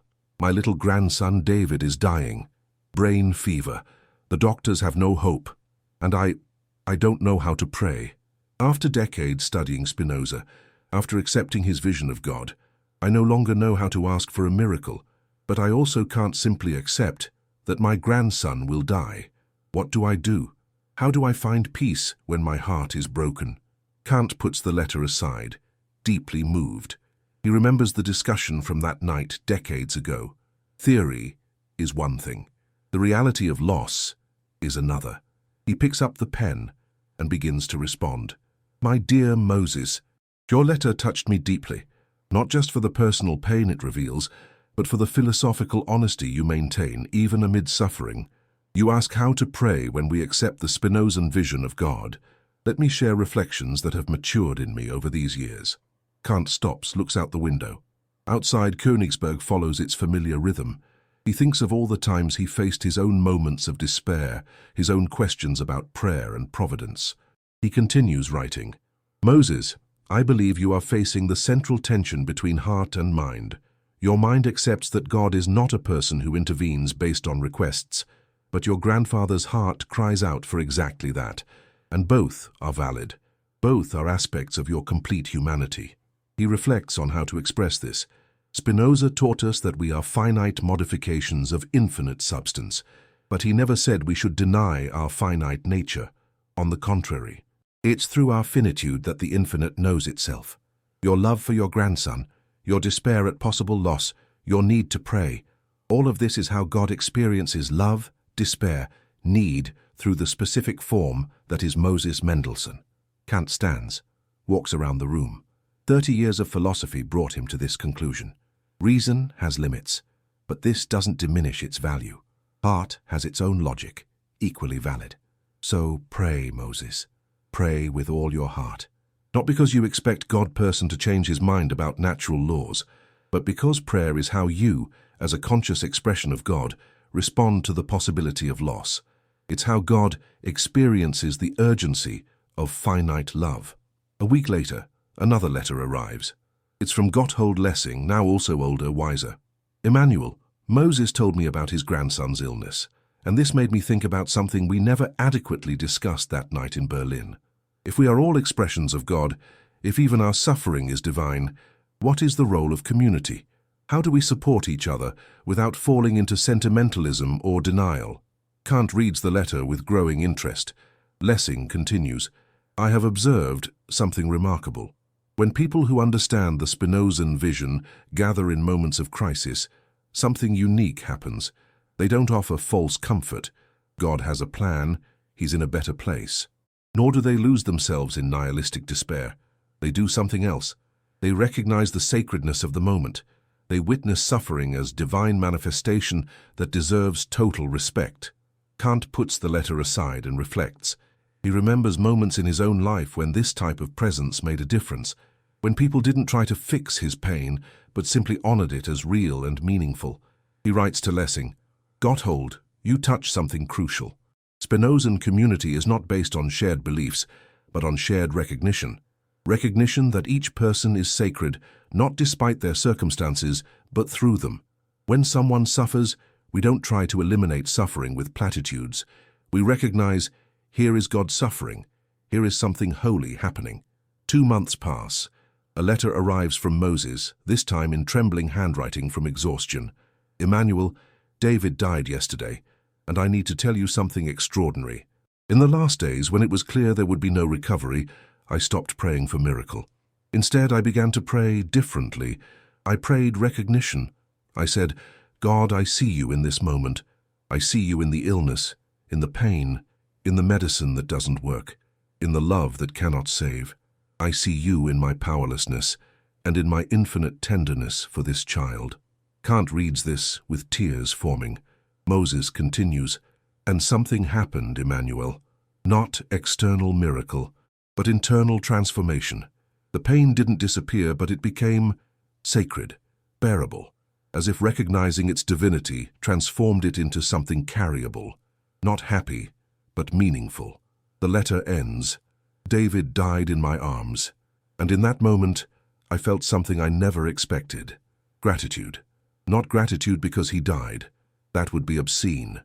My little grandson David is dying. Brain fever. The doctors have no hope, and I don't know how to pray. After decades studying Spinoza, after accepting his vision of God, I no longer know how to ask for a miracle, but I also can't simply accept that my grandson will die. What do I do? How do I find peace when my heart is broken? Kant puts the letter aside, deeply moved. He remembers the discussion from that night decades ago. Theory is one thing. The reality of loss is another. He picks up the pen and begins to respond. My dear Moses, your letter touched me deeply, not just for the personal pain it reveals, but for the philosophical honesty you maintain even amid suffering. You ask how to pray when we accept the Spinozan vision of God. Let me share reflections that have matured in me over these years. Kant stops, looks out the window. Outside, Königsberg follows its familiar rhythm. He thinks of all the times he faced his own moments of despair, his own questions about prayer and providence. He continues writing, Moses, I believe you are facing the central tension between heart and mind. Your mind accepts that God is not a person who intervenes based on requests, but your grandfather's heart cries out for exactly that, and both are valid. Both are aspects of your complete humanity. He reflects on how to express this. Spinoza taught us that we are finite modifications of infinite substance, but he never said we should deny our finite nature. On the contrary, it's through our finitude that the infinite knows itself. Your love for your grandson, your despair at possible loss, your need to pray, all of this is how God experiences love, despair, need through the specific form that is Moses Mendelssohn. Kant stands, walks around the room. 30 years of philosophy brought him to this conclusion. Reason has limits, but this doesn't diminish its value. Heart has its own logic, equally valid. So pray, Moses. Pray with all your heart. Not because you expect God-person to change his mind about natural laws, but because prayer is how you, as a conscious expression of God, respond to the possibility of loss. It's how God experiences the urgency of finite love. A week later, another letter arrives. It's from Gotthold Lessing, now also older, wiser. Emmanuel, Moses told me about his grandson's illness, and this made me think about something we never adequately discussed that night in Berlin. If we are all expressions of God, if even our suffering is divine, what is the role of community? How do we support each other without falling into sentimentalism or denial? Kant reads the letter with growing interest. Lessing continues, I have observed something remarkable. When people who understand the Spinozan vision gather in moments of crisis, something unique happens. They don't offer false comfort. God has a plan, he's in a better place. Nor do they lose themselves in nihilistic despair. They do something else. They recognize the sacredness of the moment. They witness suffering as divine manifestation that deserves total respect. Kant puts the letter aside and reflects. He remembers moments in his own life when this type of presence made a difference, when people didn't try to fix his pain, but simply honored it as real and meaningful. He writes to Lessing, Gotthold, you touch something crucial. Spinozan community is not based on shared beliefs, but on shared recognition. Recognition that each person is sacred, not despite their circumstances, but through them. When someone suffers, we don't try to eliminate suffering with platitudes. We recognize, here is God suffering, here is something holy happening. 2 months pass. A letter arrives from Moses, this time in trembling handwriting from exhaustion. Emmanuel, David died yesterday, and I need to tell you something extraordinary. In the last days, when it was clear there would be no recovery, I stopped praying for miracle. Instead, I began to pray differently. I prayed recognition. I said, God, I see you in this moment. I see you in the illness, in the pain, in the medicine that doesn't work, in the love that cannot save. I see you in my powerlessness and in my infinite tenderness for this child. Kant reads this with tears forming. Moses continues, and something happened, Emmanuel. Not external miracle, but internal transformation. The pain didn't disappear, but it became sacred, bearable, as if recognizing its divinity transformed it into something carryable, not happy, but meaningful. The letter ends. David died in my arms, and in that moment, I felt something I never expected. Gratitude. Not gratitude because he died. That would be obscene.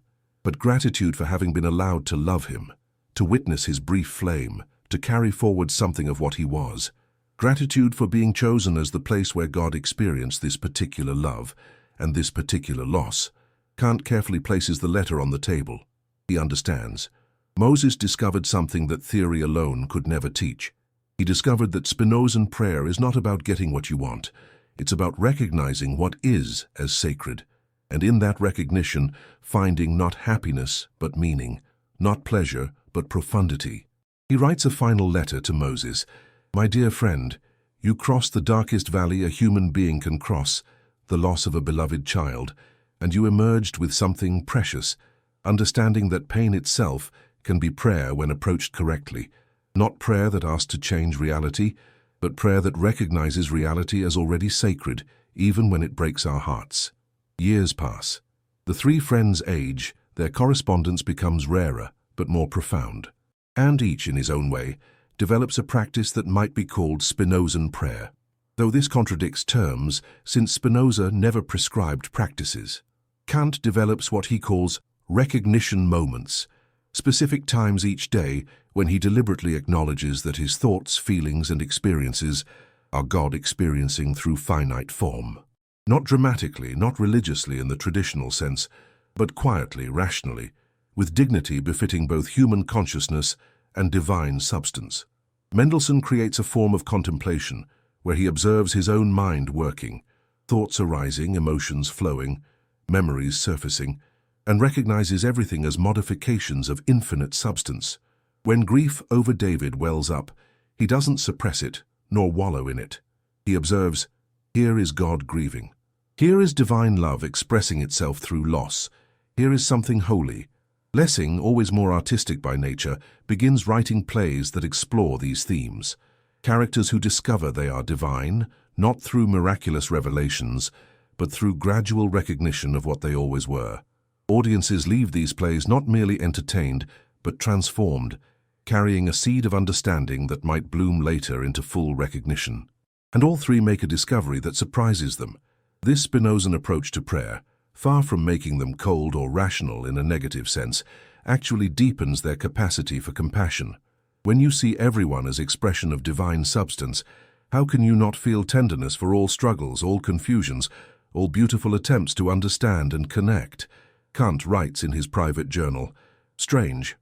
but gratitude for having been allowed to love him, to witness his brief flame, to carry forward something of what he was. Gratitude for being chosen as the place where God experienced this particular love and this particular loss. Kant carefully places the letter on the table. He understands. Moses discovered something that theory alone could never teach. He discovered that Spinozan prayer is not about getting what you want. It's about recognizing what is as sacred, and in that recognition, finding not happiness but meaning, not pleasure but profundity. He writes a final letter to Moses. My dear friend, you crossed the darkest valley a human being can cross, the loss of a beloved child, and you emerged with something precious, understanding that pain itself can be prayer when approached correctly. Not prayer that asks to change reality, but prayer that recognizes reality as already sacred, even when it breaks our hearts. Years pass. The three friends age, their correspondence becomes rarer, but more profound. And each, in his own way, develops a practice that might be called Spinozan prayer. Though this contradicts terms, since Spinoza never prescribed practices. Kant develops what he calls recognition moments, specific times each day when he deliberately acknowledges that his thoughts, feelings, and experiences are God experiencing through finite form. Not dramatically, not religiously in the traditional sense, but quietly, rationally, with dignity befitting both human consciousness and divine substance. Mendelssohn creates a form of contemplation where he observes his own mind working, thoughts arising, emotions flowing, memories surfacing, and recognizes everything as modifications of infinite substance. When grief over David wells up, he doesn't suppress it, nor wallow in it. He observes, here is God grieving. Here is divine love expressing itself through loss. Here is something holy. Lessing, always more artistic by nature, begins writing plays that explore these themes. Characters who discover they are divine, not through miraculous revelations, but through gradual recognition of what they always were. Audiences leave these plays not merely entertained, but transformed, carrying a seed of understanding that might bloom later into full recognition. And all three make a discovery that surprises them. This Spinozan approach to prayer, far from making them cold or rational in a negative sense, actually deepens their capacity for compassion. When you see everyone as expression of divine substance, how can you not feel tenderness for all struggles, all confusions, all beautiful attempts to understand and connect? Kant writes in his private journal, strange.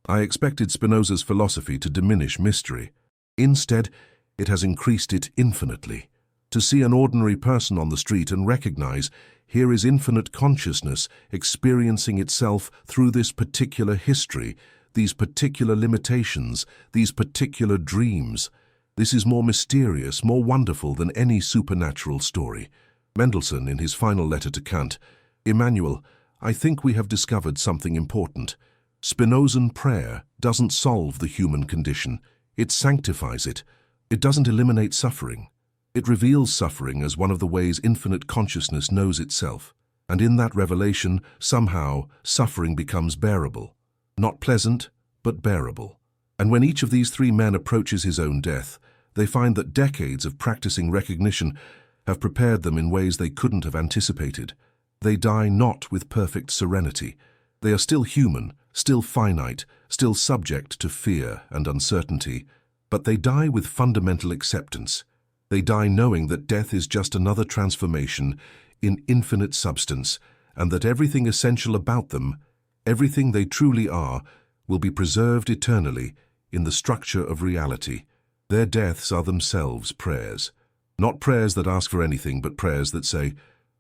I expected Spinoza's philosophy to diminish mystery. Instead, it has increased it infinitely. To see an ordinary person on the street and recognize, here is infinite consciousness experiencing itself through this particular history, these particular limitations, these particular dreams. This is more mysterious, more wonderful than any supernatural story. Mendelssohn, in his final letter to Kant, Emmanuel, I think we have discovered something important. Spinozan prayer doesn't solve the human condition. It sanctifies it. It doesn't eliminate suffering. It reveals suffering as one of the ways infinite consciousness knows itself. And in that revelation, somehow, suffering becomes bearable. Not pleasant, but bearable. And when each of these three men approaches his own death, they find that decades of practicing recognition have prepared them in ways they couldn't have anticipated. They die not with perfect serenity. They are still human, still finite, still subject to fear and uncertainty, but they die with fundamental acceptance. They die knowing that death is just another transformation in infinite substance, and that everything essential about them, everything they truly are, will be preserved eternally in the structure of reality. Their deaths are themselves prayers. Not prayers that ask for anything, but prayers that say,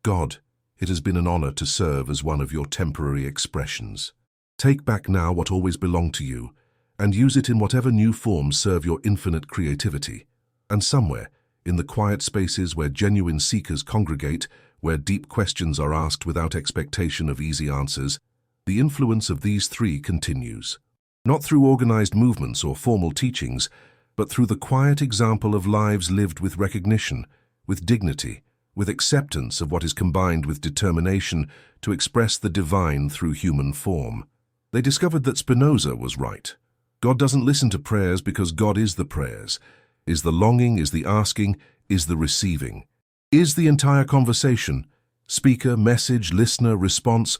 God, it has been an honor to serve as one of your temporary expressions. Take back now what always belonged to you, and use it in whatever new forms serve your infinite creativity. And somewhere, in the quiet spaces where genuine seekers congregate, where deep questions are asked without expectation of easy answers, the influence of these three continues. Not through organized movements or formal teachings, but through the quiet example of lives lived with recognition, with dignity, with acceptance of what is combined with determination to express the divine through human form. They discovered that Spinoza was right. God doesn't listen to prayers because God is the prayers, is the longing, is the asking, is the receiving. Is the entire conversation, speaker, message, listener, response,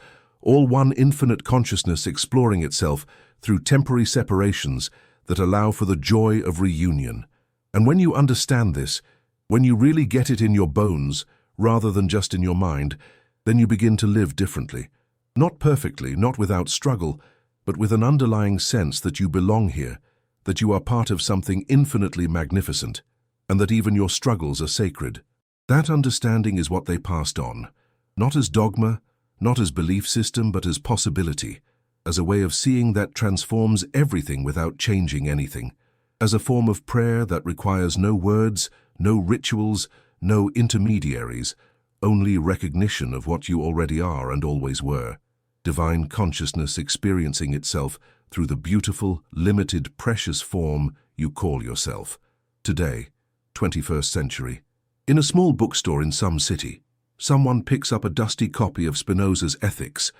all one infinite consciousness exploring itself through temporary separations that allow for the joy of reunion. And when you understand this, when you really get it in your bones, rather than just in your mind, then you begin to live differently. Not perfectly, not without struggle, but with an underlying sense that you belong here, that you are part of something infinitely magnificent, and that even your struggles are sacred. That understanding is what they passed on, not as dogma, not as belief system, but as possibility, as a way of seeing that transforms everything without changing anything, as a form of prayer that requires no words, no rituals, no intermediaries, only recognition of what you already are and always were. Divine consciousness experiencing itself through the beautiful, limited, precious form you call yourself. Today, 21st century. In a small bookstore in some city, someone picks up a dusty copy of Spinoza's Ethics.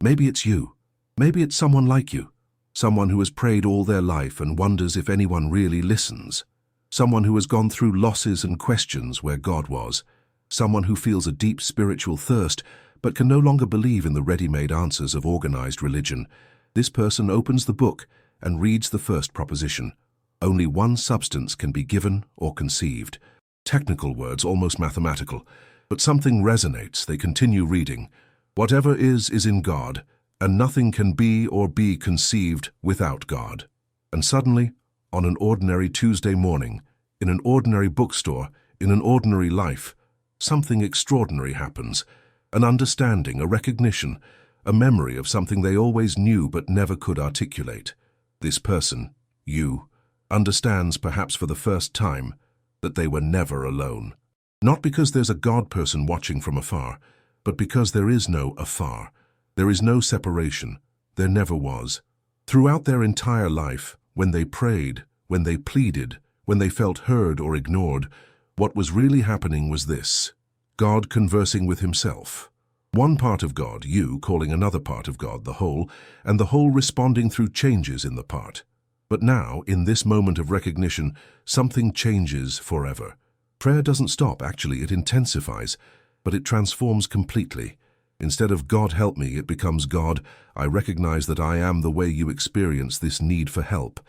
Maybe it's you. Maybe it's someone like you. Someone who has prayed all their life and wonders if anyone really listens. Someone who has gone through losses and questions where God was. Someone who feels a deep spiritual thirst but can no longer believe in the ready-made answers of organized religion. This person opens the book and reads the first proposition. Only one substance can be given or conceived. Technical words, almost mathematical, but something resonates. They continue reading. Whatever is in God, and nothing can be or be conceived without God. And suddenly, on an ordinary Tuesday morning, in an ordinary bookstore, in an ordinary life, something extraordinary happens. An understanding, a recognition, a memory of something they always knew but never could articulate. This person, you, understands perhaps for the first time that they were never alone. Not because there's a God person watching from afar, but because there is no afar. There is no separation. There never was. Throughout their entire life, when they prayed, when they pleaded, when they felt heard or ignored, what was really happening was this: God conversing with himself. One part of God, you, calling another part of God, the whole, and the whole responding through changes in the part. But now, in this moment of recognition, something changes forever. Prayer doesn't stop, actually, it intensifies, but it transforms completely. Instead of God help me, it becomes God, I recognize that I am the way you experience this need for help,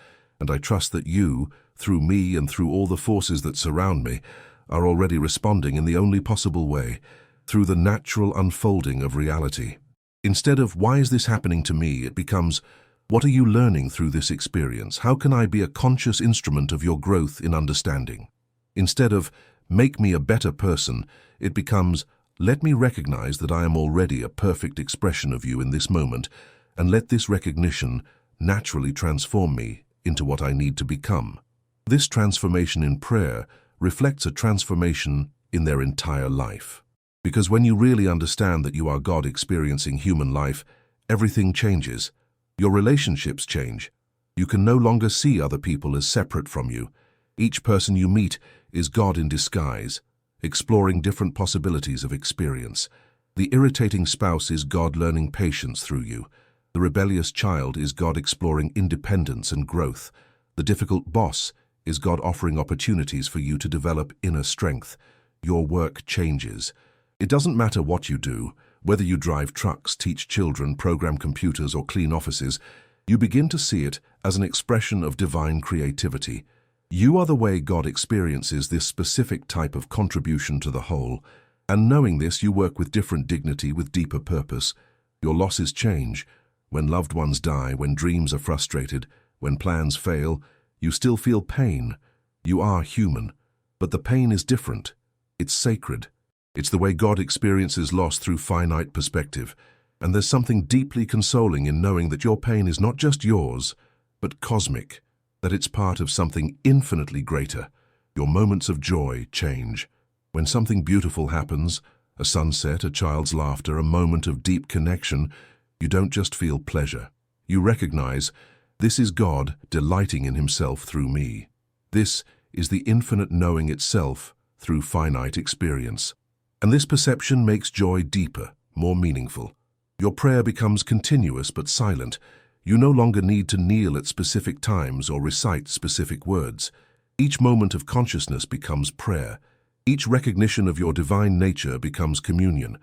and I trust that you, through me and through all the forces that surround me, are already responding in the only possible way, through the natural unfolding of reality. Instead of, why is this happening to me, it becomes, what are you learning through this experience? How can I be a conscious instrument of your growth in understanding? Instead of, make me a better person, it becomes, let me recognize that I am already a perfect expression of you in this moment, and let this recognition naturally transform me into what I need to become. This transformation in prayer reflects a transformation in their entire life. Because when you really understand that you are God experiencing human life, everything changes. Your relationships change. You can no longer see other people as separate from you. Each person you meet is God in disguise, exploring different possibilities of experience. The irritating spouse is God learning patience through you. The rebellious child is God exploring independence and growth. The difficult boss is God offering opportunities for you to develop inner strength. Your work changes. It doesn't matter what you do, whether you drive trucks, teach children, program computers, or clean offices, you begin to see it as an expression of divine creativity. You are the way God experiences this specific type of contribution to the whole, and knowing this, you work with different dignity, with deeper purpose. Your losses change. When loved ones die, when dreams are frustrated, when plans fail, you still feel pain. You are human, but the pain is different. It's sacred. It's the way God experiences loss through finite perspective, and there's something deeply consoling in knowing that your pain is not just yours, but cosmic, that it's part of something infinitely greater. Your moments of joy change. When something beautiful happens, a sunset, a child's laughter, a moment of deep connection, you don't just feel pleasure. You recognize, this is God delighting in himself through me. This is the infinite knowing itself through finite experience. And this perception makes joy deeper, more meaningful. Your prayer becomes continuous but silent. You no longer need to kneel at specific times or recite specific words. Each moment of consciousness becomes prayer. Each recognition of your divine nature becomes communion.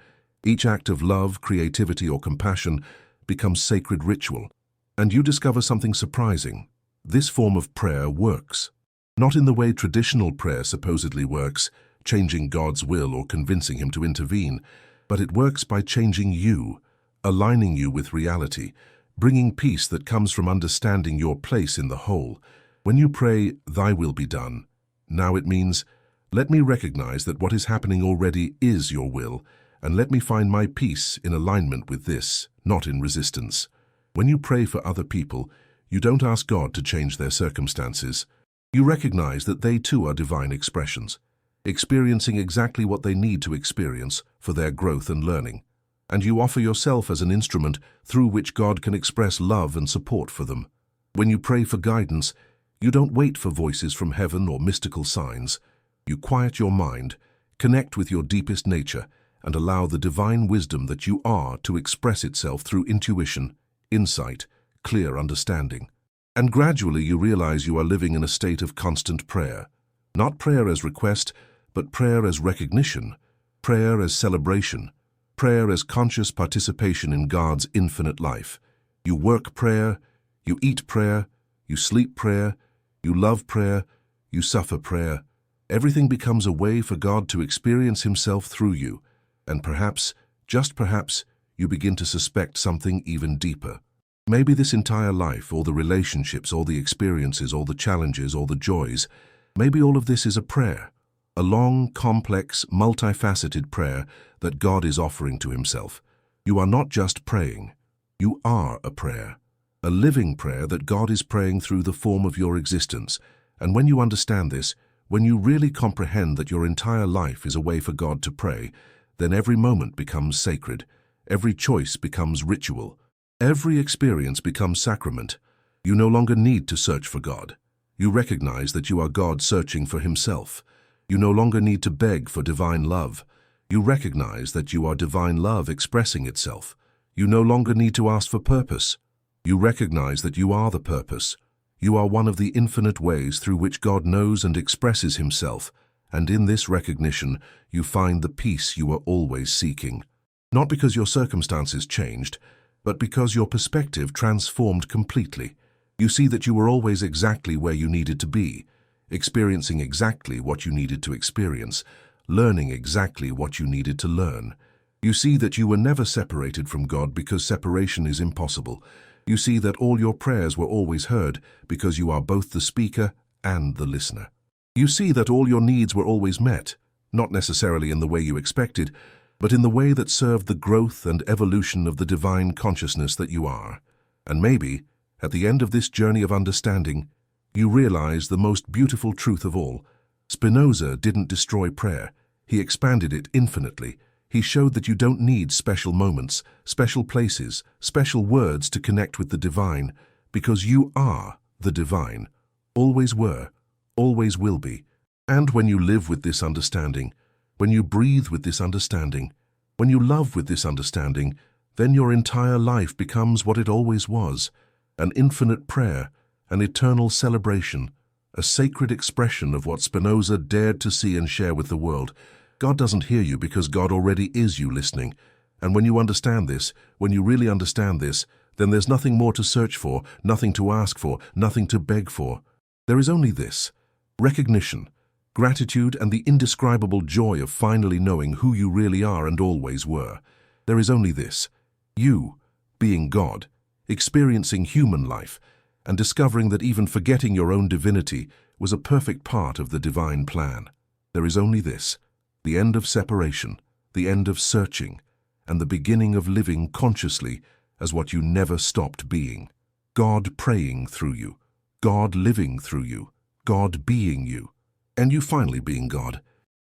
Each act of love, creativity, or compassion becomes sacred ritual. And you discover something surprising. This form of prayer works. Not in the way traditional prayer supposedly works, changing God's will or convincing Him to intervene, but it works by changing you, aligning you with reality, bringing peace that comes from understanding your place in the whole. When you pray, "Thy will be done," now it means, let me recognize that what is happening already is your will, and let me find my peace in alignment with this, not in resistance. When you pray for other people, you don't ask God to change their circumstances. You recognize that they too are divine expressions, experiencing exactly what they need to experience for their growth and learning. And you offer yourself as an instrument through which God can express love and support for them. When you pray for guidance, you don't wait for voices from heaven or mystical signs. You quiet your mind, connect with your deepest nature, and allow the divine wisdom that you are to express itself through intuition, insight, clear understanding. And gradually you realize you are living in a state of constant prayer. Not prayer as request, but prayer as recognition, prayer as celebration, prayer as conscious participation in God's infinite life. You work prayer, you eat prayer, you sleep prayer, you love prayer, you suffer prayer. Everything becomes a way for God to experience Himself through you, and perhaps, just perhaps, you begin to suspect something even deeper. Maybe this entire life, or the relationships, or the experiences, or the challenges, or the joys, maybe all of this is a prayer. A long, complex, multifaceted prayer that God is offering to Himself. You are not just praying. You are a prayer. A living prayer that God is praying through the form of your existence. And when you understand this, when you really comprehend that your entire life is a way for God to pray, then every moment becomes sacred. Every choice becomes ritual. Every experience becomes sacrament. You no longer need to search for God. You recognize that you are God searching for Himself. You no longer need to beg for divine love. You recognize that you are divine love expressing itself. You no longer need to ask for purpose. You recognize that you are the purpose. You are one of the infinite ways through which God knows and expresses Himself, and in this recognition you find the peace you are always seeking. Not because your circumstances changed, but because your perspective transformed completely. You see that you were always exactly where you needed to be, experiencing exactly what you needed to experience, learning exactly what you needed to learn. You see that you were never separated from God because separation is impossible. You see that all your prayers were always heard because you are both the speaker and the listener. You see that all your needs were always met, not necessarily in the way you expected, but in the way that served the growth and evolution of the divine consciousness that you are. And maybe, at the end of this journey of understanding, you realize the most beautiful truth of all. Spinoza didn't destroy prayer. He expanded it infinitely. He showed that you don't need special moments, special places, special words to connect with the divine, because you are the divine, always were, always will be. And when you live with this understanding, when you breathe with this understanding, when you love with this understanding, then your entire life becomes what it always was, an infinite prayer, an eternal celebration, a sacred expression of what Spinoza dared to see and share with the world. God doesn't hear you because God already is you listening. And when you understand this, when you really understand this, then there's nothing more to search for, nothing to ask for, nothing to beg for. There is only this: recognition, gratitude, and the indescribable joy of finally knowing who you really are and always were. There is only this: you, being God, experiencing human life, and discovering that even forgetting your own divinity was a perfect part of the divine plan. There is only this: the end of separation, the end of searching, and the beginning of living consciously as what you never stopped being. God praying through you, God living through you, God being you, and you finally being God.